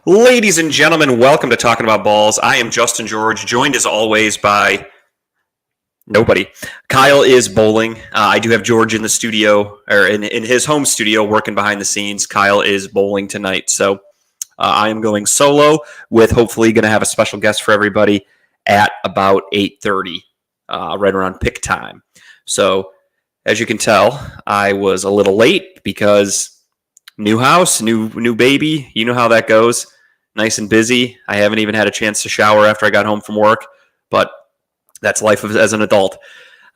Ladies and gentlemen, welcome to Talking About Balls. I am Justin George, joined as always by nobody. Kyle is bowling. I do have George in the studio, or in his home studio, working behind the scenes. Kyle is bowling tonight, so I am going solo with hopefully going to have a special guest for everybody at about 8:30, right around pick time. So, as you can tell, I was a little late because new house, new baby. You know how that goes. Nice and busy. I haven't even had a chance to shower after I got home from work, but that's life as an adult.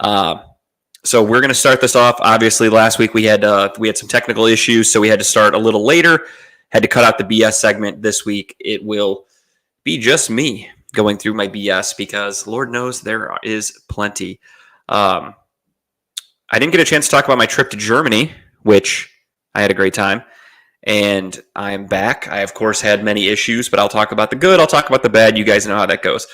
So we're going to start this off. Obviously, last week we had some technical issues, so we had to start a little later. Had to cut out the BS segment. This week it will be just me going through my BS because Lord knows there is plenty. I didn't get a chance to talk about my trip to Germany, which I had a great time. And I'm back. I, of course, had many issues, but I'll talk about the good. I'll talk about the bad. You guys know how that goes.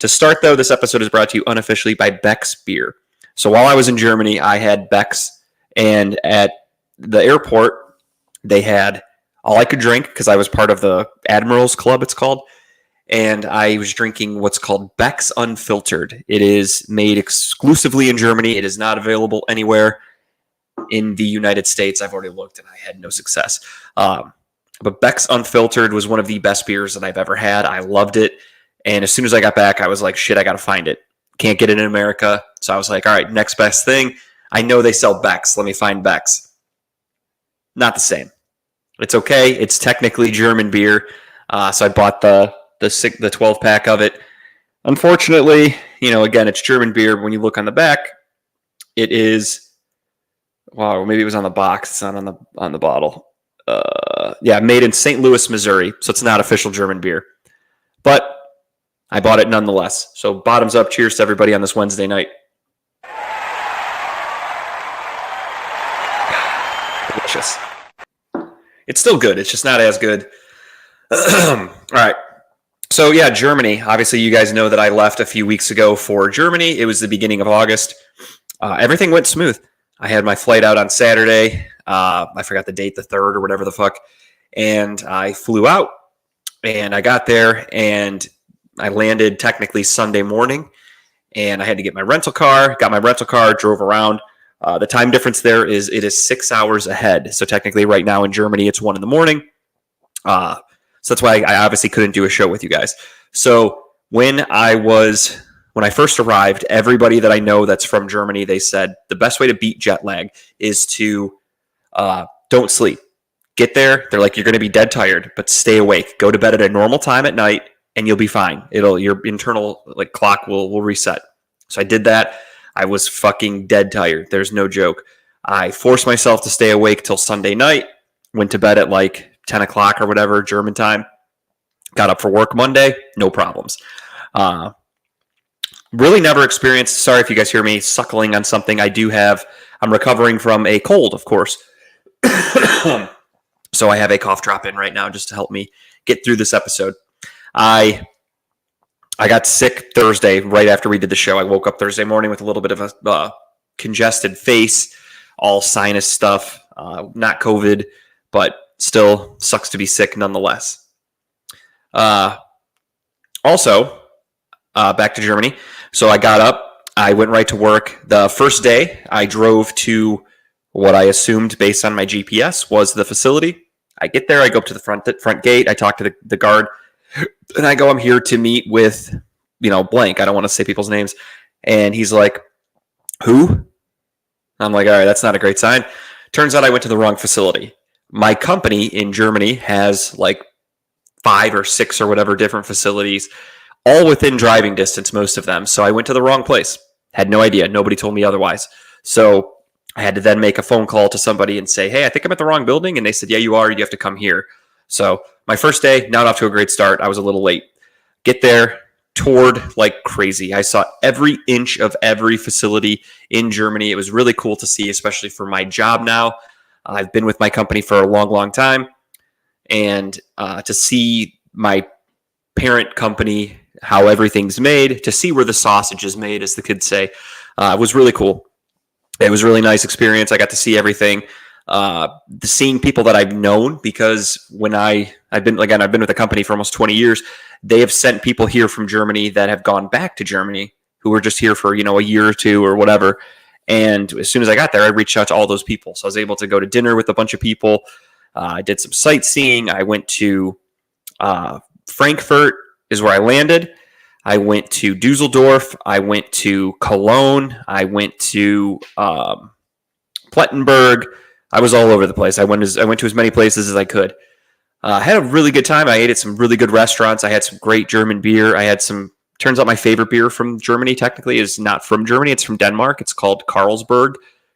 To start, though, this episode is brought to you unofficially by Beck's Beer. So while I was in Germany, I had Beck's, and at the airport, they had all I could drink because I was part of the Admirals Club, it's called. And I was drinking what's called Beck's Unfiltered. It is made exclusively in Germany. It is not available anywhere in the United States. I've already looked and I had no success. But Beck's Unfiltered was one of the best beers that I've ever had. I loved it. And as soon as I got back, I was like, shit, I got to find it. Can't get it in America. So I was like, all right, next best thing. I know they sell Beck's. Let me find Beck's. Not the same. It's okay. It's technically German beer. So I bought the 12 pack of it. Unfortunately, again, it's German beer. But when you look on the back, it is, wow, maybe it was on the box. It's not on the bottle. Made in St. Louis, Missouri. So it's not official German beer. But I bought it nonetheless. So bottoms up. Cheers to everybody on this Wednesday night. Delicious. It's still good. It's just not as good. All right. So, yeah, Germany. Obviously, you guys know that I left a few weeks ago for Germany. It was the beginning of August. Everything went smooth. I had my flight out on Saturday. I forgot the date, the 3rd or whatever the fuck. And I flew out. And I got there, and I landed technically Sunday morning. And I had to get my rental car. Got my rental car, drove around. The time difference there is 6 hours ahead. So technically right now in Germany, it's 1 a.m. So that's why I obviously couldn't do a show with you guys. So when I first arrived, everybody that I know that's from Germany, they said the best way to beat jet lag is to don't sleep. Get there. They're like, you're going to be dead tired, but stay awake. Go to bed at a normal time at night, and you'll be fine. Your internal clock will reset. So I did that. I was fucking dead tired. There's no joke. I forced myself to stay awake till Sunday night. Went to bed at 10 o'clock or whatever, German time. Got up for work Monday. No problems. Really never experienced, sorry if you guys hear me suckling on something. I'm recovering from a cold, of course. So I have a cough drop in right now just to help me get through this episode. I got sick Thursday right after we did the show. I woke up Thursday morning with a little bit of a congested face, all sinus stuff, not COVID, but still sucks to be sick nonetheless. Also, back to Germany. So I got up. I went right to work. The first day, I drove to what I assumed based on my GPS was the facility. I get there. I go up to the front gate. I talk to the guard. And I go, I'm here to meet with, blank. I don't want to say people's names. And he's like, who? I'm like, all right, that's not a great sign. Turns out I went to the wrong facility. My company in Germany has 5 or 6 or whatever different facilities, all within driving distance, most of them. So I went to the wrong place. Had no idea. Nobody told me otherwise. So I had to then make a phone call to somebody and say, hey, I think I'm at the wrong building. And they said, yeah, you are. You have to come here. So my first day, not off to a great start. I was a little late. Get there, toured like crazy. I saw every inch of every facility in Germany. It was really cool to see, especially for my job now. I've been with my company for a long, long time. And to see my parent company, how everything's made, to see where the sausage is made, as the kids say, was really cool. It was a really nice experience. I got to see everything. Seeing people that I've known, because when I've been with the company for almost 20 years, they have sent people here from Germany that have gone back to Germany who were just here for, a year or two or whatever. And as soon as I got there, I reached out to all those people. So I was able to go to dinner with a bunch of people. I did some sightseeing. I went to Frankfurt is where I landed. I went to Dusseldorf. I went to Cologne. I went to Plettenberg. I was all over the place. I went to as many places as I could. I had a really good time. I ate at some really good restaurants. I had some great German beer. Turns out my favorite beer from Germany technically is not from Germany. It's from Denmark. It's called Carlsberg.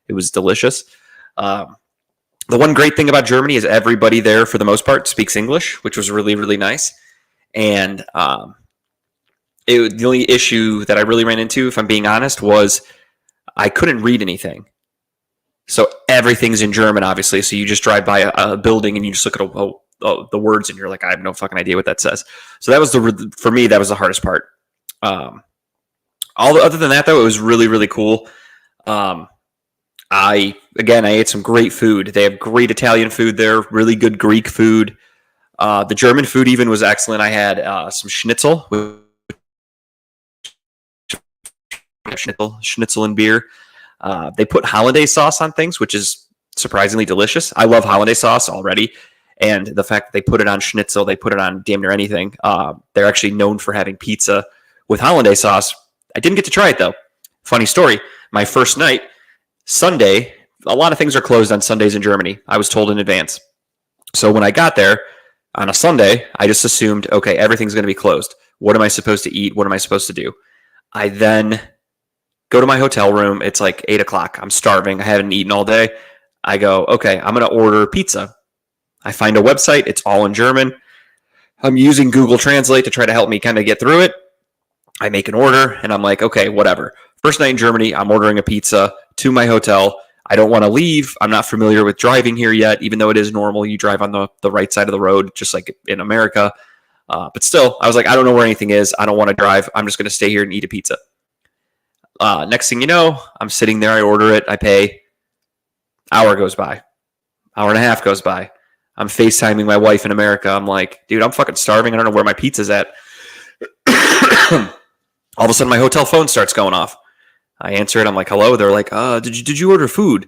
It was delicious. The one great thing about Germany is everybody there, for the most part, speaks English, which was really, really nice. And the only issue that I really ran into, if I'm being honest, was I couldn't read anything. So everything's in German, obviously. So you just drive by a building and you just look at the words and you're like, I have no fucking idea what that says. So that was for me, that was the hardest part. Other than that, though, it was really, really cool. I ate some great food. They have great Italian food there, really good Greek food. The German food even was excellent. I had some schnitzel and beer. They put hollandaise sauce on things, which is surprisingly delicious. I love hollandaise sauce already. And the fact that they put it on schnitzel, they put it on damn near anything. They're actually known for having pizza with hollandaise sauce. I didn't get to try it, though. Funny story. My first night, Sunday, a lot of things are closed on Sundays in Germany. I was told in advance. So when I got there on a Sunday, I just assumed, okay, everything's going to be closed. What am I supposed to eat? What am I supposed to do? I then go to my hotel room. It's like 8 o'clock. I'm starving. I haven't eaten all day. I go, okay, I'm going to order pizza. I find a website. It's all in German. I'm using Google Translate to try to help me kind of get through it. I make an order, and I'm like, okay, whatever. First night in Germany, I'm ordering a pizza to my hotel. I don't want to leave. I'm not familiar with driving here yet, even though it is normal. You drive on the right side of the road, just like in America. But still, I was like, I don't know where anything is. I don't want to drive. I'm just going to stay here and eat a pizza. Next thing you know, I'm sitting there. I order it. I pay. Hour goes by. Hour and a half goes by. I'm FaceTiming my wife in America. I'm like, dude, I'm fucking starving. I don't know where my pizza's at. All of a sudden, my hotel phone starts going off. I answer it. I'm like, hello. They're like, did you order food?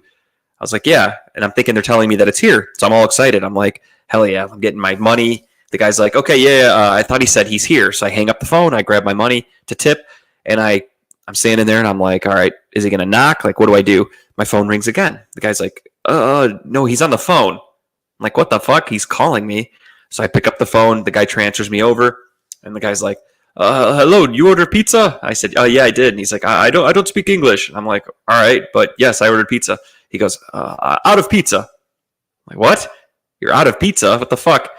I was like, yeah. And I'm thinking they're telling me that it's here. So I'm all excited. I'm like, hell yeah, I'm getting my money. The guy's like, okay, yeah, I thought he said he's here. So I hang up the phone. I grab my money to tip. And I'm standing there and I'm like, all right, is he going to knock? Like, what do I do? My phone rings again. The guy's like, no, he's on the phone. I'm like, what the fuck? He's calling me. So I pick up the phone. The guy transfers me over. And the guy's like, hello, you ordered pizza? I said, oh, yeah, I did. And he's like, I don't speak English. I'm like, all right, but yes, I ordered pizza. He goes, out of pizza. I'm like, what? You're out of pizza? What the fuck?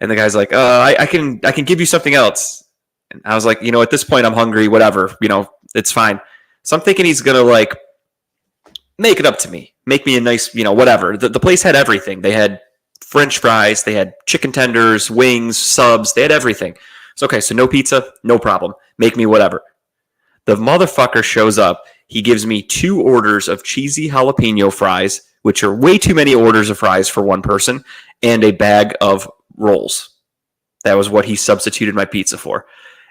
And the guy's like, I can give you something else. And I was like, at this point, I'm hungry, whatever, it's fine. So I'm thinking he's going to like make it up to me, make me a nice, whatever. The place had everything. They had French fries, they had chicken tenders, wings, subs, they had everything. So, okay, so no pizza, no problem. Make me whatever. The motherfucker shows up. He gives me 2 orders of cheesy jalapeno fries, which are way too many orders of fries for one person, and a bag of rolls. That was what he substituted my pizza for.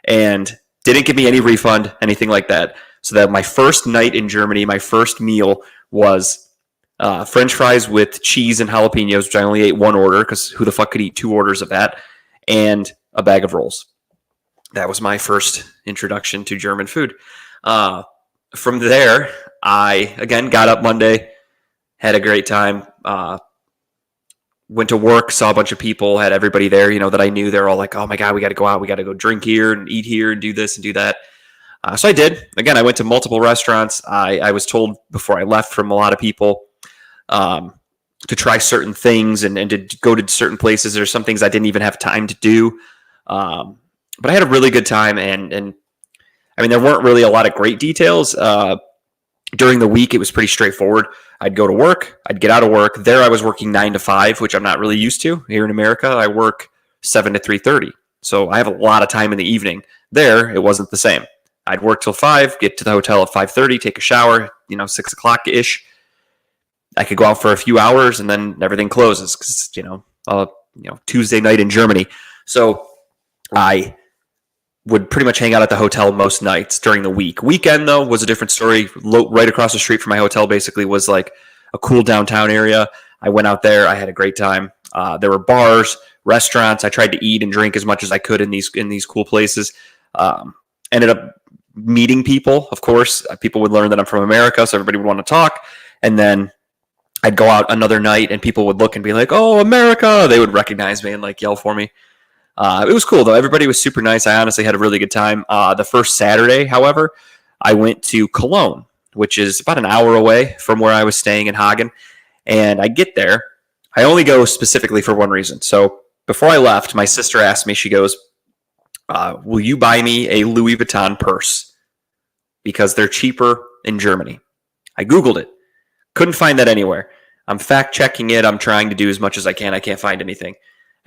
And didn't give me any refund, anything like that. So that my first night in Germany, my first meal was French fries with cheese and jalapenos, which I only ate 1 order because who the fuck could eat 2 orders of that, and a bag of rolls. That was my first introduction to German food. From there, I, again, got up Monday, had a great time, went to work, saw a bunch of people, had everybody there, that I knew. They're all like, oh my God, we got to go out. We got to go drink here and eat here and do this and do that. So I did. Again, I went to multiple restaurants. I was told before I left from a lot of people to try certain things and to go to certain places. There's some things I didn't even have time to do. But I had a really good time, and I mean, there weren't really a lot of great details. During the week, it was pretty straightforward. I'd go to work. I'd get out of work. There I was working 9 to 5, which I'm not really used to. Here in America, I work 7 to 3:30. So I have a lot of time in the evening. There, it wasn't the same. I'd work till 5, get to the hotel at 5:30, take a shower, 6 o'clock-ish. I could go out for a few hours and then everything closes because, Tuesday night in Germany. So I would pretty much hang out at the hotel most nights during the week. Weekend, though, was a different story. Right across the street from my hotel basically was like a cool downtown area. I went out there. I had a great time. There were bars, restaurants. I tried to eat and drink as much as I could in these cool places. Ended up meeting people. Of course, people would learn that I'm from America, so everybody would want to talk. And then I'd go out another night, and people would look and be like, "Oh, America!" They would recognize me and like yell for me. It was cool, though. Everybody was super nice. I honestly had a really good time. The first Saturday, however, I went to Cologne, which is about an hour away from where I was staying in Hagen. And I get there. I only go specifically for one reason. So before I left, my sister asked me, she goes, will you buy me a Louis Vuitton purse? Because they're cheaper in Germany. I Googled it. Couldn't find that anywhere. I'm fact checking it. I'm trying to do as much as I can. I can't find anything.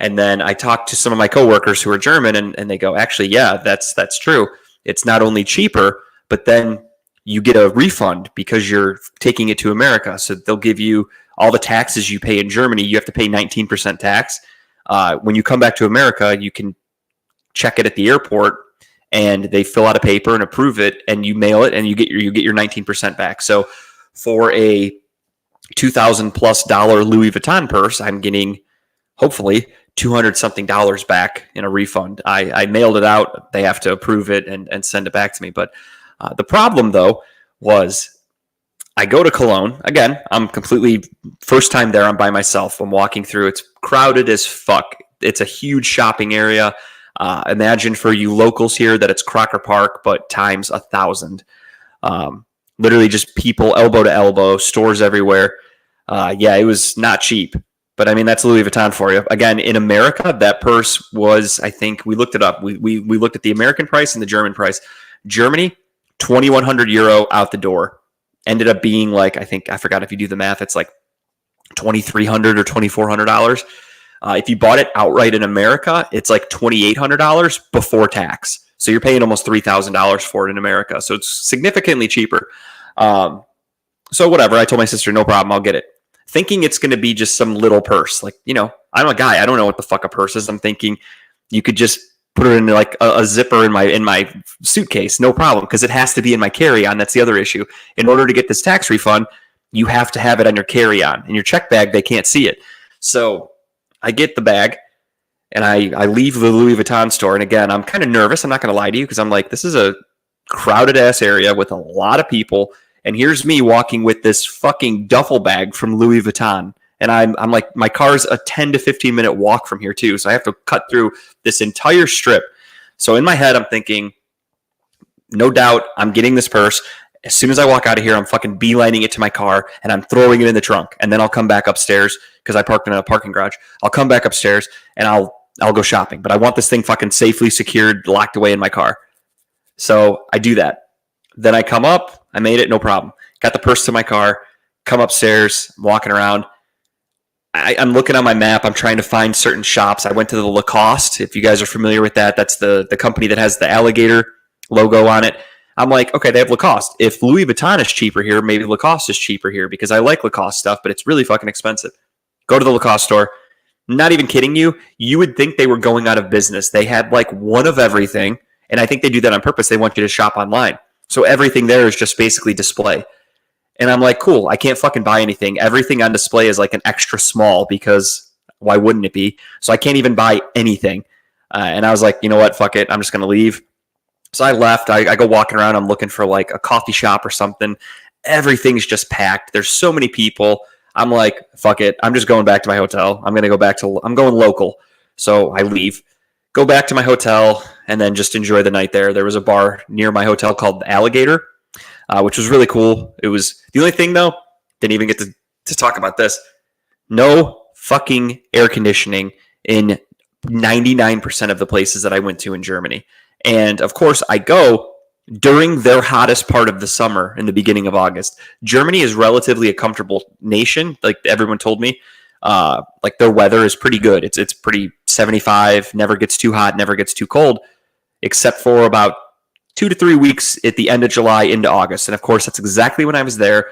And then I talked to some of my coworkers who are German, and they go, actually, yeah, that's true. It's not only cheaper, but then you get a refund because you're taking it to America. So they'll give you all the taxes you pay in Germany. You have to pay 19% tax. When you come back to America, you can check it at the airport, and they fill out a paper and approve it, and you mail it, and you get your 19% back. So for a $2,000+ Louis Vuitton purse, I'm getting hopefully $200 something back in a refund. I mailed it out. They have to approve it and send it back to me. But the problem, though, was I go to Cologne. Again, I'm completely first time there. I'm by myself. I'm walking through. It's crowded as fuck. It's a huge shopping area. Imagine for you locals here that it's Crocker Park, but times 1,000. Literally just people elbow to elbow, stores everywhere. Yeah, it was not cheap. But I mean, that's Louis Vuitton for you. Again, in America, that purse was, I think, we looked it up. We looked at the American price and the German price. Germany, 2,100 euro out the door. Ended up being like, I forgot if you do the math, it's like $2,300 or $2,400. If you bought it outright in America, it's like $2,800 before tax. So you're paying almost $3,000 for it in America. So it's significantly cheaper. So whatever, I told my sister, no problem, I'll get it. Thinking it's going to be just some little purse. Like, I'm a guy. I don't know what the fuck a purse is. I'm thinking you could just put it in like a zipper in my suitcase. No problem. Because it has to be in my carry-on. That's the other issue. In order to get this tax refund, you have to have it on your carry-on. In your check bag, they can't see it. So I get the bag and I leave the Louis Vuitton store. And again, I'm kind of nervous. I'm not going to lie to you because I'm like, this is a crowded ass area with a lot of people. And here's me walking with this fucking duffel bag from Louis Vuitton. And I'm like, my car's a 10 to 15 minute walk from here too. So I have to cut through this entire strip. So in my head, I'm thinking, no doubt I'm getting this purse. As soon as I walk out of here, I'm fucking beelining it to my car and I'm throwing it in the trunk. And then I'll come back upstairs because I parked in a parking garage. I'll come back upstairs and I'll go shopping. But I want this thing fucking safely secured, locked away in my car. So I do that. Then I come up, I made it, no problem. Got the purse to my car, come upstairs, I'm walking around. I'm looking on my map. I'm trying to find certain shops. I went to the Lacoste. If you guys are familiar with that, that's the company that has the alligator logo on it. I'm like, okay, they have Lacoste. If Louis Vuitton is cheaper here, maybe Lacoste is cheaper here because I like Lacoste stuff, but it's really fucking expensive. Go to the Lacoste store. Not even kidding you. You would think they were going out of business. They had like one of everything, and I think they do that on purpose. They want you to shop online. So everything there is just basically display. And I'm like, cool, I can't fucking buy anything. Everything on display is like an extra small because why wouldn't it be? So I can't even buy anything. And I was like, you know what? Fuck it. I'm just going to leave. So I left. I go walking around. I'm looking for like a coffee shop or something. Everything's just packed. There's so many people. I'm like, fuck it. I'm just going back to my hotel. I'm going local. So I leave, go back to my hotel, and then just enjoy the night there. There was a bar near my hotel called the Alligator, which was really cool. It was the only thing, though, didn't even get to talk about this. No fucking air conditioning in 99% of the places that I went to in Germany. And of course, I go during their hottest part of the summer in the beginning of August. Germany is relatively a comfortable nation. Like everyone told me, like their weather is pretty good. It's pretty 75, never gets too hot, never gets too cold, except for about 2 to 3 weeks at the end of July into August. And of course, that's exactly when I was there.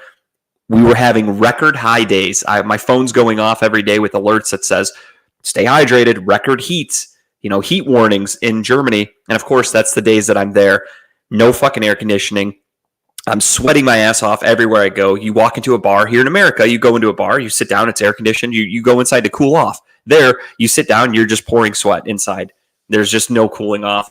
We were having record high days. My phone's going off every day with alerts that says, stay hydrated, record heats, heat warnings in Germany. And of course, that's the days that I'm there. No fucking air conditioning. I'm sweating my ass off everywhere I go. You walk into a bar here in America, you go into a bar, you sit down, it's air conditioned. You go inside to cool off. There, you sit down, you're just pouring sweat inside. There's just no cooling off.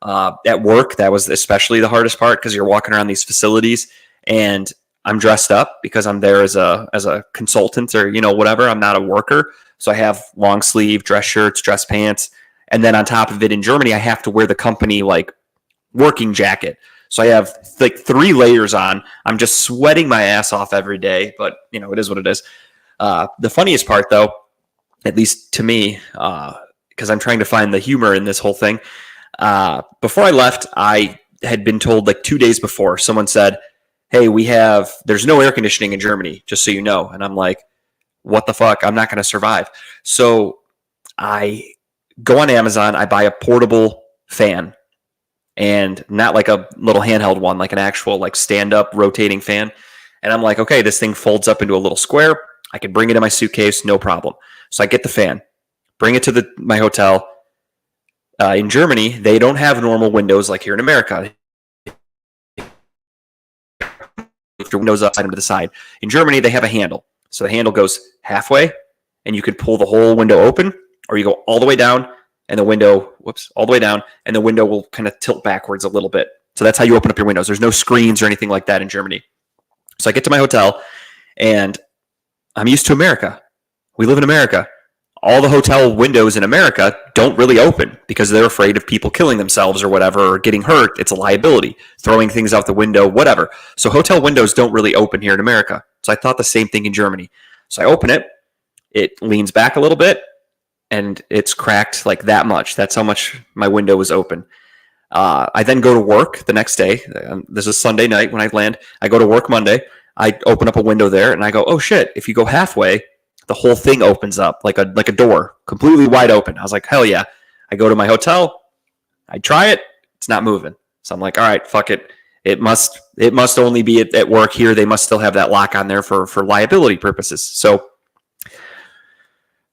At work, that was especially the hardest part because you're walking around these facilities and I'm dressed up because I'm there as a consultant or, whatever. I'm not a worker. So I have long sleeve dress shirts, dress pants. And then on top of it in Germany, I have to wear the company like working jacket. So I have like 3 layers on. I'm just sweating my ass off every day, but it is what it is. The funniest part though, at least to me, because I'm trying to find the humor in this whole thing. Before I left, I had been told like 2 days before, someone said, hey, there's no air conditioning in Germany, just so you know. And I'm like, what the fuck? I'm not going to survive. So I go on Amazon, I buy a portable fan, and not like a little handheld one, like an actual like stand-up rotating fan. And I'm like, okay, this thing folds up into a little square. I can bring it in my suitcase, no problem. So I get the fan, bring it to my hotel. In Germany, they don't have normal windows like here in America. If your window's upside to the side. In Germany, they have a handle. So the handle goes halfway, and you can pull the whole window open, or you go all the way down, and the window, all the way down, and the window will kind of tilt backwards a little bit. So that's how you open up your windows. There's no screens or anything like that in Germany. So I get to my hotel, and I'm used to America. We live in America. All the hotel windows in America don't really open because they're afraid of people killing themselves or whatever, or getting hurt. It's a liability, throwing things out the window, whatever. So hotel windows don't really open here in America. So I thought the same thing in Germany. So I open it, it leans back a little bit, and it's cracked like that much. That's how much my window was open. I then go to work the next day. This is Sunday night when I land. I go to work Monday. I open up a window there, and I go, oh shit, if you go halfway, the whole thing opens up like a door, completely wide open. I was like, hell yeah. I go to my hotel. I try it. It's not moving. So I'm like, all right, fuck it. It must only be at work here. They must still have that lock on there for liability purposes. So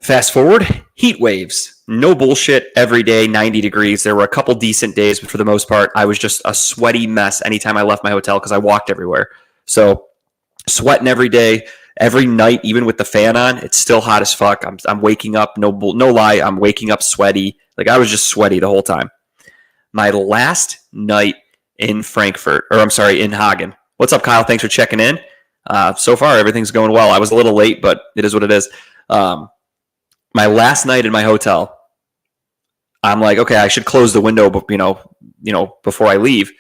fast forward, heat waves. No bullshit. Every day, 90 degrees. There were a couple decent days, but for the most part, I was just a sweaty mess anytime I left my hotel because I walked everywhere. So sweating every day. Every night, even with the fan on, it's still hot as fuck. I'm waking up, no lie, I'm waking up sweaty. Like I was just sweaty the whole time. My last night in in Hagen. What's up, Kyle? Thanks for checking in. So far, everything's going well. I was a little late, but it is what it is. My last night in my hotel, I'm like, okay, I should close the window, but before I leave.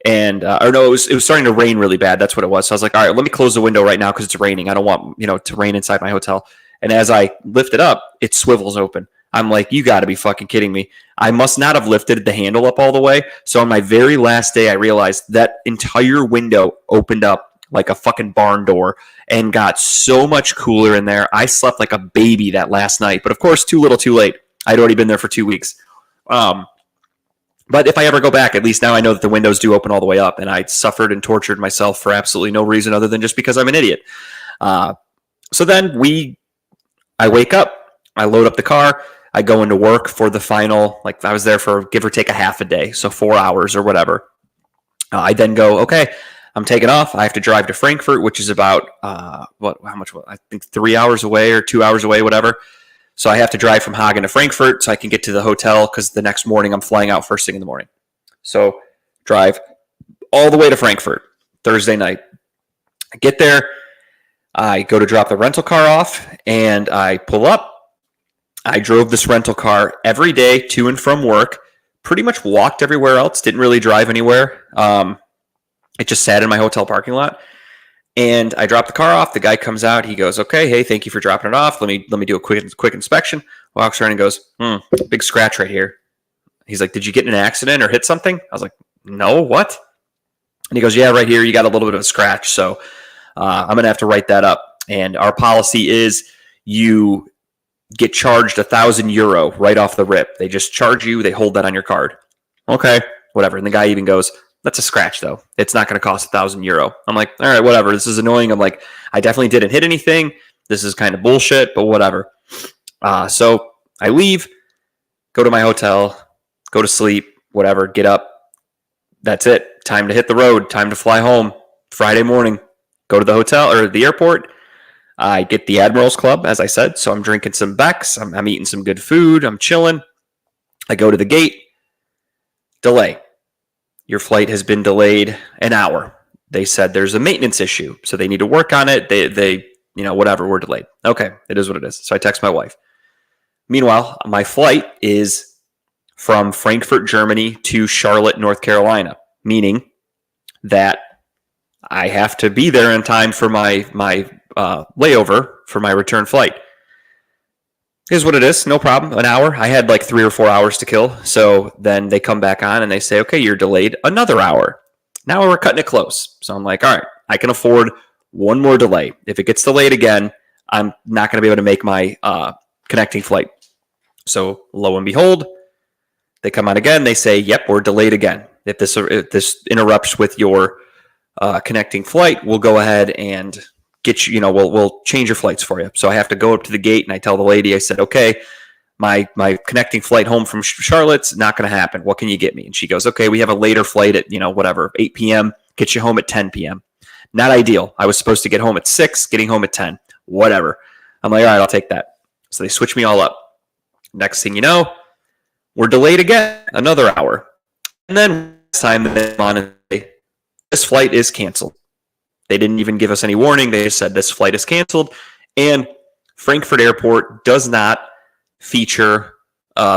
And it was starting to rain really bad. That's what it was. So I was like, all right, let me close the window right now because it's raining. I don't want to rain inside my hotel. And as I lift it up, it swivels open. I'm like, you got to be fucking kidding me. I must not have lifted the handle up all the way. So on my very last day, I realized that entire window opened up like a fucking barn door and got so much cooler in there. I slept like a baby that last night. But of course, too little, too late. I'd already been there for 2 weeks. But if I ever go back, at least now I know that the windows do open all the way up, and I suffered and tortured myself for absolutely no reason other than just because I'm an idiot. So then I wake up, I load up the car, I go into work for the final, like I was there for give or take a half a day, so 4 hours or whatever. I then go, okay, I'm taking off. I have to drive to Frankfurt, which is about, how much? I think 3 hours away or 2 hours away, whatever. So I have to drive from Hagen to Frankfurt so I can get to the hotel because the next morning I'm flying out first thing in the morning. So drive all the way to Frankfurt Thursday night. I get there. I go to drop the rental car off and I pull up. I drove this rental car every day to and from work, pretty much walked everywhere else, didn't really drive anywhere. It just sat in my hotel parking lot. And I drop the car off. The guy comes out. He goes, okay, hey, thank you for dropping it off. Let me do a quick inspection. Walks around and goes, big scratch right here. He's like, did you get in an accident or hit something? I was like, no, what? And he goes, yeah, right here. You got a little bit of a scratch. So I'm going to have to write that up. And our policy is you get charged €1,000 right off the rip. They just charge you. They hold that on your card. Okay, whatever. And the guy even goes, That's a scratch, though. It's not going to cost €1,000. I'm like, all right, whatever. This is annoying. I'm like, I definitely didn't hit anything. This is kind of bullshit, but whatever. So I leave, go to my hotel, go to sleep, whatever, get up. That's it. Time to hit the road. Time to fly home. Friday morning, go to the hotel or the airport. I get the Admirals Club, as I said. So I'm drinking some Becks. I'm eating some good food. I'm chilling. I go to the gate. Delay. Your flight has been delayed an hour. They said there's a maintenance issue, so they need to work on it. They whatever, we're delayed. Okay, it is what it is. So I text my wife. Meanwhile, my flight is from Frankfurt, Germany to Charlotte, North Carolina, meaning that I have to be there in time for my layover for my return flight. Here's what it is. No problem. An hour. I had like 3 or 4 hours to kill. So then they come back on and they say, okay, you're delayed another hour. Now we're cutting it close. So I'm like, all right, I can afford one more delay. If it gets delayed again, I'm not going to be able to make my connecting flight. So lo and behold, they come on again. They say, yep, we're delayed again. If this interrupts with your connecting flight, we'll go ahead and get you, we'll change your flights for you. So I have to go up to the gate and I tell the lady, I said, okay, my connecting flight home from Charlotte's not going to happen. What can you get me? And she goes, okay, we have a later flight at, 8 p.m. Get you home at 10 p.m. Not ideal. I was supposed to get home at 6, getting home at 10, whatever. I'm like, all right, I'll take that. So they switch me all up. Next thing you know, we're delayed again, another hour. And then this time they come on and say, this flight is canceled. They didn't even give us any warning. They just said this flight is canceled. And Frankfurt Airport does not feature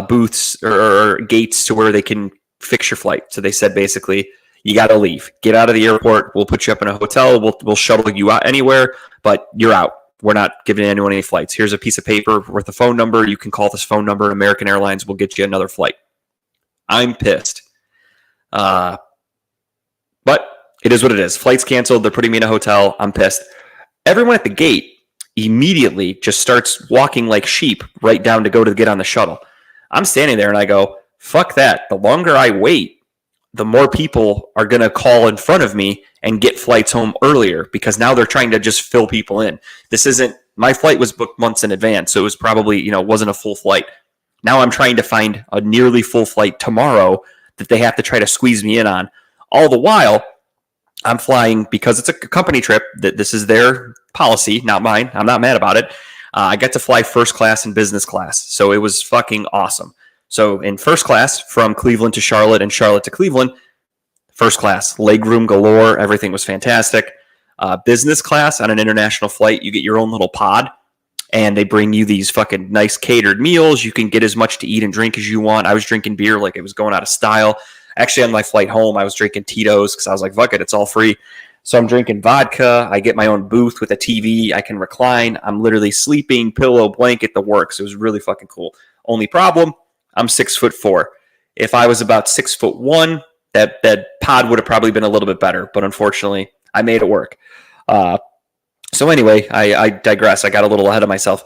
booths or gates to where they can fix your flight. So they said basically, you got to leave. Get out of the airport. We'll put you up in a hotel. We'll shuttle you out anywhere, but you're out. We're not giving anyone any flights. Here's a piece of paper with a phone number. You can call this phone number, and American Airlines will get you another flight. I'm pissed. But it is what it is. Flight's canceled. They're putting me in a hotel. I'm pissed. Everyone at the gate immediately just starts walking like sheep right down to go to get on the shuttle. I'm standing there and I go, fuck that. The longer I wait, the more people are going to call in front of me and get flights home earlier because now they're trying to just fill people in. This isn't, my flight was booked months in advance, so it was probably, wasn't a full flight. Now I'm trying to find a nearly full flight tomorrow that they have to try to squeeze me in on. All the while, I'm flying because it's a company trip. That this is their policy, not mine. I'm not mad about it. I got to fly first class and business class, so it was fucking awesome. So in first class, from Cleveland to Charlotte and Charlotte to Cleveland, first class, legroom galore, everything was fantastic. Business class on an international flight, you get your own little pod, and they bring you these fucking nice catered meals. You can get as much to eat and drink as you want. I was drinking beer like it was going out of style. Actually, on my flight home, I was drinking Tito's because I was like, fuck it, it's all free. So I'm drinking vodka. I get my own booth with a TV. I can recline. I'm literally sleeping, pillow, blanket, the works. It was really fucking cool. Only problem, I'm 6'4". If I was about 6'1", that pod would have probably been a little bit better. But unfortunately, I made it work. So anyway, I digress. I got a little ahead of myself.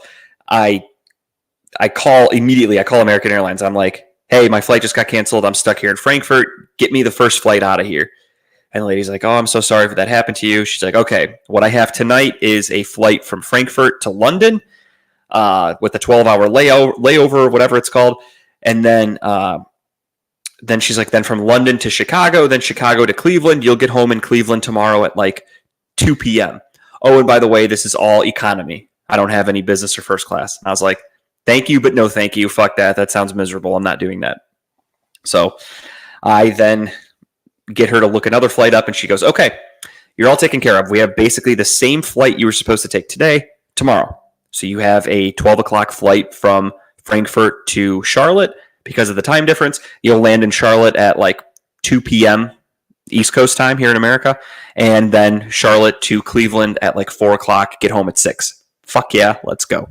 I call American Airlines. I'm like, hey, my flight just got canceled. I'm stuck here in Frankfurt. Get me the first flight out of here. And the lady's like, oh, I'm so sorry for that happened to you. She's like, okay, what I have tonight is a flight from Frankfurt to London with a 12-hour layover or whatever it's called. And then she's like, then from London to Chicago, then Chicago to Cleveland. You'll get home in Cleveland tomorrow at like 2 p.m. Oh, and by the way, this is all economy. I don't have any business or first class. And I was like, thank you, but no thank you. Fuck that. That sounds miserable. I'm not doing that. So I then get her to look another flight up, and she goes, okay, you're all taken care of. We have basically the same flight you were supposed to take today, tomorrow. So you have a 12 o'clock flight from Frankfurt to Charlotte. Because of the time difference, you'll land in Charlotte at like 2 p.m. East Coast time here in America, and then Charlotte to Cleveland at like 4 o'clock, get home at 6. Fuck yeah, let's go.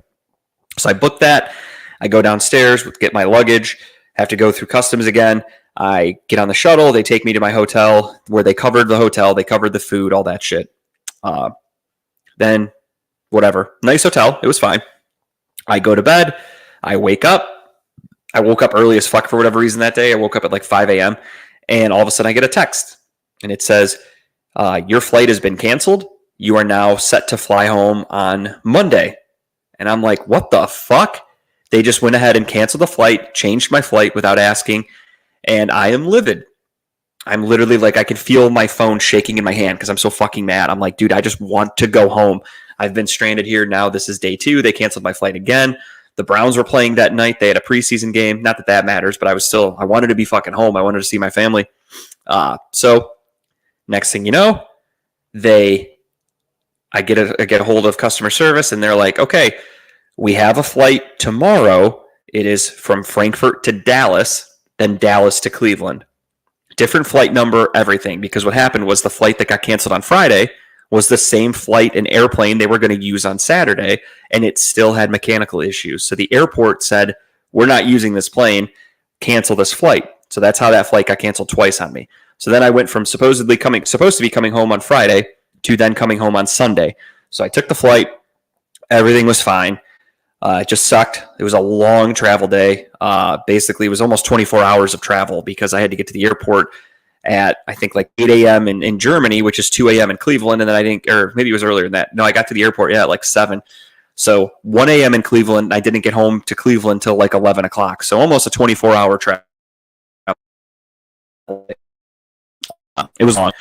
So I booked that. I go downstairs, get my luggage, have to go through customs again. I get on the shuttle. They take me to my hotel where they covered the hotel. They covered the food, all that shit. Then whatever. Nice hotel. It was fine. I go to bed. I wake up. I woke up early as fuck for whatever reason that day. I woke up at like 5 a.m. and all of a sudden I get a text. and it says, your flight has been canceled. You are now set to fly home on Monday. And I'm like, what the fuck? They just went ahead and canceled the flight, changed my flight without asking, and I am livid. I'm literally like, I can feel my phone shaking in my hand because I'm so fucking mad. I'm like, dude, I just want to go home. I've been stranded here. Now this is day 2. They canceled my flight again. The Browns were playing that night. They had a preseason game. Not that that matters, but I wanted to be fucking home. I wanted to see my family. So next thing you know, I get a hold of customer service, and they're like, okay, we have a flight tomorrow. It is from Frankfurt to Dallas, then Dallas to Cleveland. Different flight number, everything. Because what happened was the flight that got canceled on Friday was the same flight and airplane they were going to use on Saturday, and it still had mechanical issues. So the airport said, we're not using this plane, cancel this flight. So that's how that flight got canceled twice on me. So then I went from supposed to be coming home on Friday to then coming home on Sunday. So I took the flight. Everything was fine. It just sucked. It was a long travel day. Basically, it was almost 24 hours of travel because I had to get to the airport at, I think, like 8 a.m. in Germany, which is 2 a.m. in Cleveland. And then I think, or maybe it was earlier than that. No, I got to the airport, at like 7. So 1 a.m. in Cleveland. I didn't get home to Cleveland till like 11 o'clock. So almost a 24-hour travel. It was long,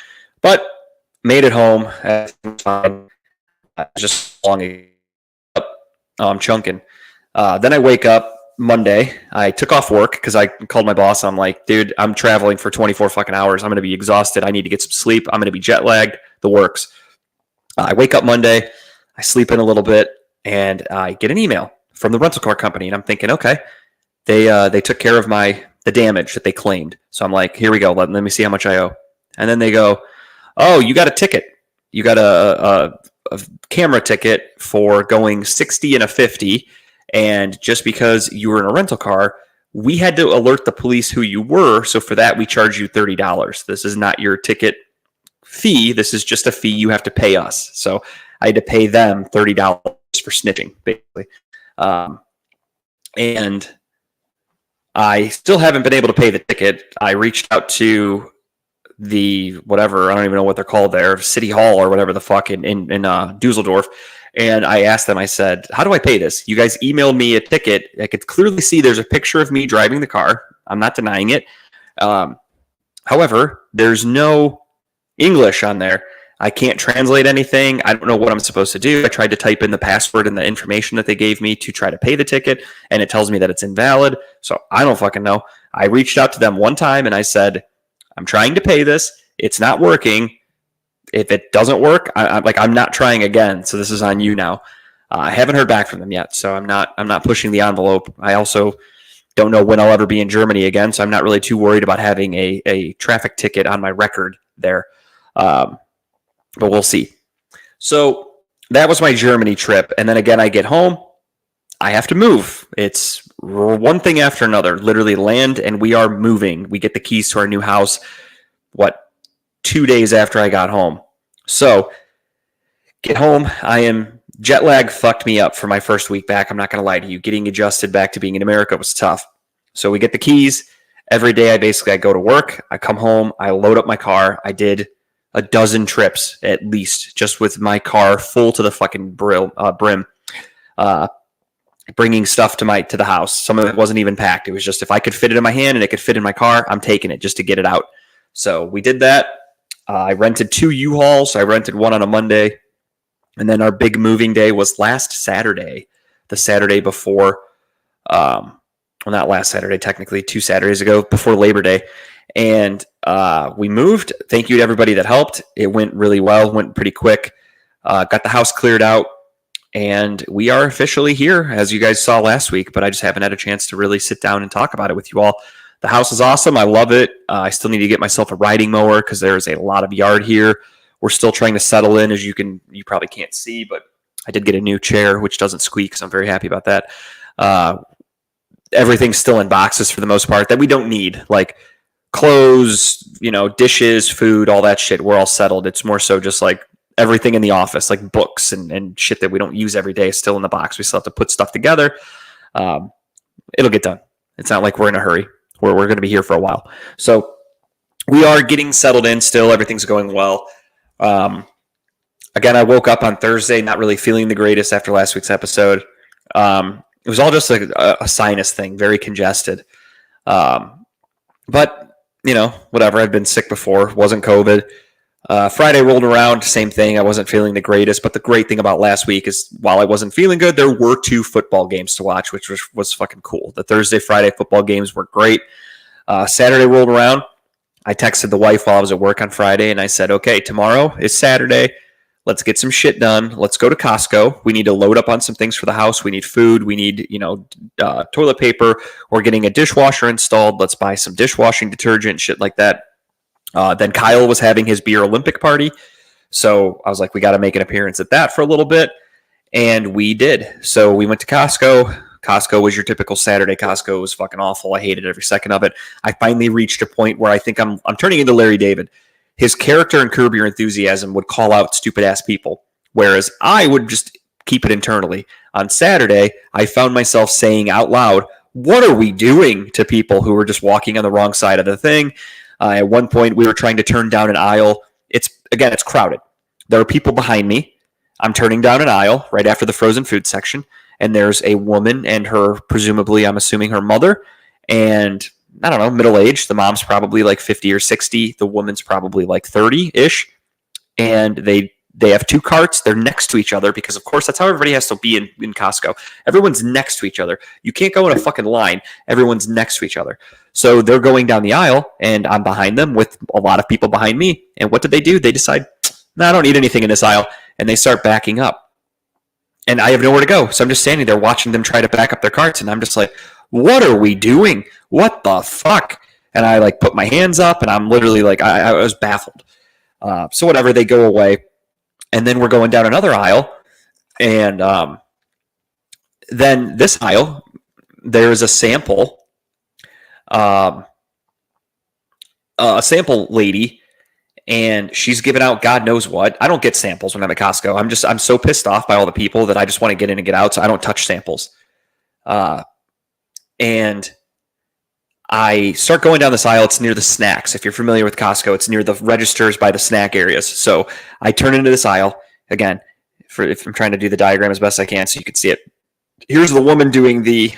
but made it home. Fine. Just long. I'm chunking. Then I wake up Monday. I took off work because I called my boss. I'm like, dude, I'm traveling for 24 fucking hours. I'm going to be exhausted. I need to get some sleep. I'm going to be jet lagged. The works. I wake up Monday. I sleep in a little bit, and I get an email from the rental car company. And I'm thinking, okay, they took care of the damage that they claimed. So I'm like, here we go. Let me see how much I owe. And then they go, oh, you got a ticket. You got a camera ticket for going 60 and a 50. And just because you were in a rental car, we had to alert the police who you were. So for that, we charge you $30. This is not your ticket fee. This is just a fee you have to pay us. So I had to pay them $30 for snitching, basically. And I still haven't been able to pay the ticket. I reached out to the whatever, I don't even know what they're called there, City Hall or whatever the fuck in Dusseldorf. And I asked them, I said, how do I pay this? You guys emailed me a ticket. I could clearly see there's a picture of me driving the car. I'm not denying it. However, there's no English on there. I can't translate anything. I don't know what I'm supposed to do. I tried to type in the password and the information that they gave me to try to pay the ticket, and it tells me that it's invalid. So I don't fucking know. I reached out to them one time and I said, I'm trying to pay this. It's not working. If it doesn't work, I'm not trying again. So this is on you now. I haven't heard back from them yet, so I'm not pushing the envelope. I also don't know when I'll ever be in Germany again, so I'm not really too worried about having a traffic ticket on my record there. But we'll see. So that was my Germany trip, and then again, I get home. I have to move. It's one thing after another. Literally land, and we are moving. We get the keys to our new house, 2 days after I got home. So get home. Jet lag fucked me up for my first week back. I'm not going to lie to you. Getting adjusted back to being in America was tough. So we get the keys. Every day I go to work. I come home. I load up my car. I did a dozen trips at least just with my car full to the fucking brim. Bringing stuff to the house. Some of it wasn't even packed. It was just if I could fit it in my hand and it could fit in my car, I'm taking it just to get it out. So we did that. I rented 2 U-Hauls. I rented one on a Monday. And then our big moving day was last Saturday, the Saturday before, well, not last Saturday, technically 2 Saturdays ago, before Labor Day. And we moved. Thank you to everybody that helped. It went really well, went pretty quick. Got the house cleared out. And we are officially here, as you guys saw last week, but I just haven't had a chance to really sit down and talk about it with you all. The house is awesome. I love it. I still need to get myself a riding mower because there's a lot of yard here. We're still trying to settle in, as you probably can't see, but I did get a new chair, which doesn't squeak, so I'm very happy about that. Everything's still in boxes for the most part that we don't need, like clothes, dishes, food, all that shit. We're all settled. It's more so just like everything in the office, like books and shit that we don't use every day is still in the box. We still have to put stuff together. It'll get done. It's not like we're in a hurry. We're going to be here for a while. So we are getting settled in still. Everything's going well. Um, Again, I woke up on Thursday not really feeling the greatest after last week's episode. It was all just a sinus thing, very congested. But, whatever. I'd been sick before. Wasn't COVID. Friday rolled around, same thing. I wasn't feeling the greatest. But the great thing about last week is while I wasn't feeling good, there were 2 football games to watch, which was fucking cool. The Thursday, Friday football games were great. Saturday rolled around. I texted the wife while I was at work on Friday, and I said, okay, tomorrow is Saturday. Let's get some shit done. Let's go to Costco. We need to load up on some things for the house. We need food. We need, toilet paper. We're getting a dishwasher installed. Let's buy some dishwashing detergent, shit like that. Then Kyle was having his beer Olympic party. So I was like, we got to make an appearance at that for a little bit. And we did. So we went to Costco. Costco was your typical Saturday. Costco was fucking awful. I hated every second of it. I finally reached a point where I think I'm turning into Larry David. His character in Curb Your Enthusiasm would call out stupid ass people, whereas I would just keep it internally. On Saturday, I found myself saying out loud, what are we doing to people who were just walking on the wrong side of the thing? At one point, we were trying to turn down an aisle. It's crowded. There are people behind me. I'm turning down an aisle right after the frozen food section, and there's a woman and her, presumably, I'm assuming her mother, and I don't know, middle-aged. The mom's probably like 50 or 60. The woman's probably like 30-ish. And they have 2 carts. They're next to each other because, of course, that's how everybody has to be in Costco. Everyone's next to each other. You can't go in a fucking line. Everyone's next to each other. So they're going down the aisle, and I'm behind them with a lot of people behind me. And what do? They decide, no, I don't need anything in this aisle. And they start backing up. And I have nowhere to go. So I'm just standing there watching them try to back up their carts. And I'm just like, what are we doing? What the fuck? And I put my hands up, and I'm literally I was baffled. So whatever, they go away. And then we're going down another aisle. And then this aisle, there's a sample lady, and she's giving out God knows what. I don't get samples when I'm at Costco. I'm so pissed off by all the people that I just want to get in and get out, so I don't touch samples. And I start going down this aisle. It's near the snacks. If you're familiar with Costco, it's near the registers by the snack areas. So I turn into this aisle. Again, if I'm trying to do the diagram as best I can so you can see it. Here's the woman doing the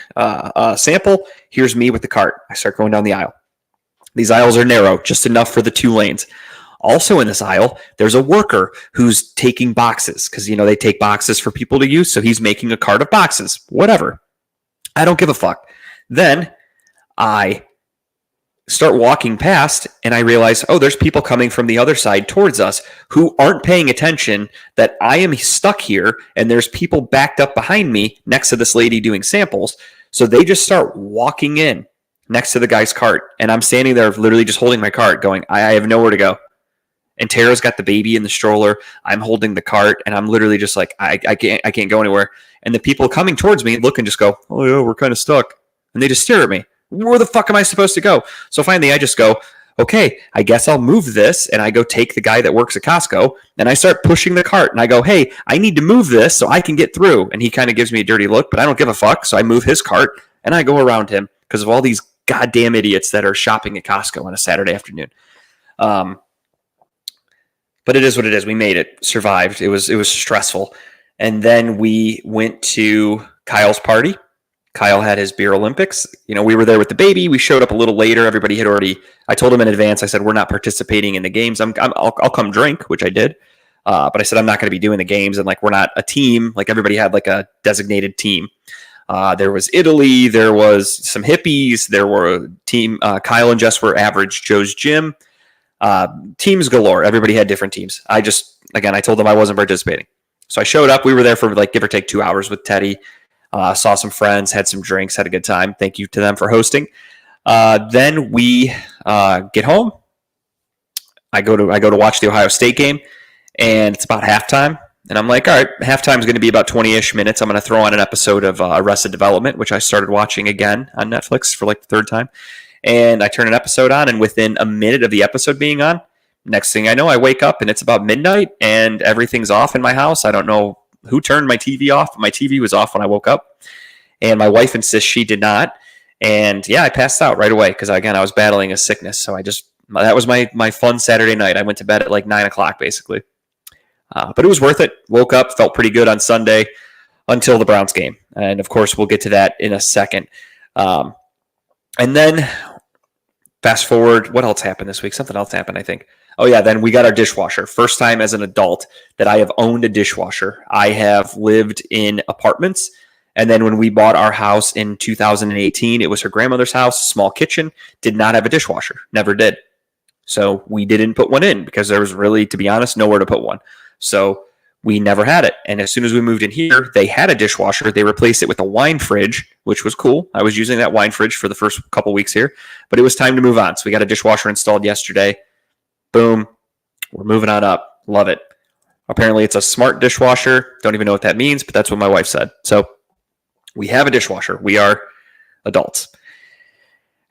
sample. Here's me with the cart. I start going down the aisle. These aisles are narrow, just enough for the 2 lanes. Also in this aisle, there's a worker who's taking boxes because, they take boxes for people to use. So he's making a cart of boxes. Whatever. I don't give a fuck. Then I start walking past and I realize, there's people coming from the other side towards us who aren't paying attention that I am stuck here and there's people backed up behind me next to this lady doing samples. So they just start walking in next to the guy's cart. And I'm standing there literally just holding my cart going, I have nowhere to go. And Tara's got the baby in the stroller. I'm holding the cart and I'm literally just like, I can't go anywhere. And the people coming towards me look and just go, oh yeah, we're kind of stuck. And they just stare at me. Where the fuck am I supposed to go? So finally I just go, okay, I guess I'll move this. And I go take the guy that works at Costco and I start pushing the cart and I go, hey, I need to move this so I can get through. And he kind of gives me a dirty look, but I don't give a fuck. So I move his cart and I go around him because of all these goddamn idiots that are shopping at Costco on a Saturday afternoon. But it is what it is. We made it, survived. It was stressful. And then we went to Kyle's party. Kyle had his beer Olympics. We were there with the baby. We showed up a little later. Everybody had already, I told him in advance, I said, we're not participating in the games. I'll come drink, which I did. But I said, I'm not going to be doing the games. And we're not a team. Everybody had a designated team. There was Italy. There was some hippies. There were a team. Kyle and Jess were average Joe's gym. Teams galore. Everybody had different teams. I told them I wasn't participating. So I showed up. We were there for give or take 2 hours with Teddy. Saw some friends, had some drinks, had a good time. Thank you to them for hosting. Then we get home. I go to watch the Ohio State game, and it's about halftime. And I'm like, all right, halftime is going to be about 20-ish minutes. I'm going to throw on an episode of Arrested Development, which I started watching again on Netflix for the third time. And I turn an episode on, and within a minute of the episode being on, next thing I know, I wake up, and it's about midnight, and everything's off in my house. I don't know who turned my TV off. My TV was off when I woke up, and my wife insists she did not. And yeah, I passed out right away because, again, I was battling a sickness. So I just That was my fun Saturday night. I went to bed at like 9 o'clock, basically. But it was worth it. Woke up, felt pretty good on Sunday until the Browns game. And, of course, we'll get to that in a second. And then fast forward, what else happened this week? Something else happened, I think. Oh, yeah, then we got our dishwasher. First time as an adult that I have owned a dishwasher. I have lived in apartments. And then when we bought our house in 2018, it was her grandmother's house, small kitchen, did not have a dishwasher. Never did. So we didn't put one in because there was really, to be honest, nowhere to put one. So we never had it. And as soon as we moved in here, they had a dishwasher. They replaced it with a wine fridge, which was cool. I was using that wine fridge for the first couple weeks here, but it was time to move on. So we got a dishwasher installed yesterday. Boom. We're moving on up. Love it. Apparently it's a smart dishwasher. Don't even know what that means, but that's what my wife said. So we have a dishwasher. We are adults.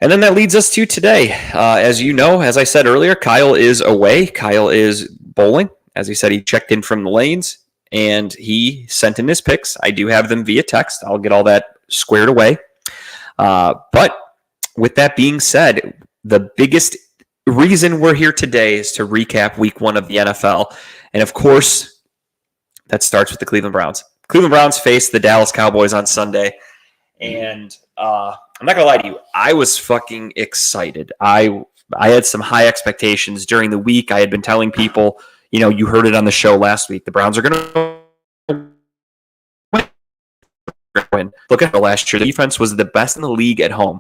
And then that leads us to today. As you know, as I said earlier, Kyle is away. Kyle is bowling. As he said, he checked in from the lanes and he sent in his picks. I do have them via text. I'll get all that squared away. But with that being said, the biggest reason we're here today is to recap week 1 of the NFL. And of course, that starts with the Cleveland Browns. Cleveland Browns faced the Dallas Cowboys on Sunday. And I'm not going to lie to you. I was fucking excited. I had some high expectations during the week. I had been telling people, you know, you heard it on the show last week. The Browns are going to win. Look at the last year. The defense was the best in the league at home.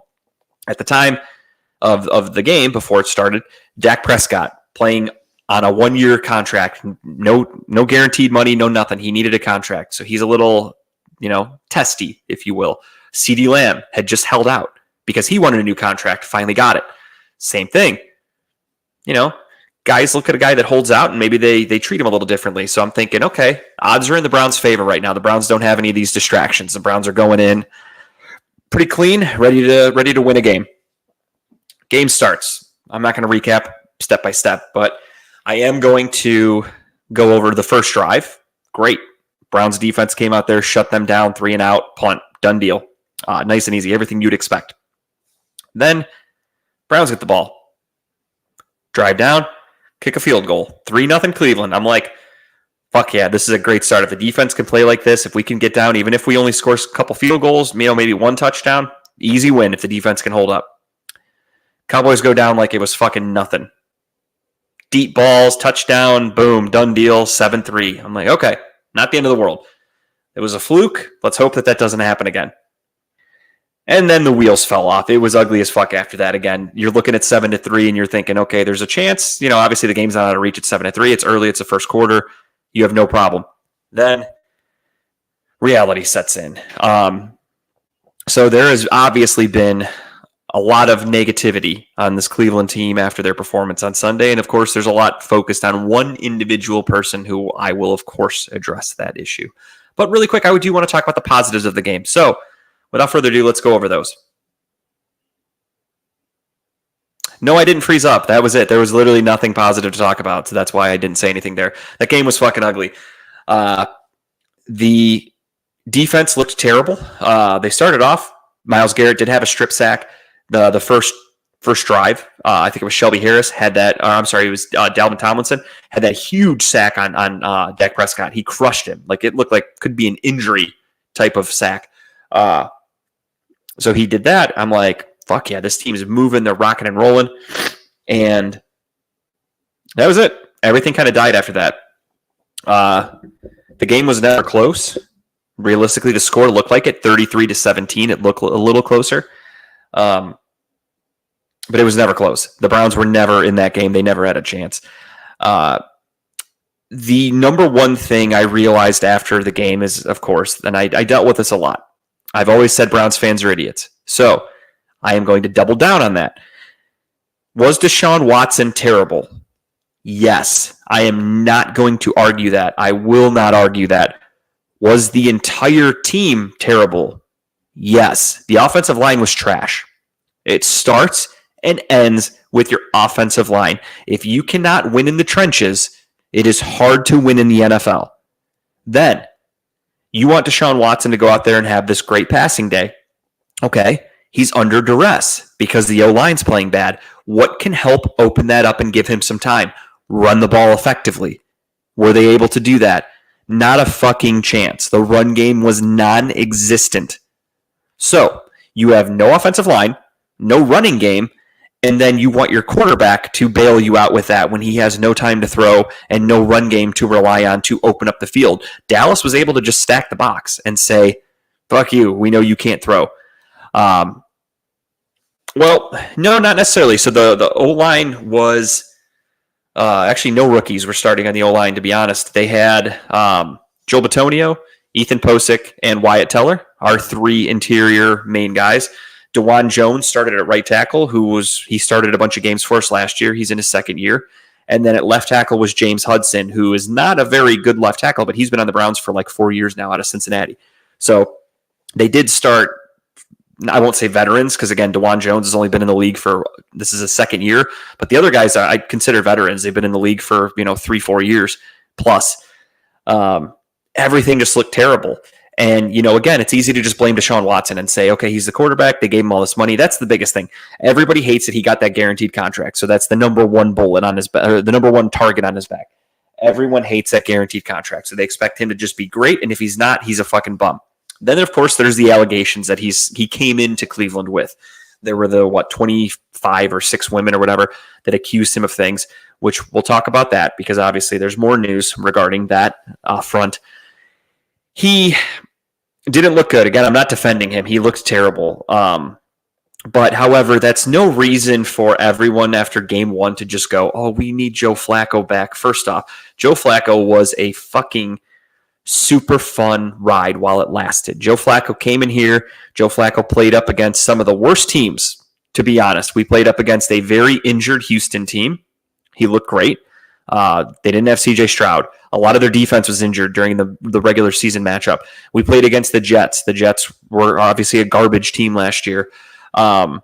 At the time of the game, before it started, Dak Prescott playing on a 1-year contract. No guaranteed money, no nothing. He needed a contract. So he's a little, testy, if you will. CeeDee Lamb had just held out because he wanted a new contract, finally got it. Same thing. Guys look at a guy that holds out and maybe they treat him a little differently. So I'm thinking, okay, odds are in the Browns' favor right now. The Browns don't have any of these distractions. The Browns are going in pretty clean, ready to win a game. Game starts. I'm not going to recap step by step, but I am going to go over the first drive. Great. Browns defense came out there, shut them down, 3 and out, punt, done deal. Nice and easy, everything you'd expect. Then Browns get the ball. Drive down, kick a field goal. 3-0 Cleveland. I'm like, fuck yeah, this is a great start. If the defense can play like this, if we can get down, even if we only score a couple field goals, maybe 1 touchdown, easy win if the defense can hold up. Cowboys go down like it was fucking nothing. Deep balls, touchdown, boom, done deal, 7-3. I'm like, okay, not the end of the world. It was a fluke. Let's hope that doesn't happen again. And then the wheels fell off. It was ugly as fuck after that again. You're looking at 7-3 and you're thinking, okay, there's a chance. Obviously the game's not out of reach at 7-3. It's early. It's the first quarter. You have no problem. Then reality sets in. So there has obviously been a lot of negativity on this Cleveland team after their performance on Sunday. And of course, there's a lot focused on one individual person who I will, of course, address that issue. But really quick, I do want to talk about the positives of the game. So without further ado, let's go over those. No, I didn't freeze up. That was it. There was literally nothing positive to talk about. So that's why I didn't say anything there. That game was fucking ugly. The defense looked terrible. They started off. Myles Garrett did have a strip sack. The first drive, I think it was Shelby Harris had that. It was Dalvin Tomlinson had that huge sack on Dak Prescott. He crushed him. Like it looked like could be an injury type of sack. So he did that. I'm like, fuck yeah, this team is moving. They're rocking and rolling. And that was it. Everything kind of died after that. The game was never close. Realistically, the score looked like it, 33-17. It looked a little closer. But it was never close. The Browns were never in that game. They never had a chance. The number one thing I realized after the game is, of course, and I dealt with this a lot. I've always said Browns fans are idiots. So I am going to double down on that. Was Deshaun Watson terrible? Yes. I am not going to argue that. I will not argue that. Was the entire team terrible? Yes. The offensive line was trash. It starts and ends with your offensive line. If you cannot win in the trenches, it is hard to win in the NFL. Then, you want Deshaun Watson to go out there and have this great passing day. Okay, he's under duress because the O-line's playing bad. What can help open that up and give him some time? Run the ball effectively. Were they able to do that? Not a fucking chance. The run game was non-existent. So you have no offensive line, no running game, and then you want your quarterback to bail you out with that when he has no time to throw and no run game to rely on to open up the field. Dallas was able to just stack the box and say, fuck you, we know you can't throw. Well, no, not necessarily. So the O-line was actually no rookies were starting on the O-line, to be honest. They had Joel Bitonio, Ethan Posick, and Wyatt Teller, our three interior main guys. DeJuan Jones started at right tackle, he started a bunch of games for us last year. He's in his second year. And then at left tackle was James Hudson, who is not a very good left tackle, but he's been on the Browns for like 4 years now out of Cincinnati. So they did start, I won't say veterans, because again, DeJuan Jones has only been in the league this is his second year, but the other guys I consider veterans. They've been in the league for 3-4 years plus. Everything just looked terrible. And, again, it's easy to just blame Deshaun Watson and say, okay, he's the quarterback. They gave him all this money. That's the biggest thing. Everybody hates that he got that guaranteed contract. So that's the number one bullet on his back, or the number one target on his back. Everyone hates that guaranteed contract. So they expect him to just be great. And if he's not, he's a fucking bum. Then, of course, there's the allegations that he came into Cleveland with. There were the 25 or 6 women or whatever that accused him of things, which we'll talk about that because obviously there's more news regarding that front. He didn't look good. Again, I'm not defending him. He looked terrible. But however, that's no reason for everyone after game 1 to just go, oh, we need Joe Flacco back. First off, Joe Flacco was a fucking super fun ride while it lasted. Joe Flacco came in here. Joe Flacco played up against some of the worst teams, to be honest. We played up against a very injured Houston team. He looked great. They didn't have CJ Stroud. A lot of their defense was injured during the regular season matchup. We played against the Jets. The Jets were obviously a garbage team last year. Who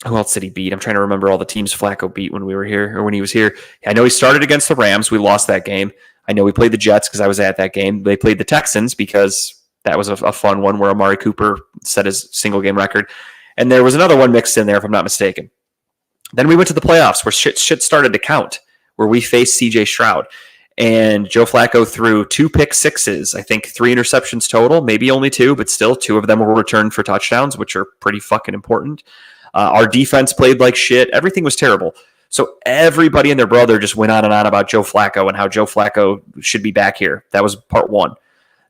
else did he beat? I'm trying to remember all the teams Flacco beat when we were here or when he was here. I know he started against the Rams. We lost that game. I know we played the Jets because I was at that game. They played the Texans because that was a fun one where Amari Cooper set his single game record. And there was another one mixed in there, if I'm not mistaken. Then we went to the playoffs where shit started to count, where we faced CJ Stroud. And Joe Flacco threw 2 pick sixes, I think 3 interceptions total, maybe only 2, but still 2 of them were returned for touchdowns, which are pretty fucking important. Our defense played like shit. Everything was terrible. So everybody and their brother just went on and on about Joe Flacco and how Joe Flacco should be back here. That was part 1.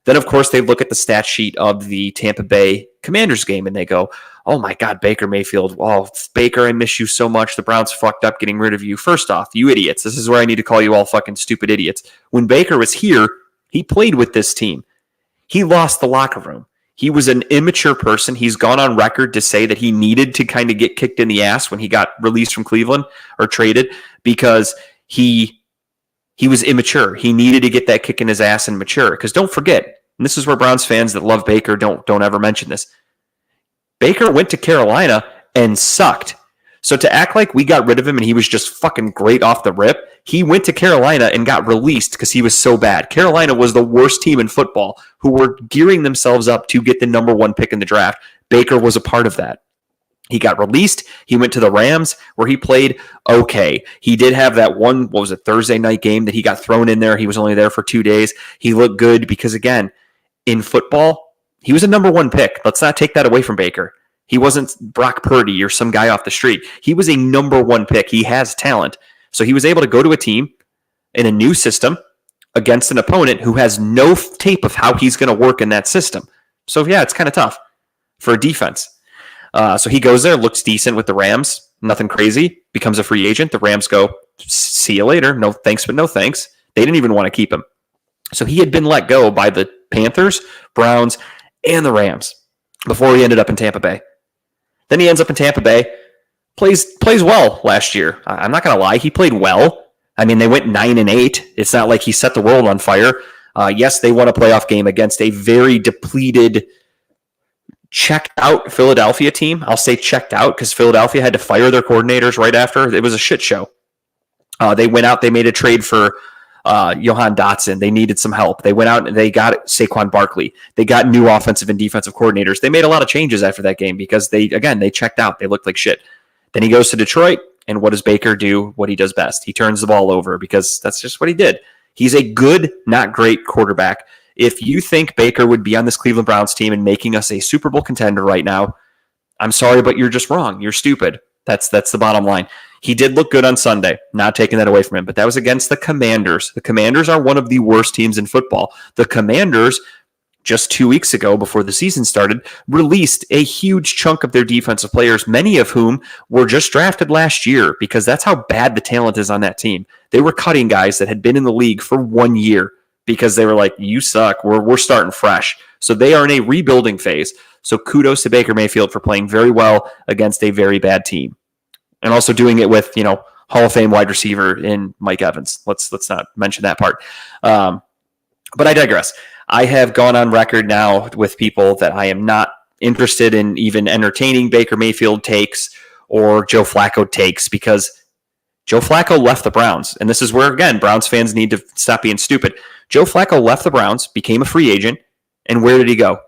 Then, of course, they look at the stat sheet of the Tampa Bay Commanders game and they go, oh my God, Baker Mayfield. Oh, Baker, I miss you so much. The Browns fucked up getting rid of you. First off, you idiots. This is where I need to call you all fucking stupid idiots. When Baker was here, he played with this team. He lost the locker room. He was an immature person. He's gone on record to say that he needed to kind of get kicked in the ass when he got released from Cleveland or traded because he was immature. He needed to get that kick in his ass and mature. Because don't forget, and this is where Browns fans that love Baker don't ever mention this. Baker went to Carolina and sucked. So to act like we got rid of him and he was just fucking great off the rip, he went to Carolina and got released because he was so bad. Carolina was the worst team in football who were gearing themselves up to get the number 1 pick in the draft. Baker was a part of that. He got released. He went to the Rams where he played okay. He did have that one, Thursday night game that he got thrown in there. He was only there for 2 days. He looked good because, again, in football, he was a number 1 pick. Let's not take that away from Baker. He wasn't Brock Purdy or some guy off the street. He was a number 1 pick. He has talent. So he was able to go to a team in a new system against an opponent who has no tape of how he's going to work in that system. So, yeah, it's kind of tough for a defense. So he goes there, looks decent with the Rams. Nothing crazy. Becomes a free agent. The Rams go, see you later. No thanks, but no thanks. They didn't even want to keep him. So he had been let go by the Panthers, Browns, and the Rams before he ended up in Tampa Bay. Then he ends up in Tampa Bay, plays well last year. I'm not going to lie. He played well. I mean, they went 9-8. It's not like he set the world on fire. Yes, they won a playoff game against a very depleted, checked out Philadelphia team. I'll say checked out because Philadelphia had to fire their coordinators right after. It was a shit show. They went out. They made a trade for Johan Dotson. They needed some help. They went out and they got Saquon Barkley. They got new offensive and defensive coordinators. They made a lot of changes after that game because they checked out. They looked like shit. Then he goes to Detroit, And what does Baker do? What he does best. He turns the ball over because that's just what he did. He's a good, not great quarterback. If you think Baker would be on this Cleveland Browns team and making us a Super Bowl contender right now, I'm sorry, but you're just wrong. You're stupid. That's the bottom line. He did look good on Sunday, not taking that away from him, but that was against the Commanders. The Commanders are one of the worst teams in football. The Commanders, just 2 weeks ago, before the season started, released a huge chunk of their defensive players, many of whom were just drafted last year, because that's how bad the talent is on that team. They were cutting guys that had been in the league for 1 year because they were like, you suck, we're starting fresh. So they are in a rebuilding phase. So kudos to Baker Mayfield for playing very well against a very bad team. And also doing it with, Hall of Fame wide receiver in Mike Evans. Let's not mention that part. But I digress. I have gone on record now with people that I am not interested in even entertaining Baker Mayfield takes or Joe Flacco takes, because Joe Flacco left the Browns. And this is where, again, Browns fans need to stop being stupid. Joe Flacco left the Browns, became a free agent, and where did he go?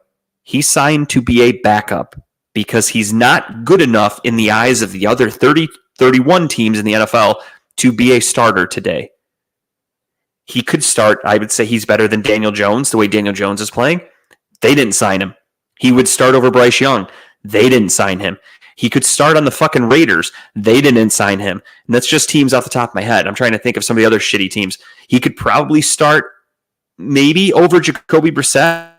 He signed to be a backup because he's not good enough in the eyes of the other 31 teams in the NFL to be a starter today. He could start. I would say he's better than Daniel Jones, the way Daniel Jones is playing. They didn't sign him. He would start over Bryce Young. They didn't sign him. He could start on the fucking Raiders. They didn't sign him. And that's just teams off the top of my head. I'm trying to think of some of the other shitty teams. He could probably start maybe over Jacoby Brissett.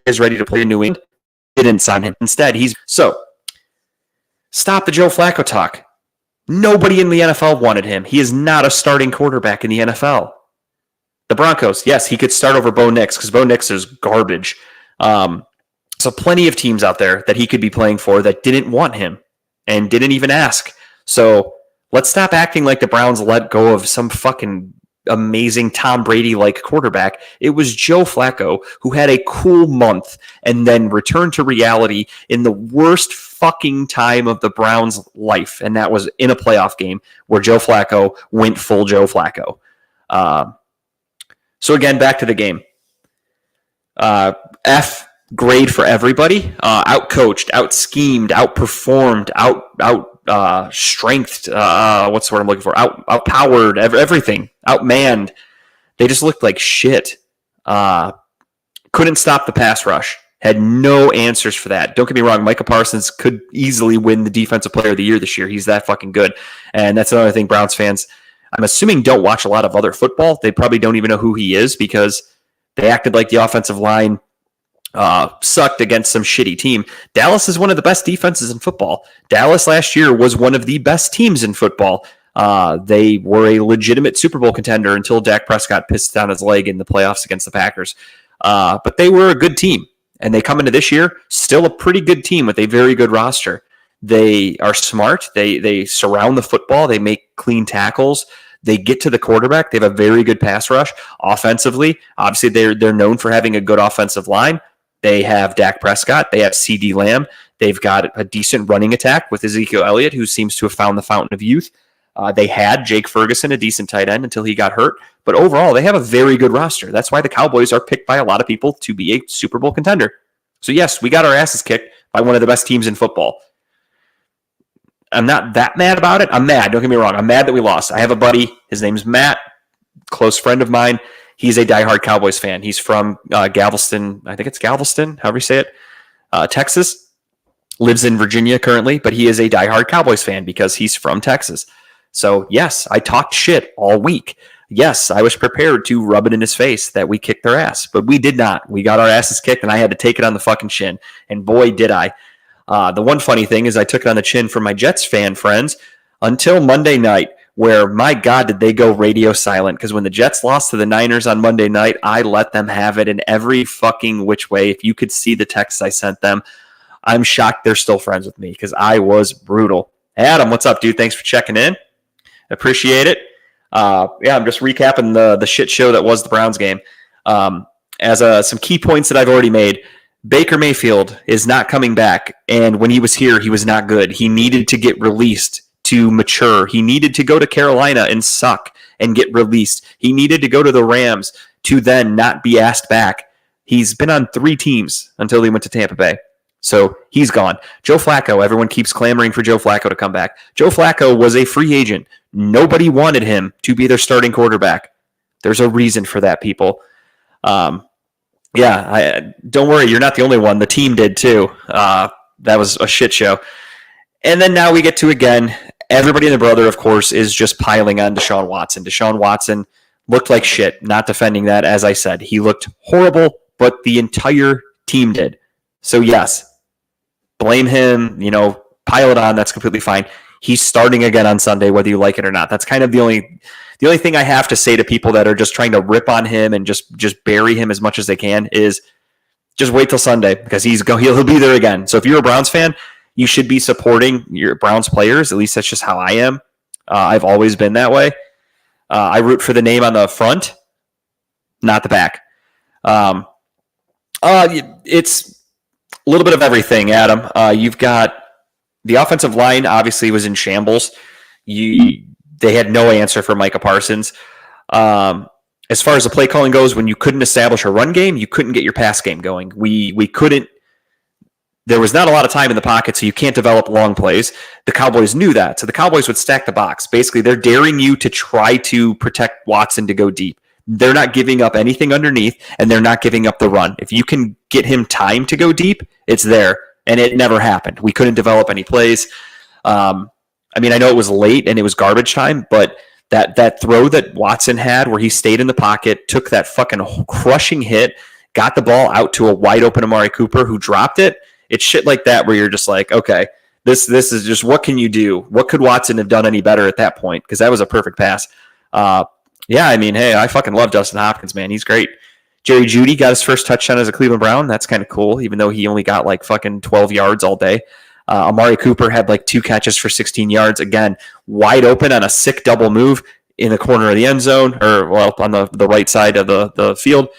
Is ready to play in New England. They didn't sign him. Instead, stop the Joe Flacco talk. Nobody in the NFL wanted him. He is not a starting quarterback in the NFL. The Broncos, yes, he could start over Bo Nix because Bo Nix is garbage. So plenty of teams out there that he could be playing for that didn't want him and didn't even ask. So let's stop acting like the Browns let go of some fucking amazing Tom Brady-like quarterback. It was Joe Flacco who had a cool month and then returned to reality in the worst fucking time of the Browns' life, and that was in a playoff game where Joe Flacco went full Joe Flacco. So again, back to the game. F grade for everybody. Out-coached, out-schemed, outperformed, strengthed. What's the word I'm looking for? Outpowered, everything. Outmanned. They just looked like shit. Couldn't stop the pass rush. Had no answers for that. Don't get me wrong, Micah Parsons could easily win the Defensive Player of the Year this year. He's that fucking good. And that's another thing Browns fans, I'm assuming, don't watch a lot of other football. They probably don't even know who he is because they acted like the offensive line sucked against some shitty team. Dallas is one of the best defenses in football. Dallas last year was one of the best teams in football. They were a legitimate Super Bowl contender until Dak Prescott pissed down his leg in the playoffs against the Packers. But they were a good team. And they come into this year, still a pretty good team with a very good roster. They are smart. They surround the football. They make clean tackles. They get to the quarterback. They have a very good pass rush. Offensively, obviously, they're known for having a good offensive line. They have Dak Prescott. They have CeeDee Lamb. They've got a decent running attack with Ezekiel Elliott, who seems to have found the fountain of youth. They had Jake Ferguson, a decent tight end, until he got hurt. But overall, they have a very good roster. That's why the Cowboys are picked by a lot of people to be a Super Bowl contender. So yes, we got our asses kicked by one of the best teams in football. I'm not that mad about it. I'm mad. Don't get me wrong. I'm mad that we lost. I have a buddy. His name's Matt, close friend of mine. He's a diehard Cowboys fan. He's from Galveston. I think it's Galveston, however you say it, Texas. Lives in Virginia currently, but he is a diehard Cowboys fan because he's from Texas. So, yes, I talked shit all week. Yes, I was prepared to rub it in his face that we kicked their ass, but we did not. We got our asses kicked, and I had to take it on the fucking chin. And boy, did I. The one funny thing is I took it on the chin for my Jets fan friends until Monday night, where, my God, did they go radio silent. Because when the Jets lost to the Niners on Monday night, I let them have it in every fucking which way. If you could see the texts I sent them, I'm shocked they're still friends with me because I was brutal. Adam, what's up, dude? Thanks for checking in. Appreciate it. I'm just recapping the shit show that was the Browns game. As some key points that I've already made, Baker Mayfield is not coming back, and when he was here, he was not good. He needed to get released to mature. He needed to go to Carolina and suck and get released. He needed to go to the Rams to then not be asked back. He's been on 3 teams until he went to Tampa Bay. So he's gone. Joe Flacco, everyone keeps clamoring for Joe Flacco to come back. Joe Flacco was a free agent. Nobody wanted him to be their starting quarterback. There's a reason for that, people. Don't worry, you're not the only one. The team did too. That was a shit show. And then now we get to, again, everybody and their brother, of course, is just piling on Deshaun Watson. Deshaun Watson looked like shit, not defending that, as I said. He looked horrible, but the entire team did. So, yes, blame him, pile it on. That's completely fine. He's starting again on Sunday, whether you like it or not. That's kind of the only thing I have to say to people that are just trying to rip on him and just bury him as much as they can is just wait till Sunday, because he'll be there again. So if you're a Browns fan, you should be supporting your Browns players. At least that's just how I am. I've always been that way. I root for the name on the front, not the back. It's a little bit of everything, Adam. You've got the offensive line obviously was in shambles. They had no answer for Micah Parsons. As far as the play calling goes, when you couldn't establish a run game, you couldn't get your pass game going. We couldn't. There was not a lot of time in the pocket, so you can't develop long plays. The Cowboys knew that, so the Cowboys would stack the box. Basically, they're daring you to try to protect Watson to go deep. They're not giving up anything underneath, and they're not giving up the run. If you can get him time to go deep, it's there, and it never happened. We couldn't develop any plays. I know it was late and it was garbage time, but that throw that Watson had where he stayed in the pocket, took that fucking crushing hit, got the ball out to a wide open Amari Cooper who dropped it. It's shit like that where you're just like, okay, this is just, what can you do? What could Watson have done any better at that point? Because that was a perfect pass. Hey, I fucking love Justin Hopkins, man. He's great. Jerry Jeudy got his first touchdown as a Cleveland Brown. That's kind of cool, even though he only got like fucking 12 yards all day. Amari Cooper had like 2 catches for 16 yards. Again, wide open on a sick double move in the corner of the end zone, on the right side of the field.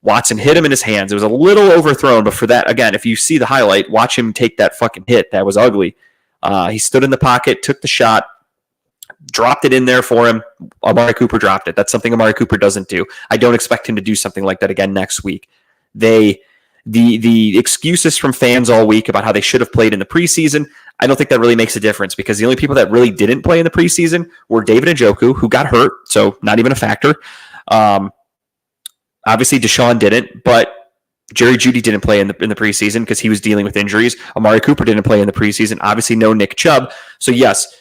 Watson hit him in his hands. It was a little overthrown, but for that, again, if you see the highlight, watch him take that fucking hit. That was ugly. He stood in the pocket, took the shot, dropped it in there for him. Amari Cooper dropped it. That's something Amari Cooper doesn't do. I don't expect him to do something like that again next week. The excuses from fans all week about how they should have played in the preseason, I don't think that really makes a difference, because the only people that really didn't play in the preseason were David Njoku, who got hurt, so not even a factor. Obviously, Deshaun didn't, but Jerry Jeudy didn't play in the preseason because he was dealing with injuries. Amari Cooper didn't play in the preseason. Obviously, no Nick Chubb. So, yes,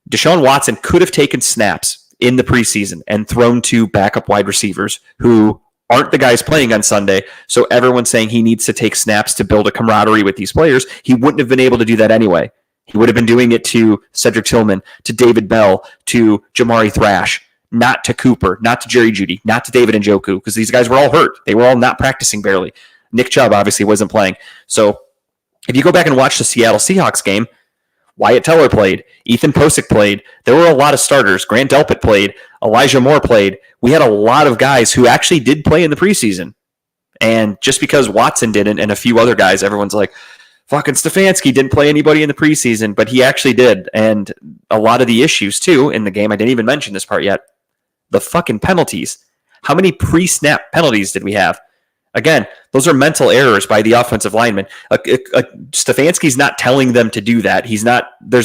Deshaun Watson could have taken snaps in the preseason and thrown to backup wide receivers who aren't the guys playing on Sunday. So everyone's saying he needs to take snaps to build a camaraderie with these players. He wouldn't have been able to do that anyway. He would have been doing it to Cedric Tillman, to David Bell, to Jamari Thrash, not to Cooper, not to Jerry Jeudy, not to David Njoku, because these guys were all hurt. They were all not practicing barely. Nick Chubb obviously wasn't playing. So if you go back and watch the Seattle Seahawks game, Wyatt Teller played. Ethan Posick played. There were a lot of starters. Grant Delpit played. Elijah Moore played. We had a lot of guys who actually did play in the preseason. And just because Watson didn't and a few other guys, everyone's like, fucking Stefanski didn't play anybody in the preseason, but he actually did. And a lot of the issues, too, in the game, I didn't even mention this part yet, the fucking penalties. How many pre-snap penalties did we have? Again, those are mental errors by the offensive lineman. Stefanski's not telling them to do that. There's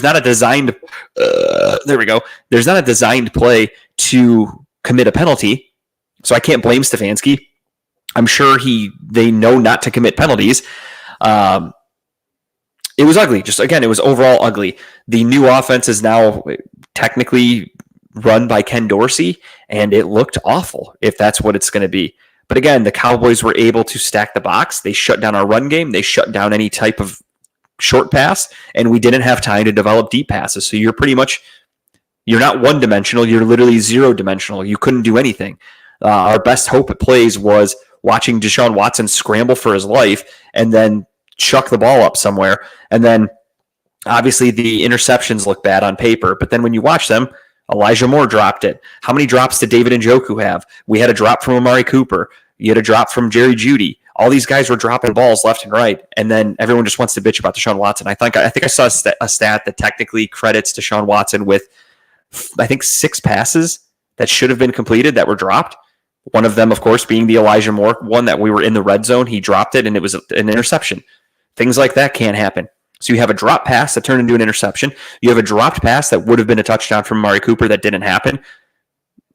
not a designed There's not a designed play to commit a penalty. So I can't blame Stefanski. I'm sure they know not to commit penalties. It was ugly. It was overall ugly. The new offense is now technically run by Ken Dorsey, and it looked awful if that's what it's going to be. But again, the Cowboys were able to stack the box. They shut down our run game. They shut down any type of short pass, and we didn't have time to develop deep passes. So you're not one-dimensional. You're literally zero-dimensional. You couldn't do anything. Our best hope at plays was watching Deshaun Watson scramble for his life and then chuck the ball up somewhere. And then obviously the interceptions look bad on paper, but then when you watch them, Elijah Moore dropped it. How many drops did David Njoku have? We had a drop from Amari Cooper. You had a drop from Jerry Jeudy. All these guys were dropping balls left and right, and then everyone just wants to bitch about Deshaun Watson. I think I saw a stat that technically credits Deshaun Watson with, 6 passes that should have been completed that were dropped. One of them, of course, being the Elijah Moore one that we were in the red zone. He dropped it, and it was an interception. Things like that can't happen. So you have a drop pass that turned into an interception. You have a dropped pass that would have been a touchdown from Amari Cooper that didn't happen.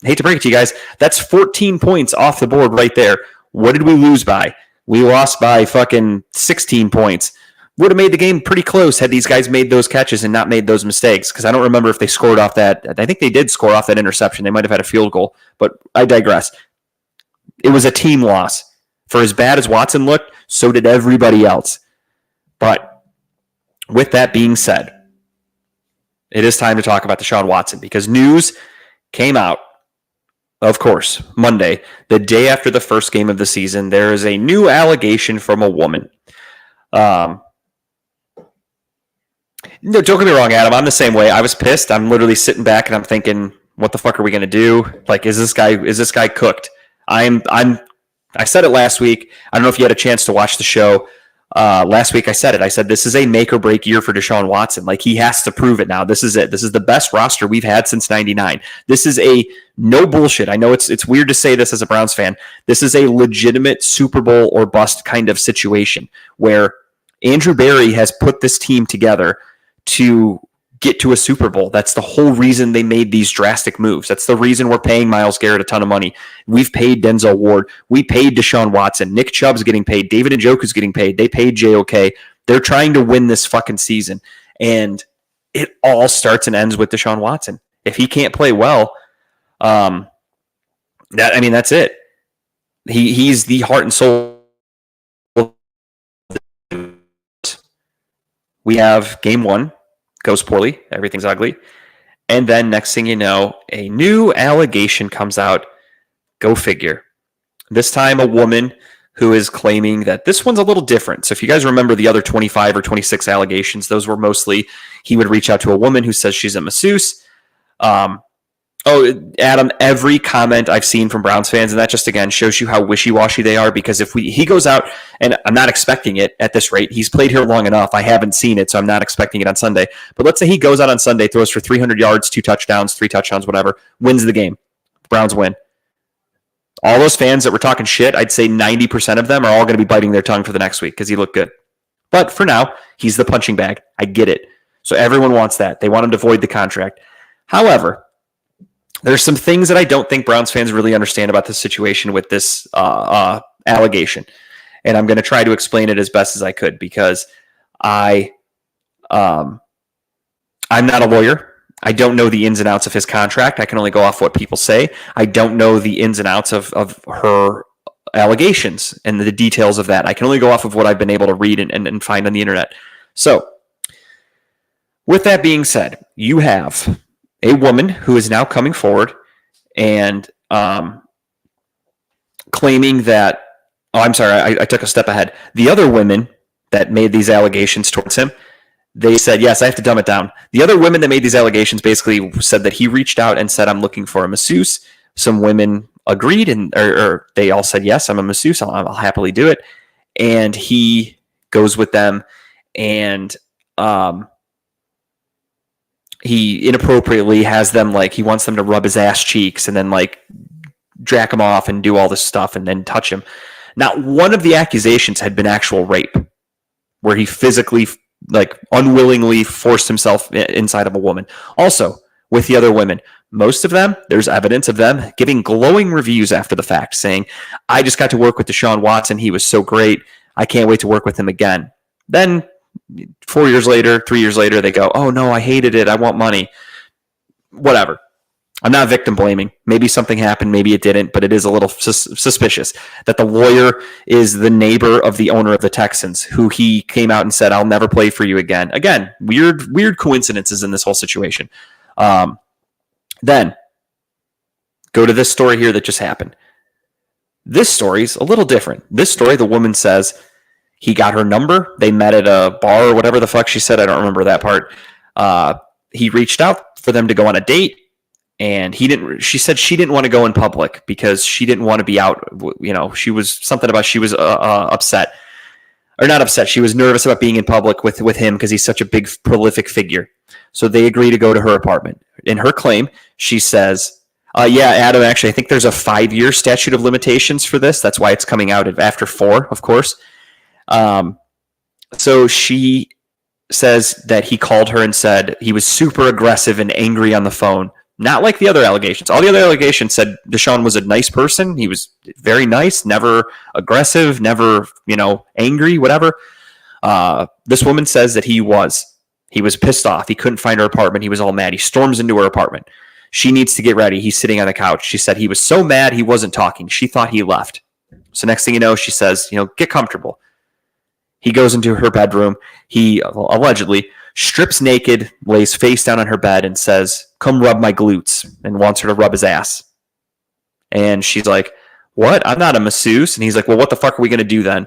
Hate to break it to you guys, that's 14 points off the board right there. What did we lose by? We lost by fucking 16 points. Would have made the game pretty close had these guys made those catches and not made those mistakes, because I don't remember if they scored off that. I think they did score off that interception. They might have had a field goal, but I digress. It was a team loss. For as bad as Watson looked, so did everybody else. But with that being said, it is time to talk about Deshaun Watson, because news came out, of course, Monday, the day after the first game of the season. There is a new allegation from a woman. No, don't get me wrong, Adam. I'm the same way. I was pissed. I'm literally sitting back and I'm thinking, what the fuck are we going to do? Like, is this guy cooked? I said it last week. I don't know if you had a chance to watch the show. Last week I said it. I said this is a make or break year for Deshaun Watson. Like, he has to prove it now. This is it. This is the best roster we've had since '99. This is a no bullshit. I know it's weird to say this as a Browns fan. This is a legitimate Super Bowl or bust kind of situation where Andrew Berry has put this team together to get to a Super Bowl. That's the whole reason they made these drastic moves. That's the reason we're paying Myles Garrett a ton of money. We've paid Denzel Ward. We paid Deshaun Watson. Nick Chubb's getting paid. David Njoku's getting paid. They paid JOK. They're trying to win this fucking season. And it all starts and ends with Deshaun Watson. If he can't play well, that's it. He's the heart and soul. We have game one. Goes poorly. Everything's ugly. And then next thing you know, a new allegation comes out. Go figure. This time a woman who is claiming that this one's a little different. So if you guys remember the other 25 or 26 allegations, those were mostly he would reach out to a woman who says she's a masseuse. Adam, every comment I've seen from Browns fans, and that just, again, shows you how wishy-washy they are, because if he goes out, and I'm not expecting it at this rate. He's played here long enough. I haven't seen it, so I'm not expecting it on Sunday. But let's say he goes out on Sunday, throws for 300 yards, 2 touchdowns, 3 touchdowns, whatever, wins the game. Browns win. All those fans that were talking shit, I'd say 90% of them are all going to be biting their tongue for the next week because he looked good. But for now, he's the punching bag. I get it. So everyone wants that. They want him to void the contract. However, there's some things that I don't think Browns fans really understand about this situation with this allegation. And I'm going to try to explain it as best as I could, because I'm not a lawyer. I don't know the ins and outs of his contract. I can only go off what people say. I don't know the ins and outs of her allegations and the details of that. I can only go off of what I've been able to read and find on the internet. So with that being said, you have a woman who is now coming forward and claiming that, I took a step ahead. The other women that made these allegations towards him, they said, yes, I have to dumb it down. The other women that made these allegations basically said that he reached out and said, I'm looking for a masseuse. Some women agreed, or they all said, yes, I'm a masseuse. I'll happily do it. And he goes with them, and he inappropriately has them, like, he wants them to rub his ass cheeks and then, like, jack him off and do all this stuff and then touch him. Not one of the accusations had been actual rape, where he physically, like, unwillingly forced himself inside of a woman. Also, with the other women, most of them, there's evidence of them giving glowing reviews after the fact, saying, I just got to work with Deshaun Watson. He was so great. I can't wait to work with him again. Then 4 years later, 3 years later, they go, oh no, I hated it. I want money. Whatever. I'm not victim blaming. Maybe something happened, maybe it didn't, but it is a little suspicious that the lawyer is the neighbor of the owner of the Texans, who he came out and said, I'll never play for you again. Again, weird coincidences in this whole situation. Then go to this story here that just happened. This story's a little different. This story, the woman says he got her number. They met at a bar or whatever the fuck she said. I don't remember that part. He reached out for them to go on a date. And she said she didn't want to go in public because she didn't want to be out. She was upset, or not upset. She was nervous about being in public with him because he's such a big, prolific figure. So they agree to go to her apartment. In her claim, she says, Adam, actually, I think there's a 5-year statute of limitations for this. That's why it's coming out after 4, of course. So she says that he called her and said he was super aggressive and angry on the phone. Not like the other allegations. All the other allegations said Deshaun was a nice person. He was very nice, never aggressive, never, angry, whatever. This woman says that he was. He was pissed off. He couldn't find her apartment. He was all mad. He storms into her apartment. She needs to get ready. He's sitting on the couch. She said he was so mad he wasn't talking. She thought he left. So next thing you know, she says, get comfortable. He goes into her bedroom. He allegedly strips naked, lays face down on her bed, and says, "Come rub my glutes," and wants her to rub his ass. And she's like, "What? I'm not a masseuse." And he's like, "Well, what the fuck are we going to do then?"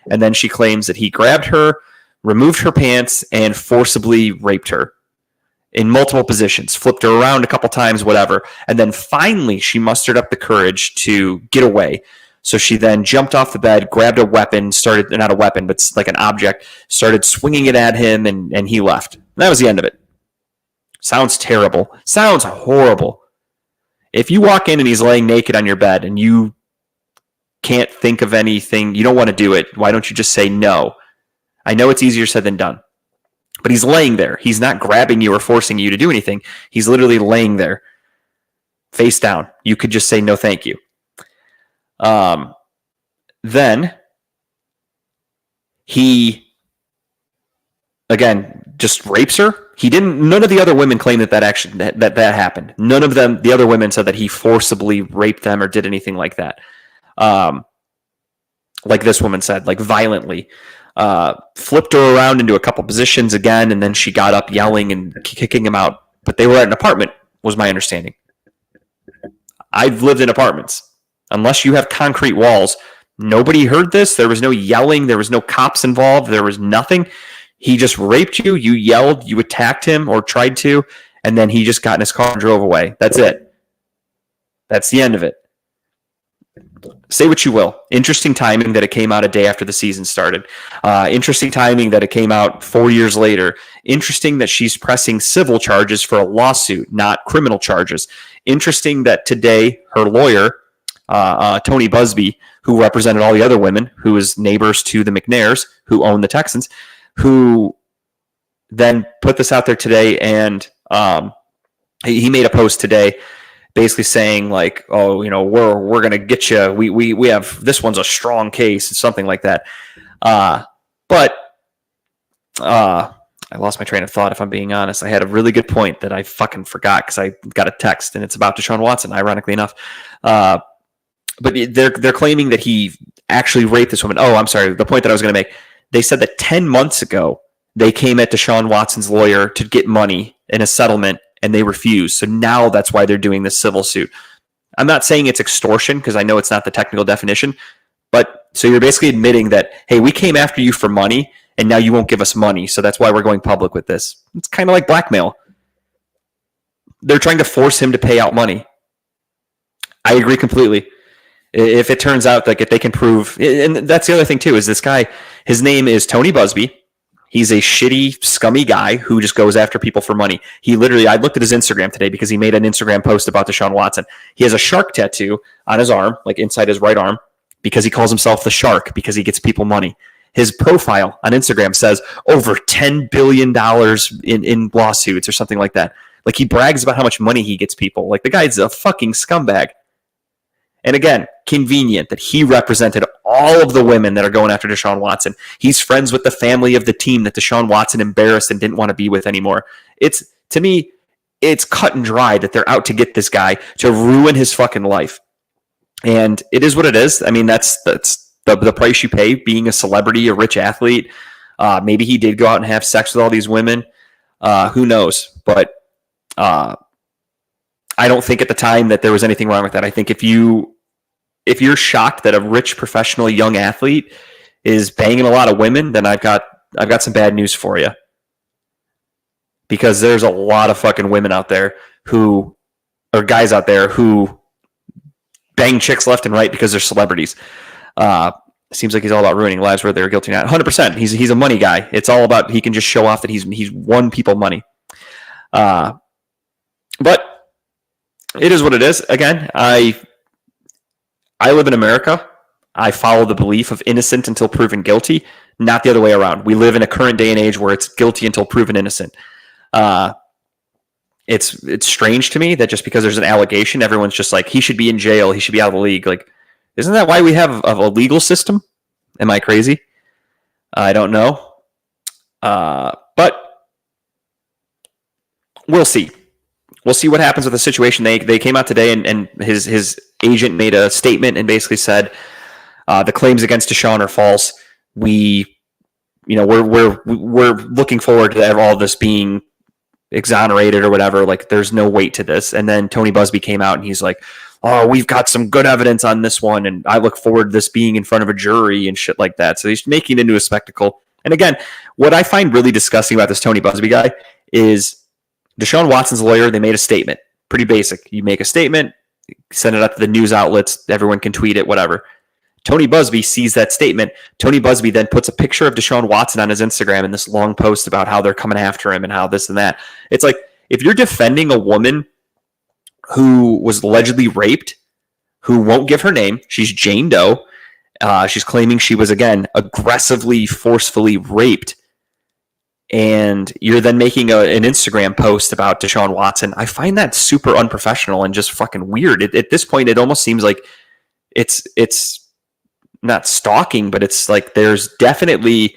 And then she claims that he grabbed her, removed her pants, and forcibly raped her in multiple positions, flipped her around a couple times, whatever. And then finally, she mustered up the courage to get away. So she then jumped off the bed, grabbed a weapon, not a weapon, but like an object, started swinging it at him, and he left. And that was the end of it. Sounds terrible. Sounds horrible. If you walk in and he's laying naked on your bed and you can't think of anything, you don't want to do it, why don't you just say no? I know it's easier said than done. But he's laying there. He's not grabbing you or forcing you to do anything. He's literally laying there, face down. You could just say no thank you. Then he again just rapes her. None of the other women claim that happened. None of them, the other women, said that he forcibly raped them or did anything like that. Like this woman said, like violently. Flipped her around into a couple positions again, and then she got up yelling and kicking him out. But they were at an apartment, was my understanding. I've lived in apartments. Unless you have concrete walls, nobody heard this. There was no yelling. There was no cops involved. There was nothing. He just raped you. You yelled. You attacked him or tried to. And then he just got in his car and drove away. That's it. That's the end of it. Say what you will. Interesting timing that it came out a day after the season started. Interesting timing that it came out 4 years later. Interesting that she's pressing civil charges for a lawsuit, not criminal charges. Interesting that today her lawyer, Tony Busby, who represented all the other women, who is neighbors to the McNairs, who own the Texans, who then put this out there today, and he made a post today basically saying like, "Oh, we're gonna get you. We have, this one's a strong case," something like that. But I lost my train of thought, if I'm being honest. I had a really good point that I fucking forgot because I got a text, and it's about Deshaun Watson, ironically enough. But they're claiming that he actually raped this woman. Oh, I'm sorry. The point that I was going to make. They said that 10 months ago, they came at Deshaun Watson's lawyer to get money in a settlement, and they refused. So now that's why they're doing this civil suit. I'm not saying it's extortion because I know it's not the technical definition. But so you're basically admitting that, hey, we came after you for money, and now you won't give us money. So that's why we're going public with this. It's kind of like blackmail. They're trying to force him to pay out money. I agree completely. If it turns out like if they can prove, and that's the other thing too, is this guy, his name is Tony Busby. He's a shitty, scummy guy who just goes after people for money. He literally, I looked at his Instagram today because he made an Instagram post about Deshaun Watson. He has a shark tattoo on his arm, like inside his right arm, because he calls himself the shark because he gets people money. His profile on Instagram says over $10 billion in lawsuits or something like that. Like he brags about how much money he gets people. Like the guy's a fucking scumbag. And again, convenient that he represented all of the women that are going after Deshaun Watson. He's friends with the family of the team that Deshaun Watson embarrassed and didn't want to be with anymore. To me, it's cut and dry that they're out to get this guy to ruin his fucking life. And it is what it is. I mean, that's the price you pay being a celebrity, a rich athlete. Maybe he did go out and have sex with all these women. Who knows? But I don't think at the time that there was anything wrong with that. I think if you're shocked that a rich professional young athlete is banging a lot of women, then I've got some bad news for you. Because there's a lot of fucking women out there or guys out there who bang chicks left and right because they're celebrities. Seems like he's all about ruining lives, whether they're guilty or not. 100%. He's a money guy. It's all about, he can just show off that he's won people money. But it is what it is. Again, I live in America. I follow the belief of innocent until proven guilty. not the other way around. We live in a current day and age where it's guilty until proven innocent. It's strange to me that just because there's an allegation, everyone's just like, he should be in jail, he should be out of the league. Like, isn't that why we have a legal system? Am I crazy? I don't know. But we'll see. We'll see what happens with the situation. They came out today, and his agent made a statement and basically said the claims against Deshaun are false. We're looking forward to all this being exonerated or whatever. Like, there's no weight to this. And then Tony Busby came out and he's like, oh, we've got some good evidence on this one, and I look forward to this being in front of a jury and shit like that. So he's making it into a spectacle. And again, what I find really disgusting about this Tony Busby guy is Deshaun Watson's lawyer. They made a statement. Pretty basic. You make a statement, send it out to the news outlets, everyone can tweet it, whatever. Tony Busby sees that statement. Tony Busby then puts a picture of Deshaun Watson on his Instagram in this long post about how they're coming after him and how this and that. It's like, if you're defending a woman who was allegedly raped, who won't give her name, she's Jane Doe. She's claiming she was, again, aggressively, forcefully raped. And you're then making an Instagram post about Deshaun Watson. I find that super unprofessional and just fucking weird. At this point, it almost seems like it's not stalking, but it's like there's definitely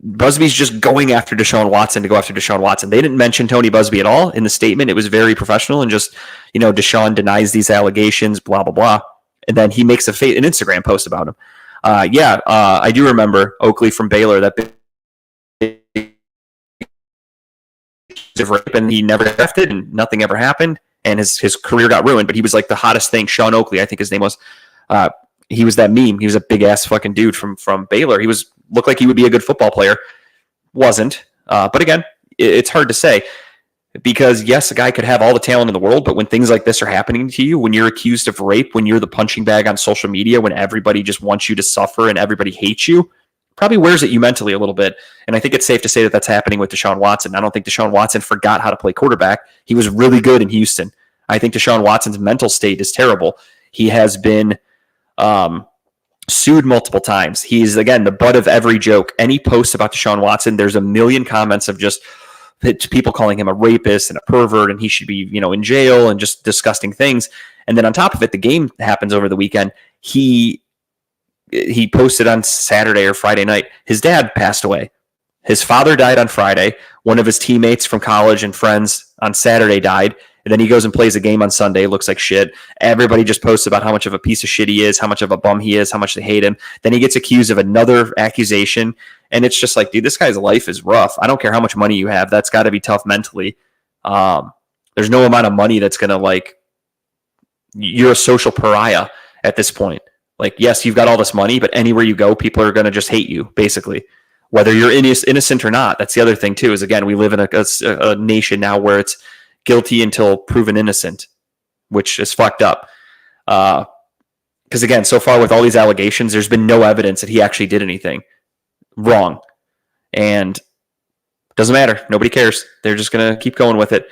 Busby's just going after Deshaun Watson to go after Deshaun Watson. They didn't mention Tony Busby at all in the statement. It was very professional and just, Deshaun denies these allegations, blah, blah, blah. And then he makes an Instagram post about him. I do remember Oakley from Baylor, that rape, and he never drafted and nothing ever happened. And his career got ruined, but he was like the hottest thing. Sean Oakley, I think his name was. He was that meme. He was a big ass fucking dude from Baylor. He looked like he would be a good football player. Wasn't. But again, it's hard to say because yes, a guy could have all the talent in the world, but when things like this are happening to you, when you're accused of rape, when you're the punching bag on social media, when everybody just wants you to suffer and everybody hates you, probably wears at you mentally a little bit. And I think it's safe to say that that's happening with Deshaun Watson. I don't think Deshaun Watson forgot how to play quarterback. He was really good in Houston. I think Deshaun Watson's mental state is terrible. He has been sued multiple times. He's, again, the butt of every joke. Any post about Deshaun Watson, there's a million comments of just people calling him a rapist and a pervert, and he should be, in jail, and just disgusting things. And then on top of it, the game happens over the weekend. He posted on Saturday or Friday night, his dad passed away. His father died on Friday. One of his teammates from college and friends on Saturday died. And then he goes and plays a game on Sunday, looks like shit. Everybody just posts about how much of a piece of shit he is, how much of a bum he is, how much they hate him. Then he gets accused of another accusation. And it's just like, dude, this guy's life is rough. I don't care how much money you have. That's got to be tough mentally. There's no amount of money that's going to, you're a social pariah at this point. Like, yes, you've got all this money, but anywhere you go, people are going to just hate you, basically. Whether you're innocent or not. That's the other thing, too, is, again, we live in a nation now where it's guilty until proven innocent, which is fucked up. Because, again, so far with all these allegations, there's been no evidence that he actually did anything wrong. And it doesn't matter. Nobody cares. They're just going to keep going with it.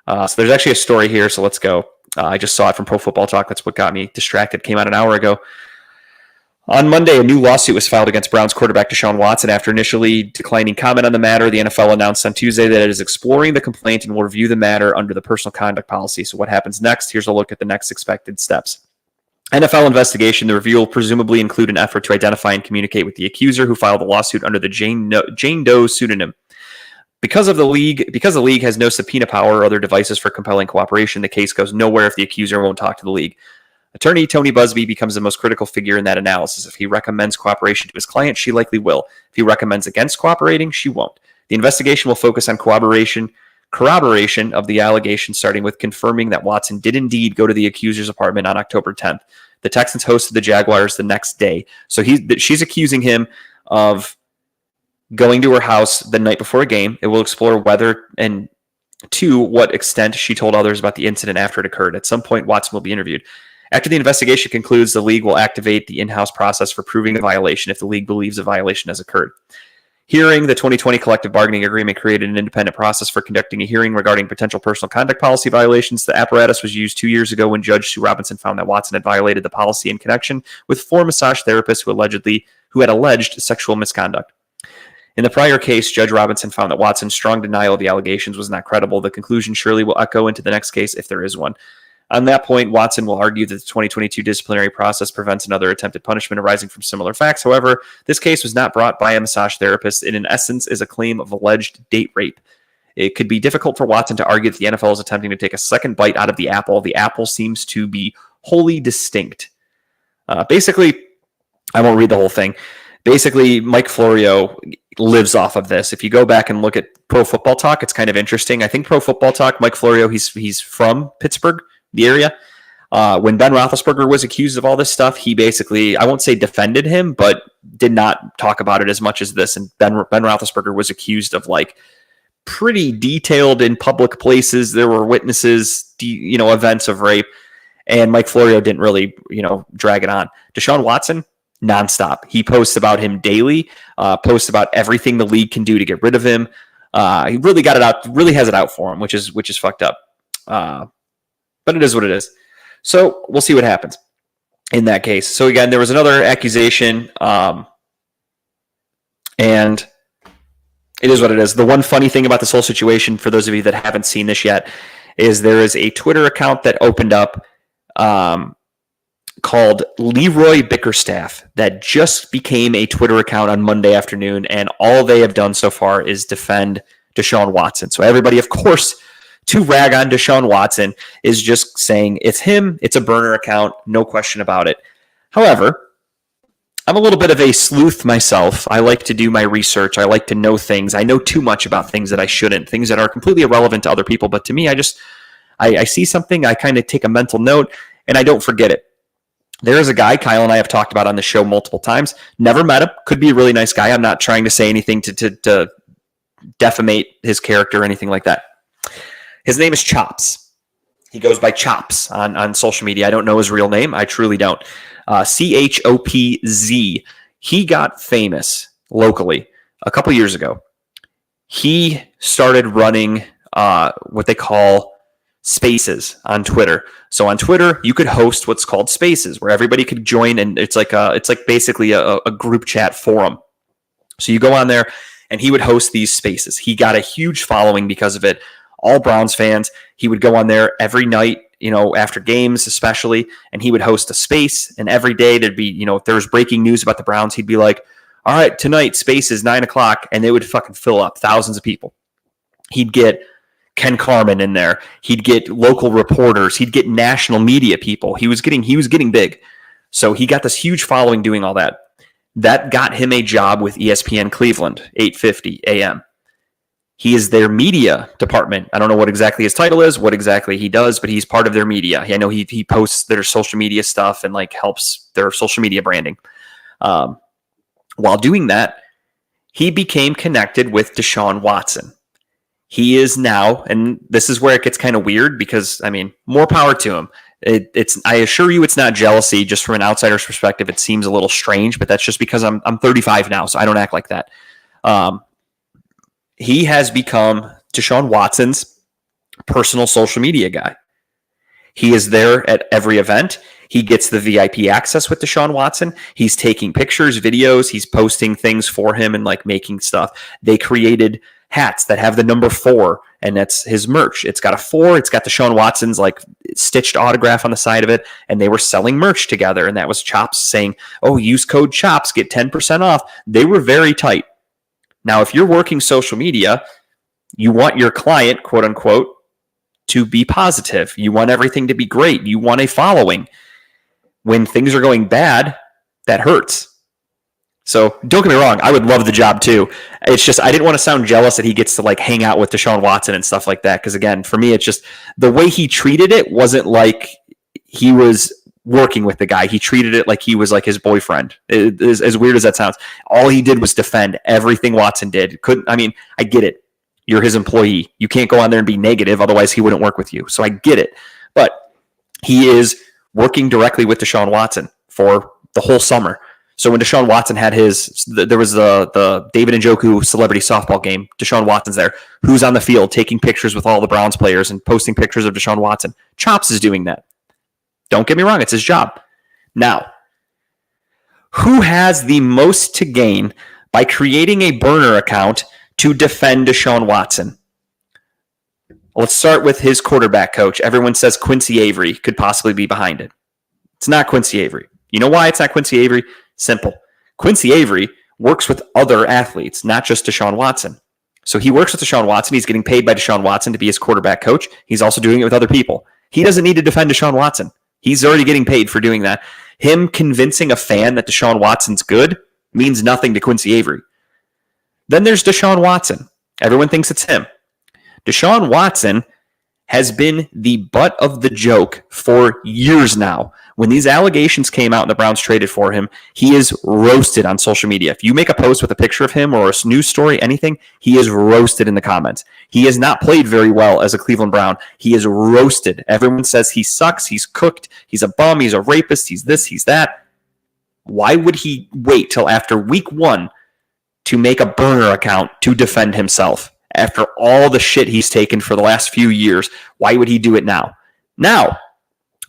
So there's actually a story here, so let's go. I just saw it from Pro Football Talk. That's what got me distracted. Came out an hour ago. On Monday, a new lawsuit was filed against Browns quarterback Deshaun Watson after initially declining comment on the matter. The NFL announced on Tuesday that it is exploring the complaint and will review the matter under the personal conduct policy. So what happens next? Here's a look at the next expected steps. NFL investigation. The review will presumably include an effort to identify and communicate with the accuser who filed the lawsuit under the Jane Doe pseudonym. Because the league has no subpoena power or other devices for compelling cooperation, the case goes nowhere if the accuser won't talk to the league. Attorney Tony Busby becomes the most critical figure in that analysis. If he recommends cooperation to his client, she likely will. If he recommends against cooperating, she won't. The investigation will focus on corroboration of the allegations, starting with confirming that Watson did indeed go to the accuser's apartment on October 10th. The Texans hosted the Jaguars the next day. So she's accusing him of going to her house the night before a game. It will explore whether and to what extent she told others about the incident after it occurred. At some point, Watson will be interviewed. After the investigation concludes, the league will activate the in-house process for proving a violation if the league believes a violation has occurred. hearing. The 2020 collective bargaining agreement created an independent process for conducting a hearing regarding potential personal conduct policy violations. The apparatus was used 2 years ago when Judge Sue Robinson found that Watson had violated the policy in connection with 4 massage therapists who had alleged sexual misconduct. In the prior case, Judge Robinson found that Watson's strong denial of the allegations was not credible. The conclusion surely will echo into the next case if there is one. On that point, Watson will argue that the 2022 disciplinary process prevents another attempted punishment arising from similar facts. However, this case was not brought by a massage therapist. It, in essence, is a claim of alleged date rape. It could be difficult for Watson to argue that the NFL is attempting to take a second bite out of the apple. The apple seems to be wholly distinct. Basically, I won't read the whole thing. Basically, Mike Florio lives off of this. If you go back and look at Pro Football Talk, it's kind of interesting. I think Pro Football Talk, Mike Florio, he's from Pittsburgh, the area. When Ben Roethlisberger was accused of all this stuff, he basically, I won't say defended him, but did not talk about it as much as this. And Ben Roethlisberger was accused of like pretty detailed in public places. There were witnesses, events of rape. And Mike Florio didn't really, drag it on. Deshaun Watson, nonstop. He posts about him daily, posts about everything the league can do to get rid of him. He really got it out, really has it out for him, which is fucked up. But it is what it is. So we'll see what happens in that case. So again, there was another accusation, and it is what it is. The one funny thing about this whole situation, for those of you that haven't seen this yet, is there is a Twitter account that opened up called Leroy Bickerstaff that just became a Twitter account on Monday afternoon, and all they have done so far is defend Deshaun Watson. So everybody, of course, to rag on Deshaun Watson is just saying it's him, it's a burner account, no question about it. However, I'm a little bit of a sleuth myself. I like to do my research. I like to know things. I know too much about things that I shouldn't, things that are completely irrelevant to other people. But to me, I see something, I kind of take a mental note, and I don't forget it. There is a guy Kyle and I have talked about on the show multiple times. Never met him. Could be a really nice guy. I'm not trying to say anything to defamate his character or anything like that. His name is Chops. He goes by Chops on social media. I don't know his real name. I truly don't. CHOPZ. He got famous locally a couple years ago. He started running what they call spaces on Twitter. So on Twitter, you could host what's called spaces, where everybody could join, and it's like basically a group chat forum. So you go on there, and he would host these spaces. He got a huge following because of it. All Browns fans. He would go on there every night, after games especially, and he would host a space. And every day there'd be, if there was breaking news about the Browns, he'd be like, all right, tonight, space is 9:00, and they would fucking fill up, thousands of people. He'd get Ken Carman in there. He'd get local reporters. He'd get national media people. He was getting big. So he got this huge following doing all that. That got him a job with ESPN Cleveland, 8:50 a.m. He is their media department. I don't know what exactly his title is, what exactly he does, but he's part of their media. I know he posts their social media stuff and helps their social media branding. While doing that, he became connected with Deshaun Watson. He is now, and this is where it gets kind of weird because, more power to him. I assure you it's not jealousy. Just from an outsider's perspective, it seems a little strange, but that's just because I'm 35 now, so I don't act like that. He has become Deshaun Watson's personal social media guy. He is there at every event. He gets the VIP access with Deshaun Watson. He's taking pictures, videos. He's posting things for him and making stuff. They created hats that have the number 4, and that's his merch. It's got a 4. It's got Deshaun Watson's stitched autograph on the side of it, and they were selling merch together. And that was Chops saying, "Oh, use code Chops, get 10% off." They were very tight. Now, if you're working social media, you want your client, quote unquote, to be positive. You want everything to be great. You want a following. When things are going bad, that hurts. So don't get me wrong. I would love the job too. It's just, I didn't want to sound jealous that he gets to hang out with Deshaun Watson and stuff like that. Because again, for me, it's just the way he treated it wasn't like he was working with the guy. He treated it like he was his boyfriend. It is, as weird as that sounds. All he did was defend everything Watson did. I get it. You're his employee. You can't go on there and be negative. Otherwise he wouldn't work with you. So I get it. But he is working directly with Deshaun Watson for the whole summer. So when Deshaun Watson had there was the David Njoku celebrity softball game. Deshaun Watson's there. Who's on the field taking pictures with all the Browns players and posting pictures of Deshaun Watson? Chops is doing that. Don't get me wrong, it's his job. Now, who has the most to gain by creating a burner account to defend Deshaun Watson? Let's start with his quarterback coach. Everyone says Quincy Avery could possibly be behind it. It's not Quincy Avery. You know why it's not Quincy Avery? Simple. Quincy Avery works with other athletes, not just Deshaun Watson. So he works with Deshaun Watson. He's getting paid by Deshaun Watson to be his quarterback coach. He's also doing it with other people. He doesn't need to defend Deshaun Watson. He's already getting paid for doing that. Him convincing a fan that Deshaun Watson's good means nothing to Quincy Avery. Then there's Deshaun Watson. Everyone thinks it's him. Deshaun Watson has been the butt of the joke for years now. When these allegations came out and the Browns traded for him, he is roasted on social media. If you make a post with a picture of him or a news story, anything, he is roasted in the comments. He has not played very well as a Cleveland Brown. He is roasted. Everyone says he sucks, he's cooked, he's a bum, he's a rapist, he's this, he's that. Why would he wait till after week 1 to make a burner account to defend himself? After all the shit he's taken for the last few years, why would he do it now? Now,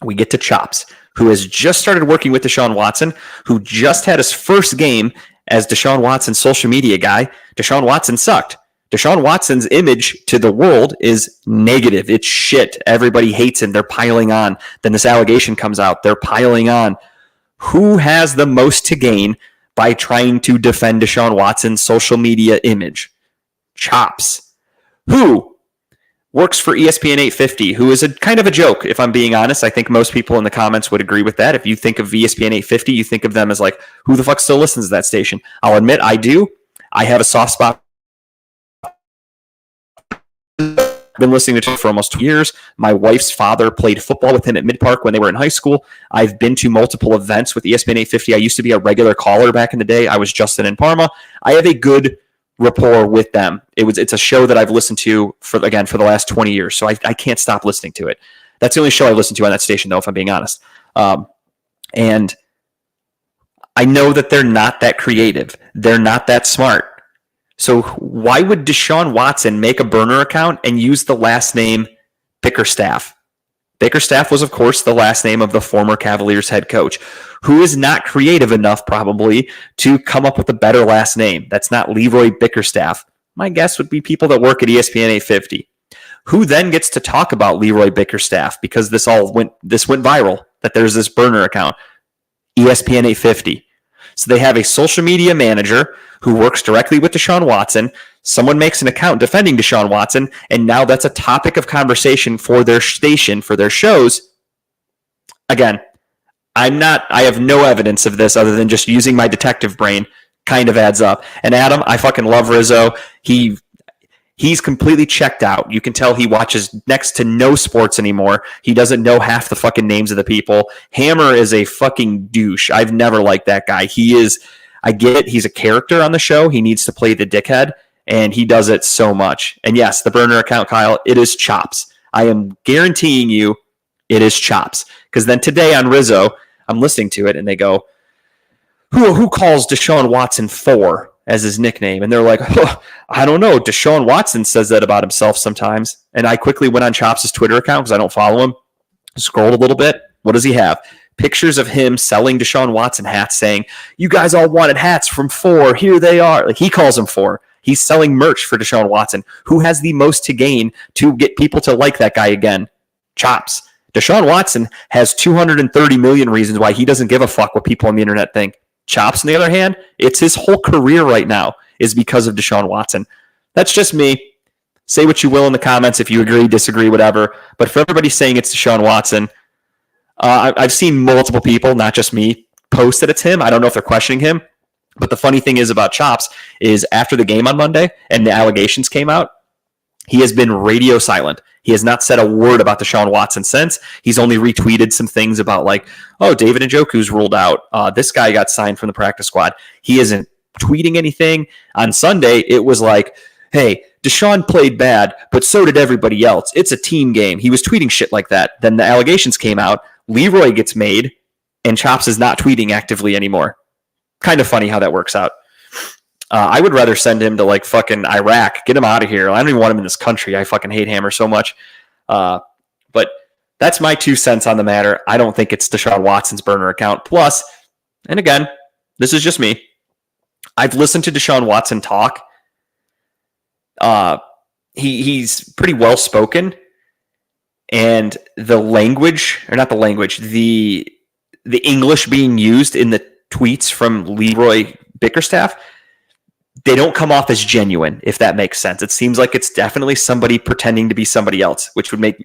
we get to Chops, who has just started working with Deshaun Watson, who just had his first game as Deshaun Watson's social media guy. Deshaun Watson sucked. Deshaun Watson's image to the world is negative. It's shit. Everybody hates him. They're piling on. Then this allegation comes out. They're piling on. Who has the most to gain by trying to defend Deshaun Watson's social media image? Chops, who works for ESPN 850, who is a kind of a joke, if I'm being honest. I think most people in the comments would agree with that. If you think of ESPN 850, you think of them as like, who the fuck still listens to that station? I'll admit I do. I have a soft spot. I've been listening to him for almost 2 years. My wife's father played football with him at Mid-Park when they were in high school. I've been to multiple events with ESPN 850. I used to be a regular caller back in the day. I was Justin in Parma. I have a good rapport with them. It's a show that I've listened to for the last 20 years, so I can't stop listening to it. That's the only show I listen to on that station, though, if I'm being honest. And I know that they're not that creative. They're not that smart. So why would Deshaun Watson make a burner account and use the last name Bickerstaff? Bickerstaff was, of course, the last name of the former Cavaliers head coach, who is not creative enough, probably, to come up with a better last name. That's not Leroy Bickerstaff. My guess would be people that work at ESPN 850. Who then gets to talk about Leroy Bickerstaff? Because this went viral, that there's this burner account. ESPN 850. So they have a social media manager who works directly with Deshaun Watson. Someone makes an account defending Deshaun Watson, and now that's a topic of conversation for their station, for their shows. Again, I have no evidence of this other than just using my detective brain. Kind of adds up. And Adam, I fucking love Rizzo. He's completely checked out. You can tell he watches next to no sports anymore. He doesn't know half the fucking names of the people. Hammer is a fucking douche. I've never liked that guy. I get it. He's a character on the show. He needs to play the dickhead, and he does it so much. And yes, the burner account, Kyle, it is Chops. I am guaranteeing you it is Chops. Because then today on Rizzo, I'm listening to it, and they go, who calls Deshaun Watson 4 as his nickname? And they're like, I don't know. Deshaun Watson says that about himself sometimes. And I quickly went on Chops' Twitter account because I don't follow him. Scrolled a little bit. What does he have? Pictures of him selling Deshaun Watson hats saying, you guys all wanted hats from 4. Here they are. Like, he calls them 4. He's selling merch for Deshaun Watson. Who has the most to gain to get people to like that guy again? Chops. Deshaun Watson has 230 million reasons why he doesn't give a fuck what people on the internet think. Chops, on the other hand, it's his whole career right now is because of Deshaun Watson. That's just me. Say what you will in the comments if you agree, disagree, whatever. But for everybody saying it's Deshaun Watson, I've seen multiple people, not just me, post that it's him. I don't know if they're questioning him. But the funny thing is about Chops is after the game on Monday and the allegations came out, he has been radio silent. He has not said a word about Deshaun Watson since. He's only retweeted some things about like, oh, David Njoku's ruled out. This guy got signed from the practice squad. He isn't tweeting anything. On Sunday, it was like, hey, Deshaun played bad, but so did everybody else. It's a team game. He was tweeting shit like that. Then the allegations came out. Leroy gets made, and Chops is not tweeting actively anymore. kind of funny how that works out. I would rather send him to like fucking Iraq. Get him out of here. I don't even want him in this country. I fucking hate Hammer so much. But that's my 2 cents on the matter. I don't think it's Deshaun Watson's burner account. Plus, and again, this is just me. I've listened to Deshaun Watson talk. He's pretty well spoken, and the language, or not the language, the English being used in the tweets from Leroy Bickerstaff, they don't come off as genuine, if that makes sense. It seems like it's definitely somebody pretending to be somebody else, which would make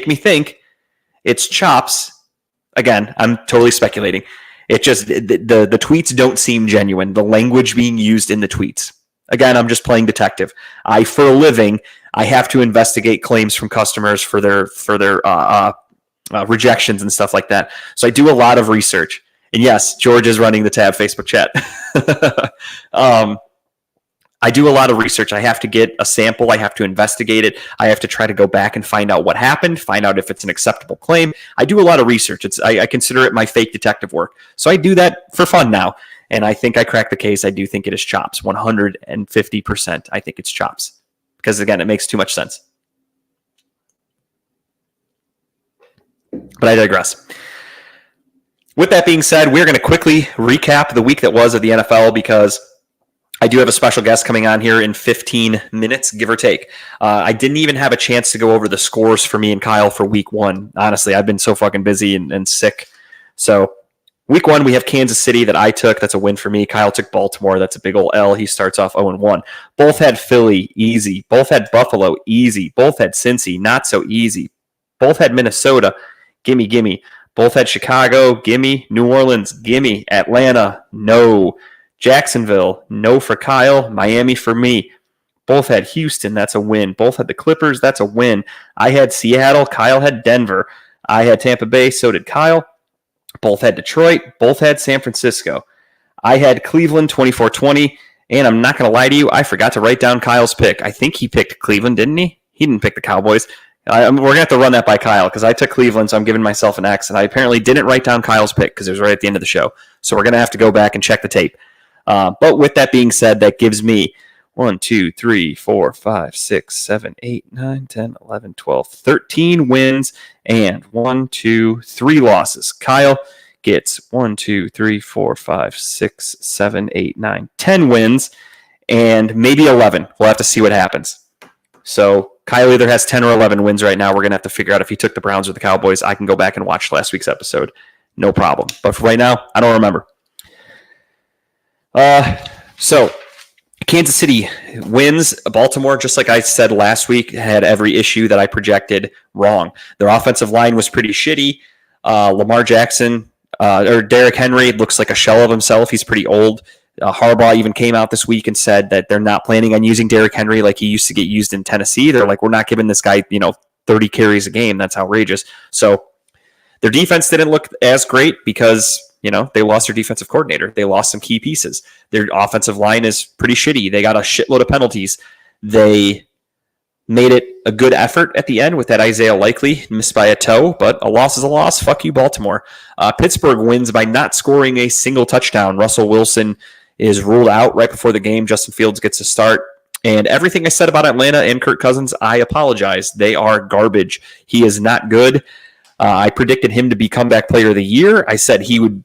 me think it's chops. Again, I'm totally speculating. It just, the tweets don't seem genuine. The language being used in the tweets. Again, I'm just playing detective. For a living, I have to investigate claims from customers for their rejections and stuff like that. So I do a lot of research. And yes, George is running the Tab Facebook chat. I do a lot of research. I have to get a sample. I have to investigate it. I have to try to go back and find out what happened, find out if it's an acceptable claim. I do a lot of research. I consider it my fake detective work. So I do that for fun now. And I think I cracked the case. I do think it is chops. 150%. I think it's chops. Because again, it makes too much sense. But I digress. With that being said, we're going to quickly recap the week that was of the NFL because I do have a special guest coming on here in 15 minutes, give or take. I didn't even have a chance to go over the scores for me and Kyle for week 1. Honestly, I've been so fucking busy and sick. So week 1, we have Kansas City that I took. That's a win for me. Kyle took Baltimore. That's a big old L. He starts off 0-1. Both had Philly, easy. Both had Buffalo, easy. Both had Cincy, not so easy. Both had Minnesota, gimme, gimme. Both had Chicago, gimme. New Orleans, gimme. Atlanta, no. Jacksonville, no for Kyle. Miami for me. Both had Houston, that's a win. Both had the Clippers, that's a win. I had Seattle, Kyle had Denver. I had Tampa Bay, so did Kyle. Both had Detroit, both had San Francisco. I had Cleveland 24-20, and I'm not going to lie to you, I forgot to write down Kyle's pick. I think he picked Cleveland, didn't he? He didn't pick the Cowboys. We're going to have to run that by Kyle because I took Cleveland, so I'm giving myself an X, and I apparently didn't write down Kyle's pick because it was right at the end of the show. So we're going to have to go back and check the tape. But with that being said, that gives me 1, 2, 3, 4, 5, 6, 7, 8, 9, 10, 11, 12, 13 wins and 1, 2, 3 losses. Kyle gets 1, 2, 3, 4, 5, 6, 7, 8, 9, 10 wins and maybe 11. We'll have to see what happens. So Kyle either has 10 or 11 wins right now. We're going to have to figure out if he took the Browns or the Cowboys. I can go back and watch last week's episode. No problem. But for right now, I don't remember. So Kansas City wins. Baltimore, just like I said last week, had every issue that I projected wrong. Their offensive line was pretty shitty. Lamar Jackson or Derrick Henry looks like a shell of himself. He's pretty old. Harbaugh even came out this week and said that they're not planning on using Derrick Henry like he used to get used in Tennessee. They're like, we're not giving this guy, 30 carries a game. That's outrageous. So their defense didn't look as great because, they lost their defensive coordinator. They lost some key pieces. Their offensive line is pretty shitty. They got a shitload of penalties. They made it a good effort at the end with that Isaiah Likely missed by a toe, but a loss is a loss. Fuck you, Baltimore. Pittsburgh wins by not scoring a single touchdown. Russell Wilson is ruled out right before the game. Justin Fields gets a start. And everything I said about Atlanta and Kirk Cousins, I apologize. They are garbage. He is not good. I predicted him to be comeback player of the year. I said he would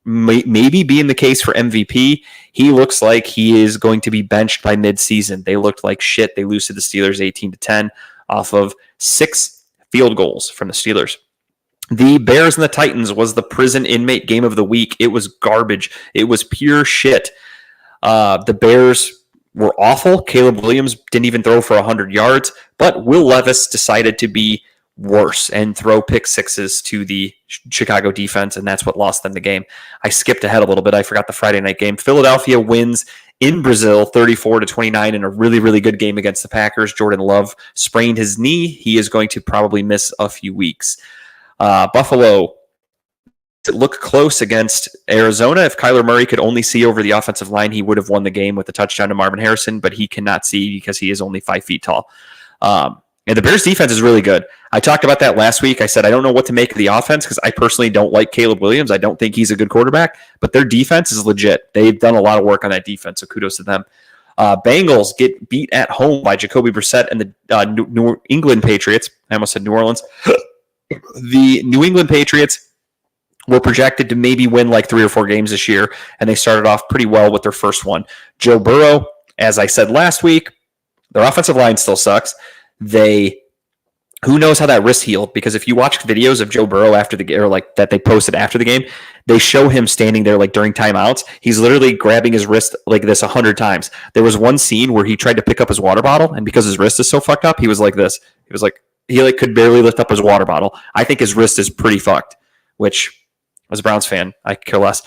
maybe be in the case for MVP. He looks like he is going to be benched by midseason. They looked like shit. They lose to the Steelers 18-10 off of 6 field goals from the Steelers. The Bears and the Titans was the prison inmate game of the week. It was garbage. It was pure shit. The Bears were awful. Caleb Williams didn't even throw for 100 yards, but Will Levis decided to be worse and throw pick sixes to the Chicago defense, and that's what lost them the game. I skipped ahead a little bit. I forgot the Friday night game. Philadelphia wins in Brazil 34-29 in a really, really good game against the Packers. Jordan Love sprained his knee. He is going to probably miss a few weeks. Buffalo looked close against Arizona. If Kyler Murray could only see over the offensive line, he would have won the game with a touchdown to Marvin Harrison, but he cannot see because he is only 5 feet tall. And the Bears defense is really good. I talked about that last week. I said I don't know what to make of the offense because I personally don't like Caleb Williams. I don't think he's a good quarterback, but their defense is legit. They've done a lot of work on that defense, so kudos to them. Bengals get beat at home by Jacoby Brissett and the New England Patriots. I almost said New Orleans. The New England Patriots were projected to maybe win like 3 or 4 games this year, and they started off pretty well with their first one. Joe Burrow, as I said last week, their offensive line still sucks. Who knows how that wrist healed? Because if you watch videos of Joe Burrow after the game, or like that they posted after the game, they show him standing there like during timeouts. He's literally grabbing his wrist like this 100 times. There was one scene where he tried to pick up his water bottle, and because his wrist is so fucked up, he was like this. He could barely lift up his water bottle. I think his wrist is pretty fucked. Which, as a Browns fan, I care less.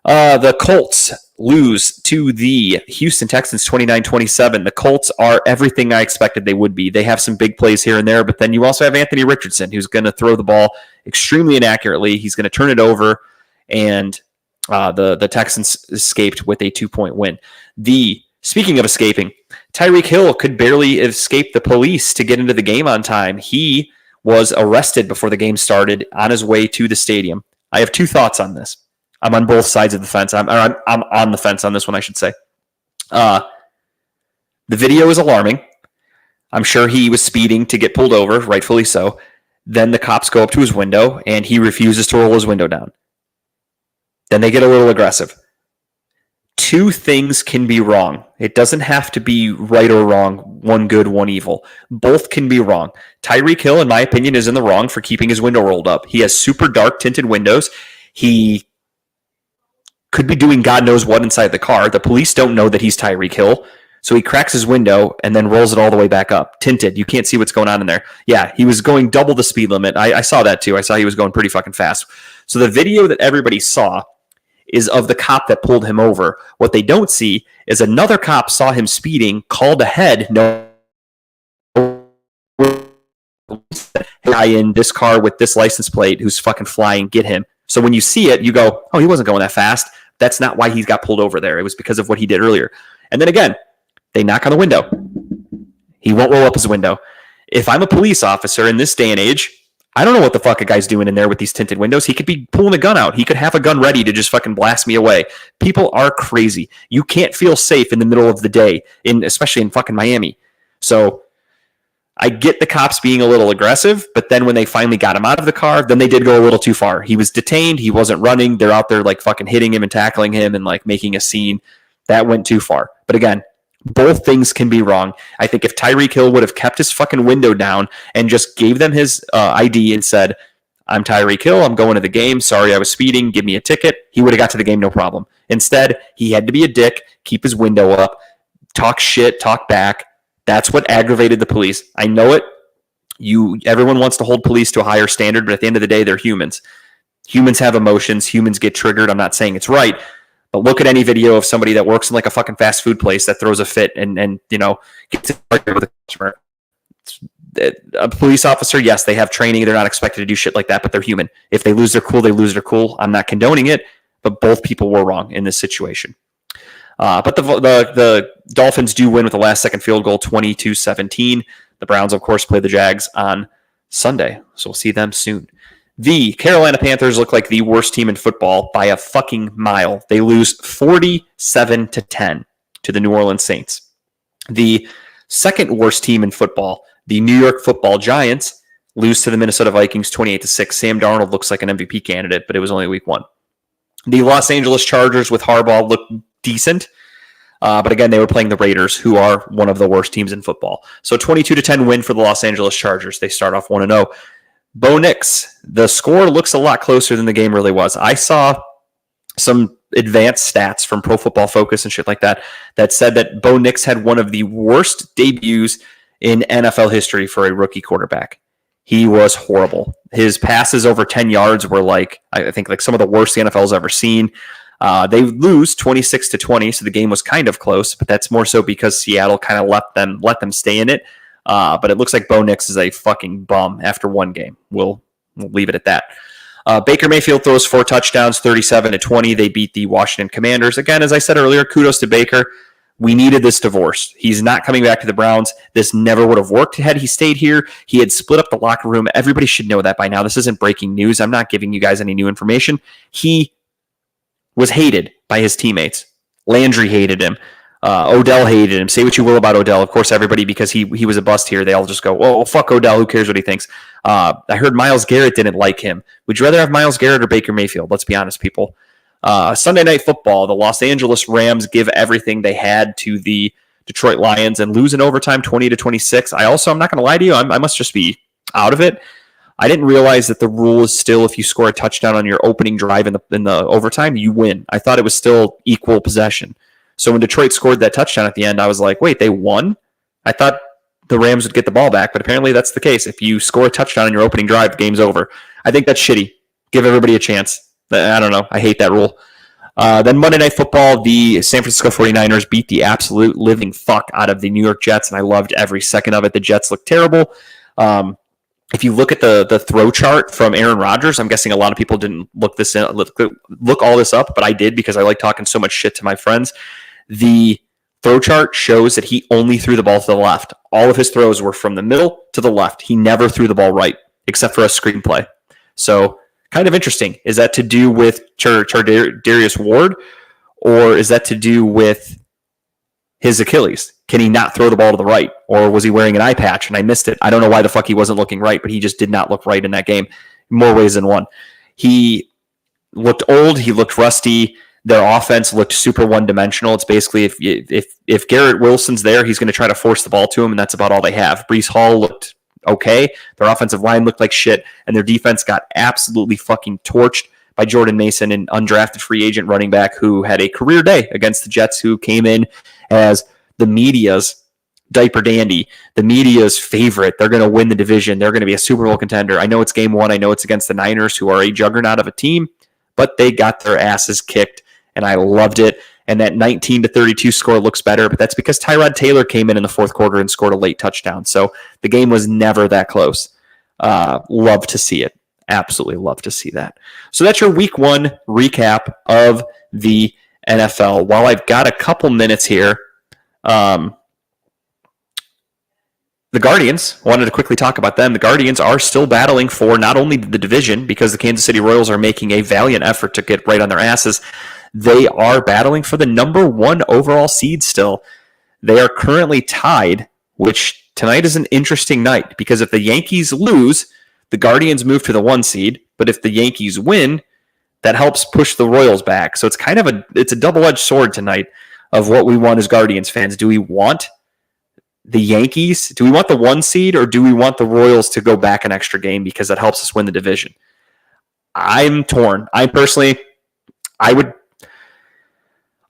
The Colts lose to the Houston Texans 29-27. The Colts are everything I expected they would be. They have some big plays here and there, but then you also have Anthony Richardson, who's going to throw the ball extremely inaccurately. He's going to turn it over, and the Texans escaped with a 2-point win. Speaking of escaping, Tyreek Hill could barely escape the police to get into the game on time. He was arrested before the game started on his way to the stadium. I have 2 thoughts on this. I'm on both sides of the fence. I'm on the fence on this one, I should say. The video is alarming. I'm sure he was speeding to get pulled over, rightfully so. Then the cops go up to his window, and he refuses to roll his window down. Then they get a little aggressive. 2 things can be wrong. It doesn't have to be right or wrong, one good, one evil. Both can be wrong. Tyreek Hill, in my opinion, is in the wrong for keeping his window rolled up. He has super dark tinted windows. He could be doing God knows what inside the car. The police don't know that he's Tyreek Hill. So he cracks his window and then rolls it all the way back up. Tinted. You can't see what's going on in there. Yeah, he was going double the speed limit. I saw that too. I saw he was going pretty fucking fast. So the video that everybody saw is of the cop that pulled him over. What they don't see is another cop saw him speeding, called ahead, guy in this car with this license plate who's fucking flying, get him. So when you see it, you go, oh, he wasn't going that fast. That's not why he got pulled over there. It was because of what he did earlier. And then again, they knock on the window. He won't roll up his window. If I'm a police officer in this day and age, I don't know what the fuck a guy's doing in there with these tinted windows. He could be pulling a gun out. He could have a gun ready to just fucking blast me away. People are crazy. You can't feel safe in the middle of the day, especially in fucking Miami. So I get the cops being a little aggressive, but then when they finally got him out of the car, then they did go a little too far. He was detained. He wasn't running. They're out there like fucking hitting him and tackling him and like making a scene. That went too far. But again, both things can be wrong. I think if Tyreek Hill would have kept his fucking window down and just gave them his ID and said, I'm Tyreek Hill, I'm going to the game, sorry I was speeding, give me a ticket, he would have got to the game no problem. Instead, he had to be a dick, keep his window up, talk shit, talk back. That's what aggravated the police. I know it. Everyone wants to hold police to a higher standard, but at the end of the day, they're humans. Humans have emotions. Humans get triggered. I'm not saying it's right, but look at any video of somebody that works in like a fucking fast food place that throws a fit and gets argued with a customer. A police officer, yes, they have training. They're not expected to do shit like that, but they're human. If they lose their cool, they lose their cool. I'm not condoning it, but both people were wrong in this situation. But the Dolphins do win with a last-second field goal, 22-17. The Browns, of course, play the Jags on Sunday, so we'll see them soon. The Carolina Panthers look like the worst team in football by a fucking mile. They lose 47-10 to the New Orleans Saints. The second worst team in football, the New York Football Giants, lose to the Minnesota Vikings 28-6. Sam Darnold looks like an MVP candidate, but it was only week 1. The Los Angeles Chargers with Harbaugh look decent. But again, they were playing the Raiders, who are one of the worst teams in football. So 22-10 win for the Los Angeles Chargers. They start off 1-0. Bo Nix, the score looks a lot closer than the game really was. I saw some advanced stats from Pro Football Focus and shit like that said that Bo Nix had one of the worst debuts in NFL history for a rookie quarterback. He was horrible. His passes over 10 yards were I think some of the worst the NFL's ever seen. They lose 26-20, so the game was kind of close, but that's more so because Seattle kind of let them stay in it. But it looks like Bo Nix is a fucking bum after one game. We'll leave it at that. Baker Mayfield throws 4 touchdowns, 37-20. They beat the Washington Commanders. Again, as I said earlier, kudos to Baker. We needed this divorce. He's not coming back to the Browns. This never would have worked had he stayed here. He had split up the locker room. Everybody should know that by now. This isn't breaking news. I'm not giving you guys any new information. He was hated by his teammates. Landry hated him. Odell hated him. Say what you will about Odell. Of course, everybody, because he was a bust here, they all just go, oh, fuck Odell. Who cares what he thinks? I heard Myles Garrett didn't like him. Would you rather have Myles Garrett or Baker Mayfield? Let's be honest, people. Sunday Night Football, the Los Angeles Rams give everything they had to the Detroit Lions and lose in overtime 20-26. I'm not going to lie to you, I must just be out of it. I didn't realize that the rule is still if you score a touchdown on your opening drive in the overtime, you win. I thought it was still equal possession. So when Detroit scored that touchdown at the end, I was like, wait, they won? I thought the Rams would get the ball back, but apparently that's the case. If you score a touchdown on your opening drive, the game's over. I think that's shitty. Give everybody a chance. I don't know. I hate that rule. Then Monday Night Football, the San Francisco 49ers beat the absolute living fuck out of the New York Jets, and I loved every second of it. The Jets looked terrible. If you look at the throw chart from Aaron Rodgers, I'm guessing a lot of people didn't look all this up, but I did because I like talking so much shit to my friends. The throw chart shows that he only threw the ball to the left. All of his throws were from the middle to the left. He never threw the ball right, except for a screenplay. So kind of interesting. Is that to do with Darius Ward, or is that to do with his Achilles? Can he not throw the ball to the right? Or was he wearing an eye patch and I missed it? I don't know why the fuck he wasn't looking right, but he just did not look right in that game. More ways than one. He looked old. He looked rusty. Their offense looked super one-dimensional. It's basically if Garrett Wilson's there, he's going to try to force the ball to him, and that's about all they have. Breece Hall looked okay. Their offensive line looked like shit, and their defense got absolutely fucking torched by Jordan Mason, an undrafted free agent running back who had a career day against the Jets, who came in as the media's diaper dandy, the media's favorite. They're going to win the division. They're going to be a Super Bowl contender. I know it's game one. I know it's against the Niners, who are a juggernaut of a team, but they got their asses kicked, and I loved it. And that 19-32 score looks better, but that's because Tyrod Taylor came in the fourth quarter and scored a late touchdown. So the game was never that close. Love to see it. Absolutely love to see that. So that's your week one recap of the NFL. While I've got a couple minutes here, the Guardians, wanted to quickly talk about them. The Guardians are still battling for not only the division, because the Kansas City Royals are making a valiant effort to get right on their asses. They are battling for the number one overall seed still. They are currently tied, which tonight is an interesting night, because if the Yankees lose, the Guardians move to the 1 seed, but if the Yankees win, that helps push the Royals back. So it's kind of it's a double-edged sword tonight of what we want as Guardians fans. Do we want the Yankees? Do we want the 1 seed, or do we want the Royals to go back an extra game because that helps us win the division? I'm torn.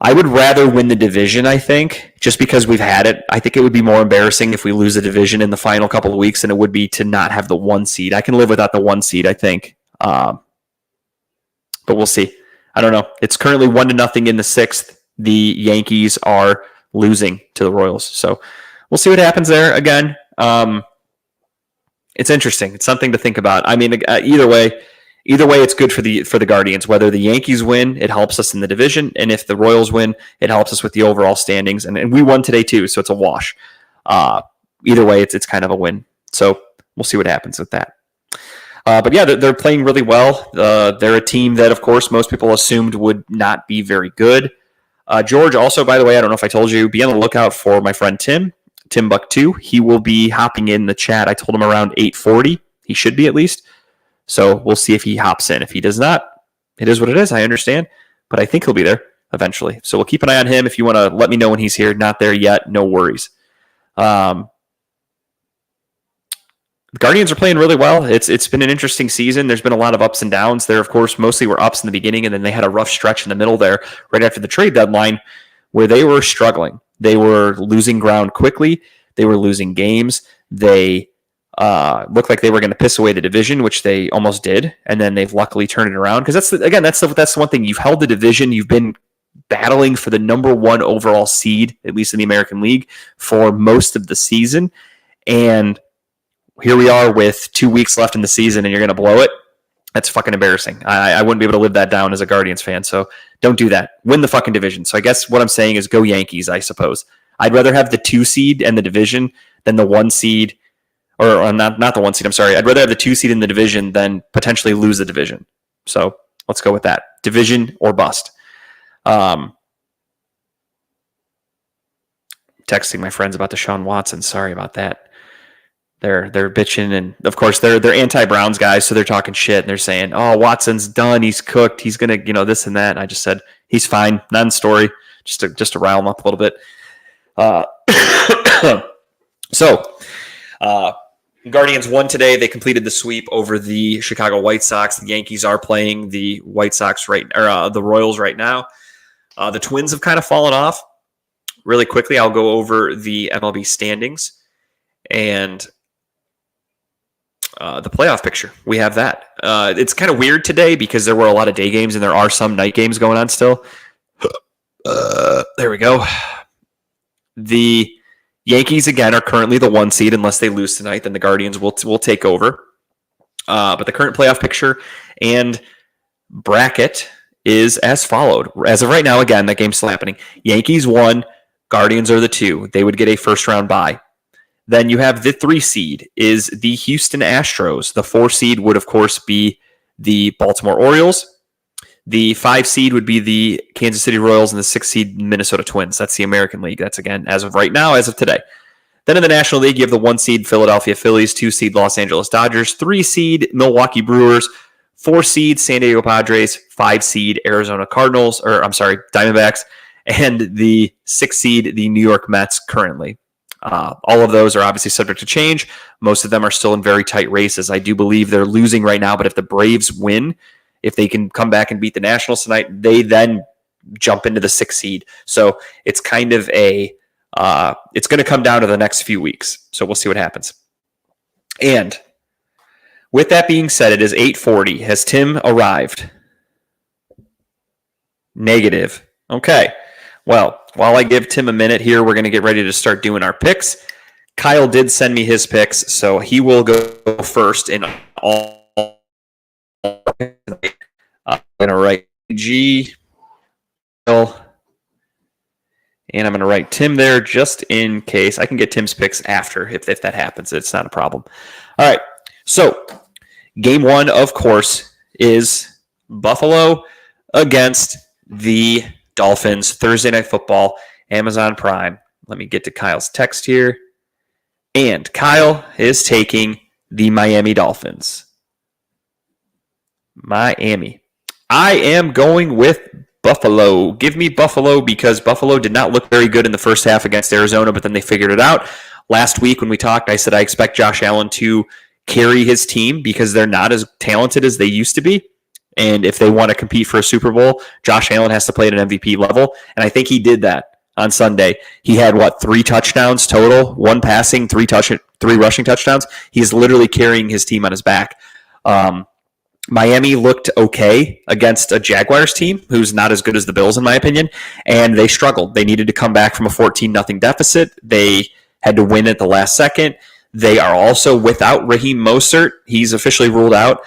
I would rather win the division, I think, just because we've had it. I think it would be more embarrassing if we lose the division in the final couple of weeks than it would be to not have the 1 seed. I can live without the 1 seed, I think. But we'll see. I don't know. It's currently 1-0 in the 6th. The Yankees are losing to the Royals. So we'll see what happens there. Again, it's interesting. It's something to think about. I mean, either way, it's good for the Guardians. Whether the Yankees win, it helps us in the division, and if the Royals win, it helps us with the overall standings. And we won today too, so it's a wash. Either way, it's kind of a win. So we'll see what happens with that. But yeah, they're playing really well. They're a team that, of course, most people assumed would not be very good. George, also, by the way, I don't know if I told you, be on the lookout for my friend Tim Buck 2. He will be hopping in the chat. I told him around 8:40. He should be, at least. So we'll see if he hops in. If he does not, it is what it is. I understand. But I think he'll be there eventually. So we'll keep an eye on him. If you want to let me know when he's here. Not there yet. No worries. The Guardians are playing really well. It's been an interesting season. There's been a lot of ups and downs. There, of course, mostly were ups in the beginning, and then they had a rough stretch in the middle there right after the trade deadline where they were struggling. They were losing ground quickly. They were losing games. They looked like they were going to piss away the division, which they almost did, and then they've luckily turned it around. Because that's the one thing. You've held the division. You've been battling for the number one overall seed, at least in the American League, for most of the season. And here we are with 2 weeks left in the season, and you're going to blow it. That's fucking embarrassing. I wouldn't be able to live that down as a Guardians fan, so don't do that. Win the fucking division. So I guess what I'm saying is go Yankees, I suppose. I'd rather have the 2 seed in the division than the 1 seed, or not the 1 seed, I'm sorry. I'd rather have the 2 seed in the division than potentially lose the division. So let's go with that. Division or bust. Texting my friends about Deshaun Watson. Sorry about that. They're bitching, and of course they're anti-Browns guys, so they're talking shit and they're saying, "Oh, Watson's done. He's cooked. He's gonna, this and that." And I just said he's fine. Non-story, just to rile him up a little bit. Guardians won today. They completed the sweep over the Chicago White Sox. The Yankees are playing the White Sox the Royals right now. The Twins have kind of fallen off. Really quickly, I'll go over the MLB standings and the playoff picture. We have that. It's kind of weird today because there were a lot of day games and there are some night games going on still. There we go. The Yankees, again, are currently the 1 seed. Unless they lose tonight, then the Guardians will take over. But the current playoff picture and bracket is as followed. As of right now, again, that game's still happening. Yankees 1, Guardians are the 2. They would get a first-round bye. Then you have the 3 seed is the Houston Astros. The 4 seed would, of course, be the Baltimore Orioles. The 5 seed would be the Kansas City Royals, and the 6 seed Minnesota Twins. That's the American League. That's, again, as of right now, as of today. Then in the National League, you have the 1 seed Philadelphia Phillies, 2 seed Los Angeles Dodgers, 3 seed Milwaukee Brewers, 4 seed San Diego Padres, 5 seed Arizona Diamondbacks, and the 6 seed the New York Mets currently. All of those are obviously subject to change. Most of them are still in very tight races. I do believe they're losing right now, but if the Braves win, if they can come back and beat the Nationals tonight, they then jump into the 6 seed. So it's kind of it's going to come down to the next few weeks. So we'll see what happens. And with that being said, it is 8:40. Has Tim arrived? Negative. Okay. Well, while I give Tim a minute here, we're going to get ready to start doing our picks. Kyle did send me his picks, so he will go first in all. I'm going to write G, and I'm going to write Tim there just in case. I can get Tim's picks after if that happens. It's not a problem. All right, so game 1, of course, is Buffalo against the Dolphins, Thursday Night Football, Amazon Prime. Let me get to Kyle's text here. And Kyle is taking the Miami Dolphins. Miami. I am going with Buffalo. Give me Buffalo because Buffalo did not look very good in the first half against Arizona, but then they figured it out. Last week when we talked, I said I expect Josh Allen to carry his team because they're not as talented as they used to be. And if they want to compete for a Super Bowl, Josh Allen has to play at an MVP level. And I think he did that on Sunday. He had, 3 touchdowns total, 1 passing, 3 rushing touchdowns. He's literally carrying his team on his back. Miami looked okay against a Jaguars team who's not as good as the Bills, in my opinion, and they struggled. They needed to come back from a 14-0 deficit. They had to win at the last second. They are also without Raheem Mostert. He's officially ruled out.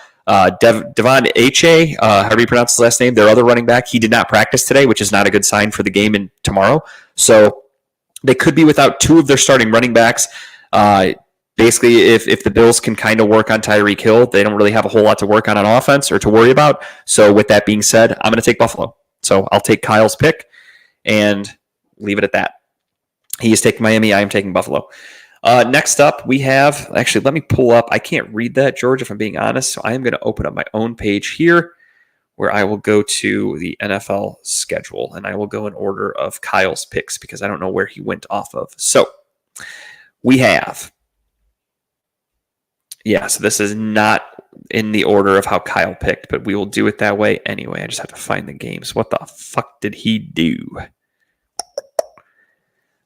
Devon Achane, however you pronounce his last name, their other running back, he did not practice today, which is not a good sign for the game tomorrow. So they could be without 2 of their starting running backs. Basically, if the Bills can kind of work on Tyreek Hill, they don't really have a whole lot to work on offense or to worry about. So with that being said, I'm going to take Buffalo. So I'll take Kyle's pick and leave it at that. He is taking Miami. I am taking Buffalo. Next up, we have, actually, let me pull up. I can't read that, George, if I'm being honest. So I am going to open up my own page here where I will go to the NFL schedule and I will go in order of Kyle's picks because I don't know where he went off of. So we have, so this is not in the order of how Kyle picked, but we will do it that way anyway. I just have to find the games. What the fuck did he do?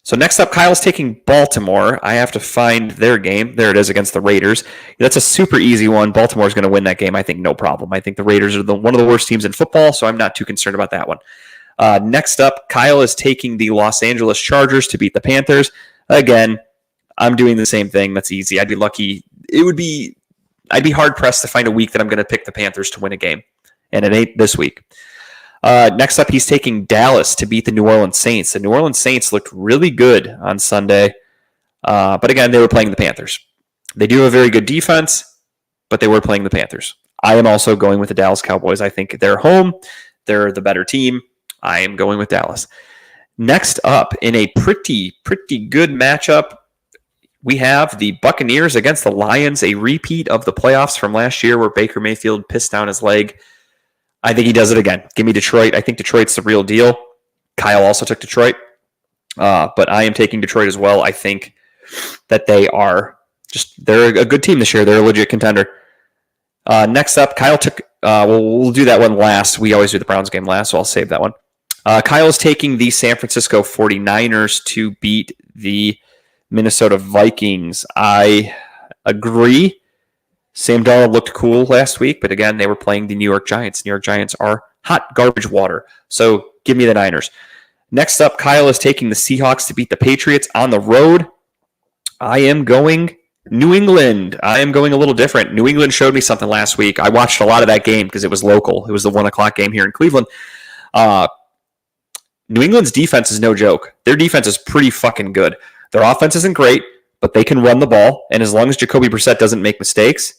So next up, Kyle's taking Baltimore. I have to find their game. There it is against the Raiders. That's a super easy one. Baltimore's going to win that game, I think, no problem. I think the Raiders are one of the worst teams in football, so I'm not too concerned about that one. Next up, Kyle is taking the Los Angeles Chargers to beat the Panthers. Again, I'm doing the same thing. That's easy. I'd be lucky. It would be I'd be hard-pressed to find a week that I'm going to pick the Panthers to win a game, and it ain't this week. Next up, he's taking Dallas to beat the New Orleans Saints. The New Orleans Saints looked really good on Sunday, but again, they were playing the Panthers. They do have a very good defense, but they were playing the Panthers. I am also going with the Dallas Cowboys. I think they're home. They're the better team. I am going with Dallas. Next up, in a pretty good matchup, we have the Buccaneers against the Lions, a repeat of the playoffs from last year where Baker Mayfield pissed down his leg. I think he does it again. Give me Detroit. I think Detroit's the real deal. Kyle also took Detroit, but I am taking Detroit as well. I think that they're a good team this year. They're a legit contender. Next up, Kyle took, we'll do that one last. We always do the Browns game last, so I'll save that one. Kyle is taking the San Francisco 49ers to beat the Minnesota Vikings. I agree. Sam Darnold looked cool last week, but again, they were playing the New York Giants. New York Giants are hot garbage water, so give me the Niners. Next up, Kyle is taking the Seahawks to beat the Patriots on the road. I am going New England. I am going a little different. New England showed me something last week. I watched a lot of that game because it was local. It was the 1 o'clock game here in Cleveland. New England's defense is no joke. Their defense is pretty fucking good. Their offense isn't great, but they can run the ball, and as long as Jacoby Brissett doesn't make mistakes,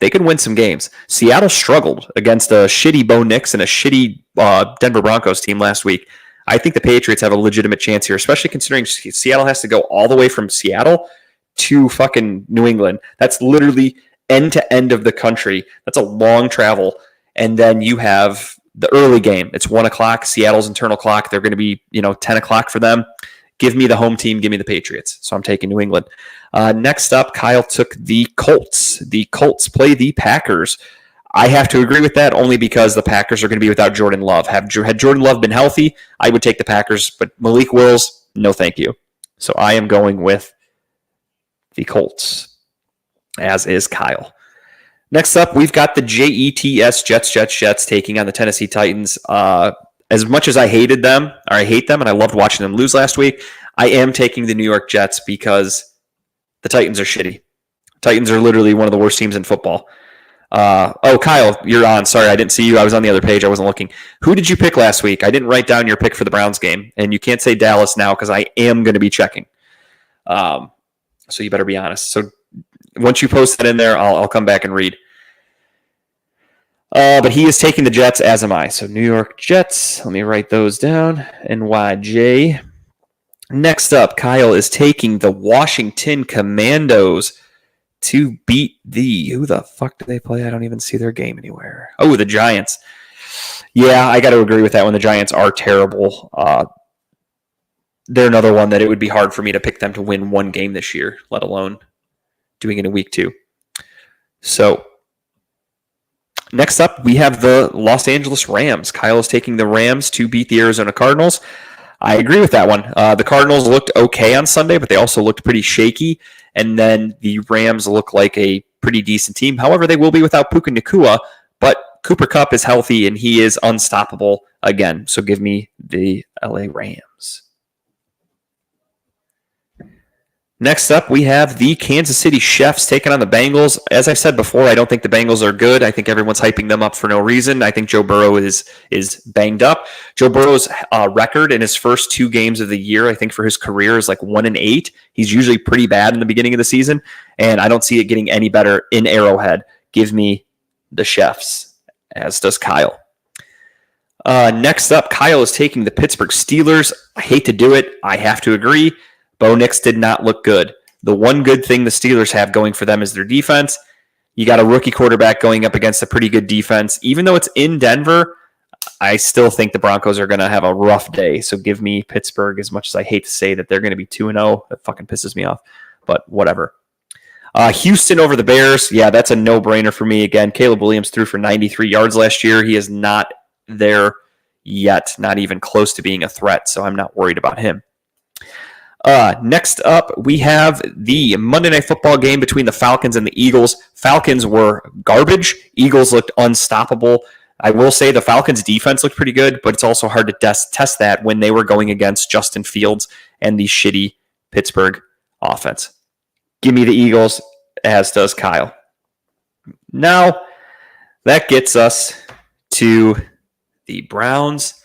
they can win some games. Seattle struggled against a shitty Bo Nix and a shitty Denver Broncos team last week. I think the Patriots have a legitimate chance here, especially considering Seattle has to go all the way from Seattle to fucking New England. That's literally end to end of the country. That's a long travel. And then you have the early game. It's 1 o'clock, Seattle's internal clock. They're going to be, 10 o'clock for them. Give me the home team. Give me the Patriots. So I'm taking New England. Next up, Kyle took the Colts. The Colts play the Packers. I have to agree with that only because the Packers are going to be without Jordan Love. Had Jordan Love been healthy, I would take the Packers, but Malik Willis, no thank you. So I am going with the Colts, as is Kyle. Next up, we've got the Jets taking on the Tennessee Titans. As much as I hated them, or I hate them, and I loved watching them lose last week, I am taking the New York Jets because the Titans are shitty. Titans are literally one of the worst teams in football. Kyle, you're on. Sorry, I didn't see you. I was on the other page. I wasn't looking. Who did you pick last week? I didn't write down your pick for the Browns game, and you can't say Dallas now because I am going to be checking. So you better be honest. So once you post that in there, I'll come back and read. But he is taking the Jets, as am I. So New York Jets, let me write those down. NYJ. Next up, Kyle is taking the Washington Commandos to beat who the fuck do they play? I don't even see their game anywhere. Oh, the Giants. Yeah, I got to agree with that one. The Giants are terrible. They're another one that it would be hard for me to pick them to win one game this year, let alone doing it in week 2. So next up, we have the Los Angeles Rams. Kyle is taking the Rams to beat the Arizona Cardinals. I agree with that one. The Cardinals looked okay on Sunday, but they also looked pretty shaky. And then the Rams look like a pretty decent team. However, they will be without Puka Nacua, but Cooper Kupp is healthy and he is unstoppable again. So give me the LA Rams. Next up, we have the Kansas City Chiefs taking on the Bengals. As I've said before, I don't think the Bengals are good. I think everyone's hyping them up for no reason. I think Joe Burrow is banged up. Joe Burrow's record in his first 2 games of the year, I think for his career, is like 1-8. He's usually pretty bad in the beginning of the season, and I don't see it getting any better in Arrowhead. Give me the Chiefs, as does Kyle. Next up, Kyle is taking the Pittsburgh Steelers. I hate to do it. I have to agree. Bo Nix did not look good. The one good thing the Steelers have going for them is their defense. You got a rookie quarterback going up against a pretty good defense. Even though it's in Denver, I still think the Broncos are going to have a rough day. So give me Pittsburgh, as much as I hate to say that they're going to be 2-0. That fucking pisses me off, but whatever. Houston over the Bears. Yeah, that's a no-brainer for me. Again, Caleb Williams threw for 93 yards last year. He is not there yet, not even close to being a threat, so I'm not worried about him. Next up, we have the Monday Night Football game between the Falcons and the Eagles. Falcons were garbage. Eagles looked unstoppable. I will say the Falcons' defense looked pretty good, but it's also hard to test that when they were going against Justin Fields and the shitty Pittsburgh offense. Give me the Eagles, as does Kyle. Now, that gets us to the Browns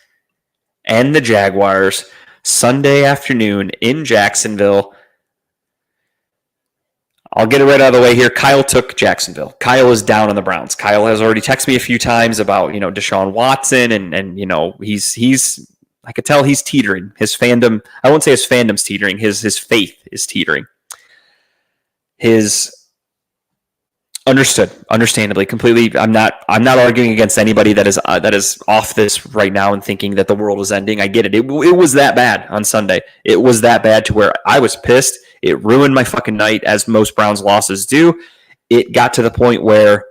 and the Jaguars Sunday afternoon in Jacksonville. I'll get it right out of the way here. Kyle took Jacksonville. Kyle is down on the Browns. Kyle has already texted me a few times about, Deshaun Watson and he's I could tell he's teetering. His fandom, I won't say his fandom's teetering. His faith is teetering. Understandably, completely. I'm not arguing against anybody that is off this right now and thinking that the world is ending. I get it. It was that bad on Sunday. It was that bad to where I was pissed. It ruined my fucking night, as most Browns losses do. It got to the point where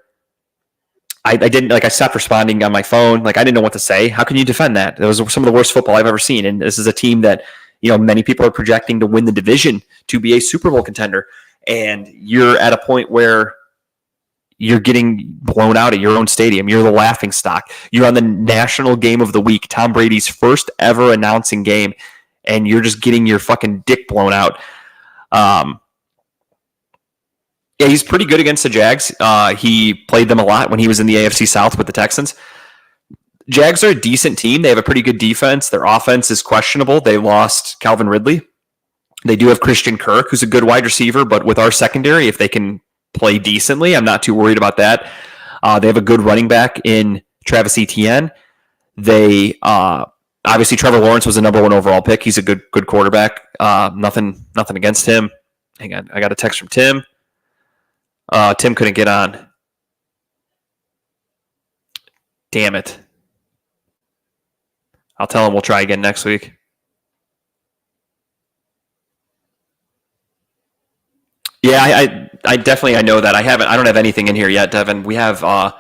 I didn't, I stopped responding on my phone. I didn't know what to say. How can you defend that? That was some of the worst football I've ever seen. And this is a team that, many people are projecting to win the division, to be a Super Bowl contender. And you're at a point where you're getting blown out at your own stadium. You're the laughing stock. You're on the national game of the week, Tom Brady's first ever announcing game, and you're just getting your fucking dick blown out. Yeah, he's pretty good against the Jags. He played them a lot when he was in the AFC South with the Texans. Jags are a decent team. They have a pretty good defense. Their offense is questionable. They lost Calvin Ridley. They do have Christian Kirk, who's a good wide receiver, but with our secondary, if they can play decently, I'm not too worried about that. They have a good running back in Travis Etienne. They obviously Trevor Lawrence was a number 1 overall pick. He's a good quarterback. Nothing against him. Hang on, I got a text from Tim. Tim couldn't get on. Damn it. I'll tell him we'll try again next week. Yeah, I definitely, I know that. I don't have anything in here yet, Devin. We have a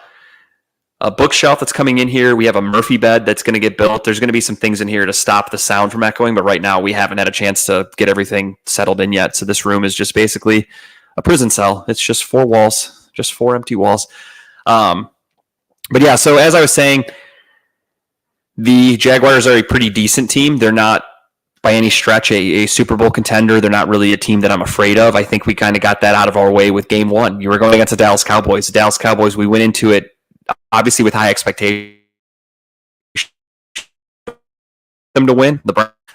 bookshelf that's coming in here. We have a Murphy bed that's going to get built. There's going to be some things in here to stop the sound from echoing, but right now we haven't had a chance to get everything settled in yet. So this room is just basically a prison cell. It's just 4 walls, just 4 empty walls. But yeah, so as I was saying, the Jaguars are a pretty decent team. They're not by any stretch a Super Bowl contender. They're not really a team that I'm afraid of. I think we kind of got that out of our way with game 1. You were going against the Dallas Cowboys. The Dallas Cowboys, we went into it obviously with high expectations them to win.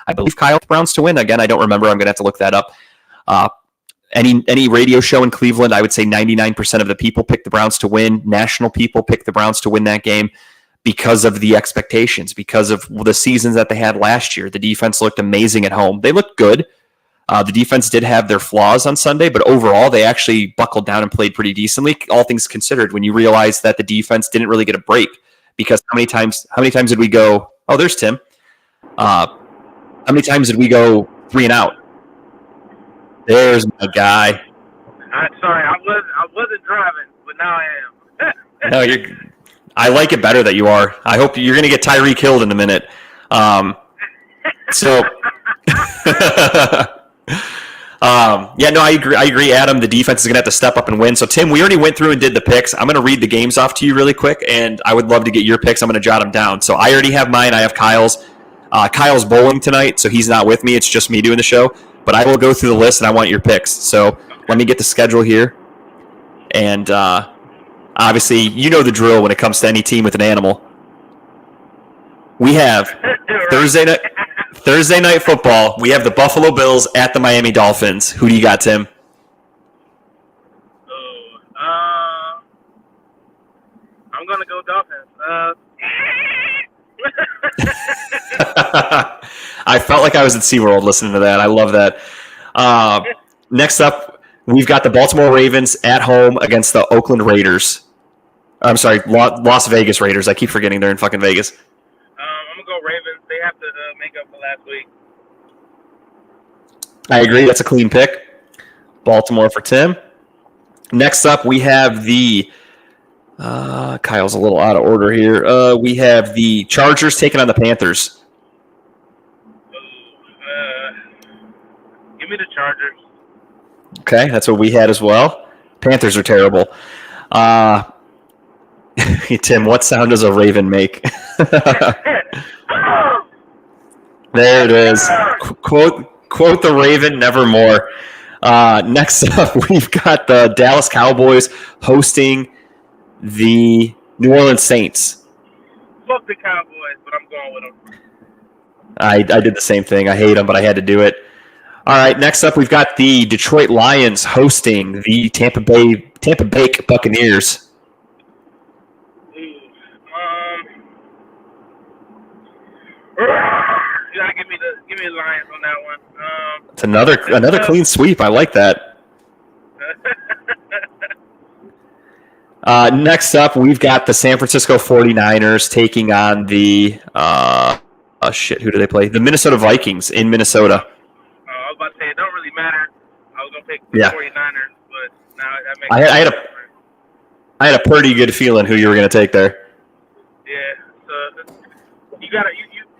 I believe Kyle Browns to win. Again, I don't remember. I'm going to have to look that up. Any radio show in Cleveland, I would say 99% of the people pick the Browns to win. National people pick the Browns to win that game because of the expectations, because of the seasons that they had last year. The defense looked amazing at home. They looked good. The defense did have their flaws on Sunday, but overall, they actually buckled down and played pretty decently, all things considered, when you realize that the defense didn't really get a break. Because how many times did we go, oh, there's Tim. How many times did we go 3 and out? There's my guy. Sorry, I wasn't driving, but now I am. No, I like it better that you are. I hope you're going to get Tyreek killed in a minute. Yeah, no, I agree, Adam. The defense is going to have to step up and win. So, Tim, we already went through and did the picks. I'm going to read the games off to you really quick, and I would love to get your picks. I'm going to jot them down. So, I already have mine. I have Kyle's. Kyle's bowling tonight, so he's not with me. It's just me doing the show. But I will go through the list, and I want your picks. So, let me get the schedule here. And obviously, you know the drill when it comes to any team with an animal. We have Thursday night football. We have the Buffalo Bills at the Miami Dolphins. Who do you got, Tim? I'm going to go Dolphins. I felt like I was at SeaWorld listening to that. I love that. Next up, we've got the Baltimore Ravens at home against the Oakland Raiders. I'm sorry, Las Vegas Raiders. I keep forgetting they're in fucking Vegas. I'm going to go Ravens. They have to make up for last week. I agree. That's a clean pick. Baltimore for Tim. Next up, we have the Kyle's a little out of order here. We have the Chargers taking on the Panthers. Give me the Chargers. Okay, that's what we had as well. Panthers are terrible. Tim, what sound does a raven make? There it is. Quote the raven, nevermore. Next up, we've got the Dallas Cowboys hosting the New Orleans Saints. Fuck the Cowboys, but I'm going with them. I did the same thing. I hate them, but I had to do it. All right, next up, we've got the Detroit Lions hosting the Tampa Bay Buccaneers. Ooh, you gotta give me the Lions on that one. It's another clean sweep. I like that. Next up, we've got the San Francisco 49ers taking on the who do they play? The Minnesota Vikings in Minnesota. I was about to say it don't really matter. I was gonna pick the 49ers, but now that makes I had a pretty good feeling who you were gonna take there. Yeah, so you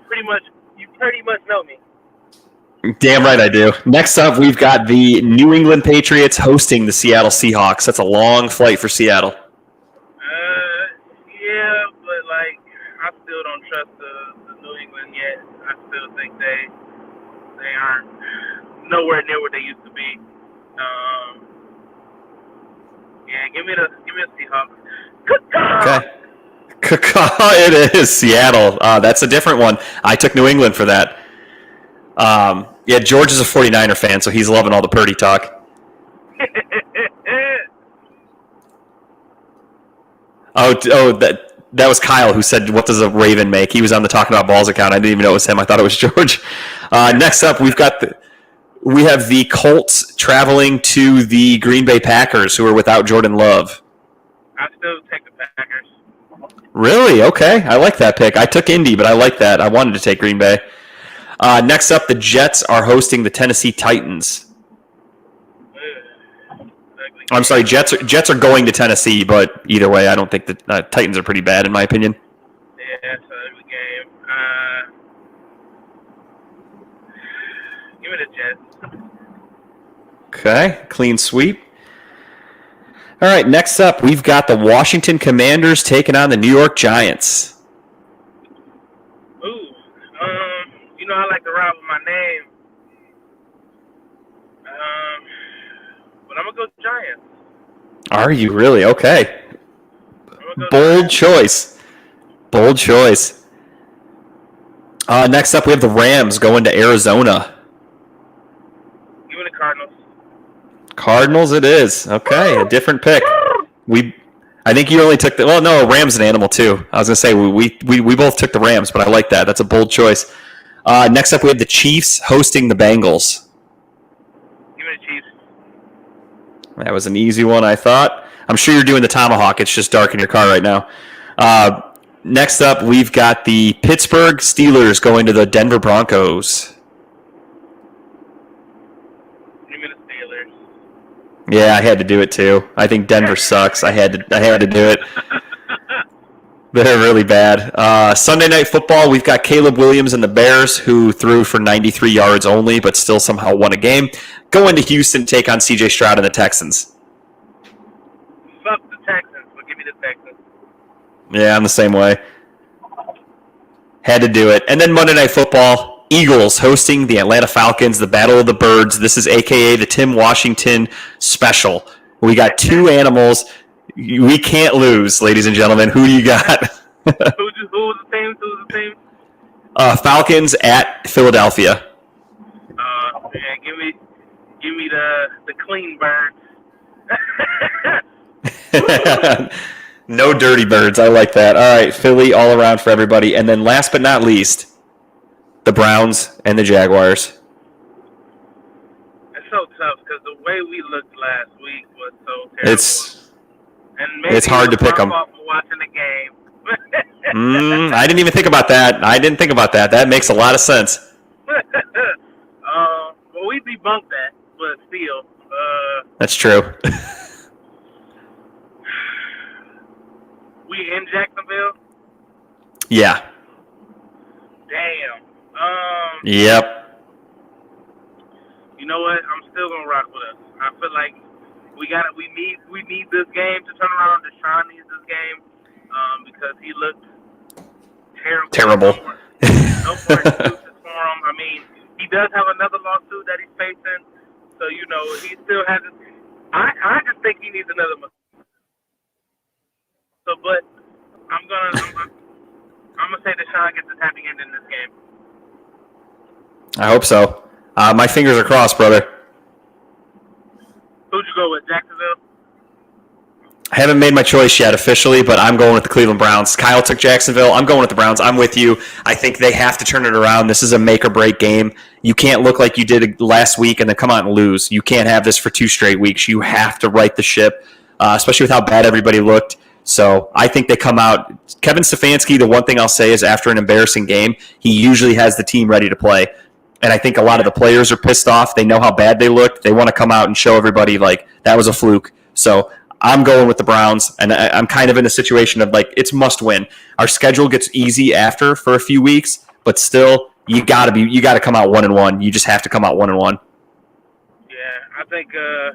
pretty much know me. Damn right I do. Next up, we've got the New England Patriots hosting the Seattle Seahawks. That's a long flight for Seattle. Yeah, but I still don't trust the New England yet. I still think they aren't nowhere near where they used to be. Yeah, give me the Seahawks. Okay. It is Seattle. That's a different one. I took New England for that. Yeah, George is a 49er fan, so he's loving all the Purdy talk. That was Kyle who said, "What does a Raven make?" He was on the Talking About Balls account. I didn't even know it was him. I thought it was George. Next up, we have the Colts traveling to the Green Bay Packers, who are without Jordan Love. I still take the Packers. Really? Okay, I like that pick. I took Indy, but I like that. I wanted to take Green Bay. Next up, the Jets are hosting the Tennessee Titans. I'm sorry, Jets are going to Tennessee, but either way, I don't think the Titans are pretty bad in my opinion. Yeah, it's an ugly game. Give me the Jets. Okay, clean sweep. All right, next up, we've got the Washington Commanders taking on the New York Giants. Ooh, I like to ride with my name. But I'm gonna go Giants. Are you really? Okay. Bold choice. Next up, we have the Rams going to Arizona. Give me the Cardinals. Cardinals it is. Okay, a different pick. I think you only took Rams an animal too. I was gonna say we both took the Rams, but I like that. That's a bold choice. Next up, we have the Chiefs hosting the Bengals. Give me the Chiefs. That was an easy one, I thought. I'm sure you're doing the Tomahawk. It's just dark in your car right now. Next up, we've got the Pittsburgh Steelers going to the Denver Broncos. Give me the Steelers. Yeah, I had to do it too. I think Denver sucks. I had to do it. They're really bad. Sunday Night Football, we've got Caleb Williams and the Bears, who threw for 93 yards only, but still somehow won a game. Going to Houston to take on C.J. Stroud and the Texans. Fuck the Texans, but give me the Texans. Yeah, I'm the same way. Had to do it. And then Monday Night Football, Eagles hosting the Atlanta Falcons, the Battle of the Birds. This is a.k.a. the Tim Washington special. We got two animals. We can't lose, ladies and gentlemen. Who do you got? Who's the team? Falcons at Philadelphia. Yeah, give me the clean birds. No dirty birds. I like that. All right, Philly all around for everybody. And then last but not least, the Browns and the Jaguars. It's so tough because the way we looked last week was so terrible. It's hard to pick them. Watching the game. I didn't even think about that. That makes a lot of sense. Well, we debunked that, but still. That's true. We in Jacksonville? Yeah. Damn. Yep. You know what? I'm still gonna rock with us. I feel like we need this game to turn around. Deshaun needs this game because he looked terrible. No more excuses for him. I mean, he does have another lawsuit that he's facing, so he still has it. I just think he needs another. So, but I'm gonna say Deshaun gets his happy end in this game. I hope so. My fingers are crossed, brother. Who'd you go with, Jacksonville? I haven't made my choice yet officially, but I'm going with the Cleveland Browns. Kyle took Jacksonville. I'm going with the Browns. I'm with you. I think they have to turn it around. This is a make-or-break game. You can't look like you did last week and then come out and lose. You can't have this for 2 straight weeks. You have to right the ship, especially with how bad everybody looked. So I think they come out. Kevin Stefanski, the one thing I'll say is after an embarrassing game, he usually has the team ready to play. And I think a lot of the players are pissed off. They know how bad they looked. They want to come out and show everybody, like, that was a fluke. So I'm going with the Browns, and I'm kind of in a situation of, like, it's must win. Our schedule gets easy after for a few weeks, but still, you got to come out 1-1. You just have to come out 1-1. Yeah, I think I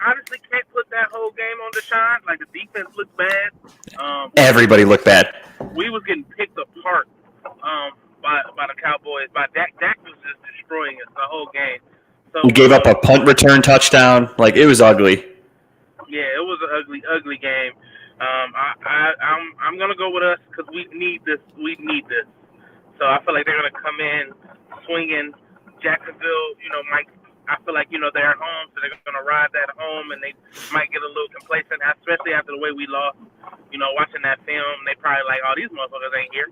honestly can't put that whole game on Deshaun. Like, the defense looked bad. Everybody looked bad. We was getting picked apart by the Cowboys. Dak was just destroying us the whole game. So we gave up a punt return touchdown. Like, it was ugly. Yeah, it was an ugly game. I'm gonna go with us because we need this. We need this. So I feel like they're gonna come in swinging. Jacksonville, I feel like they're at home, so they're gonna ride that home, and they might get a little complacent, especially after the way we lost. Watching that film, they probably like, oh, these motherfuckers ain't here.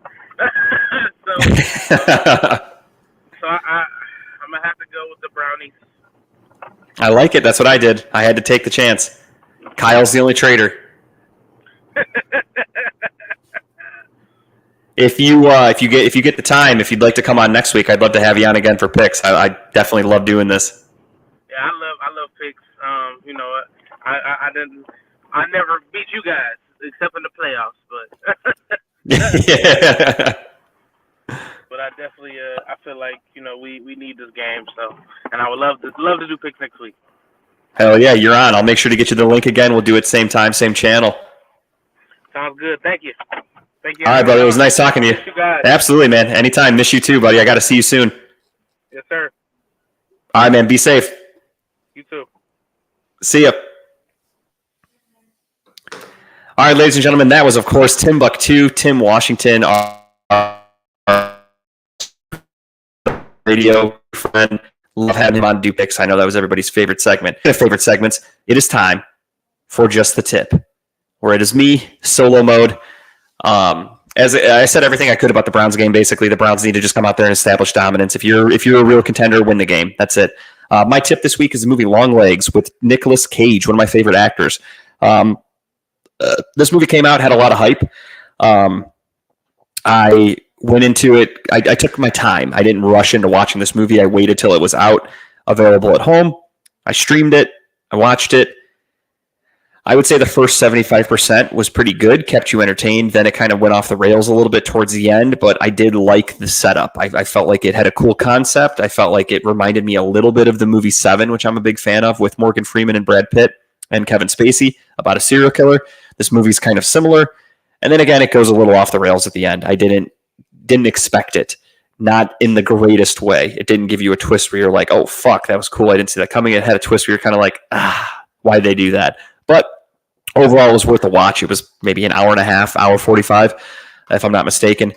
So I'm gonna have to go with the Brownies. I like it. That's what I did. I had to take the chance. Kyle's the only traitor. If you get the time, if you'd like to come on next week, I'd love to have you on again for picks. I definitely love doing this. Yeah, I love picks. I never beat you guys except in the playoffs, but yeah. But I definitely I feel like we need this game, so, and I would love to do picks next week. Hell yeah, you're on. I'll make sure to get you the link again. We'll do it same time, same channel. Sounds good. Thank you. Thank you. All right, brother. It was nice talking to you. Miss you guys. Absolutely, man. Anytime. Miss you too, buddy. I got to see you soon. Yes, sir. All right, man. Be safe. You too. See ya. All right, ladies and gentlemen, that was, of course, Timbuktu, Tim Washington, our radio friend. Love having him on do picks. I know that was everybody's favorite segment. Favorite segments. It is time for Just the Tip, where it is me, solo mode. As I said everything I could about the Browns game, basically, the Browns need to just come out there and establish dominance. If you're a real contender, win the game. That's it. My tip this week is the movie Long Legs with Nicolas Cage, one of my favorite actors. This movie came out, had a lot of hype. I went into it. I took my time. I didn't rush into watching this movie. I waited till it was out, available at home. I streamed it. I watched it. I would say the first 75% was pretty good, kept you entertained. Then it kind of went off the rails a little bit towards the end, but I did like the setup. I felt like it had a cool concept. I felt like it reminded me a little bit of the movie Seven, which I'm a big fan of, with Morgan Freeman and Brad Pitt and Kevin Spacey, about a serial killer. This movie's kind of similar. And then again, it goes a little off the rails at the end. I didn't expect it. Not in the greatest way. It didn't give you a twist where you're like, oh, fuck, that was cool. I didn't see that coming. It had a twist where you're kind of like, why'd they do that? But overall, it was worth a watch. It was maybe an hour and a half, hour 45, if I'm not mistaken.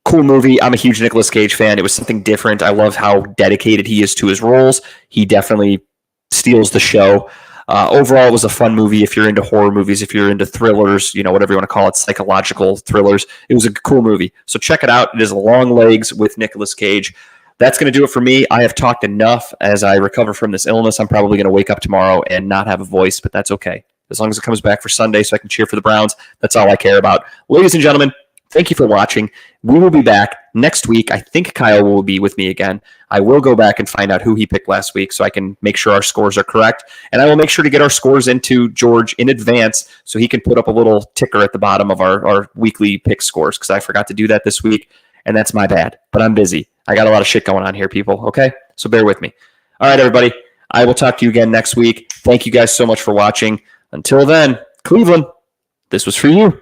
Cool movie. I'm a huge Nicolas Cage fan. It was something different. I love how dedicated he is to his roles. He definitely steals the show. Overall, it was a fun movie. If you're into horror movies, if you're into thrillers, whatever you want to call it, psychological thrillers, it was a cool movie. So check it out. It is Long Legs with Nicolas Cage. That's going to do it for me. I have talked enough. As I recover from this illness, I'm probably going to wake up tomorrow and not have a voice, but that's okay. As long as it comes back for Sunday so I can cheer for the Browns, that's all I care about. Ladies and gentlemen, thank you for watching. We will be back next week. I think Kyle will be with me again. I will go back and find out who he picked last week so I can make sure our scores are correct. And I will make sure to get our scores into George in advance so he can put up a little ticker at the bottom of our weekly pick scores, because I forgot to do that this week, and that's my bad. But I'm busy. I got a lot of shit going on here, people, okay? So bear with me. All right, everybody. I will talk to you again next week. Thank you guys so much for watching. Until then, Cleveland, this was for you.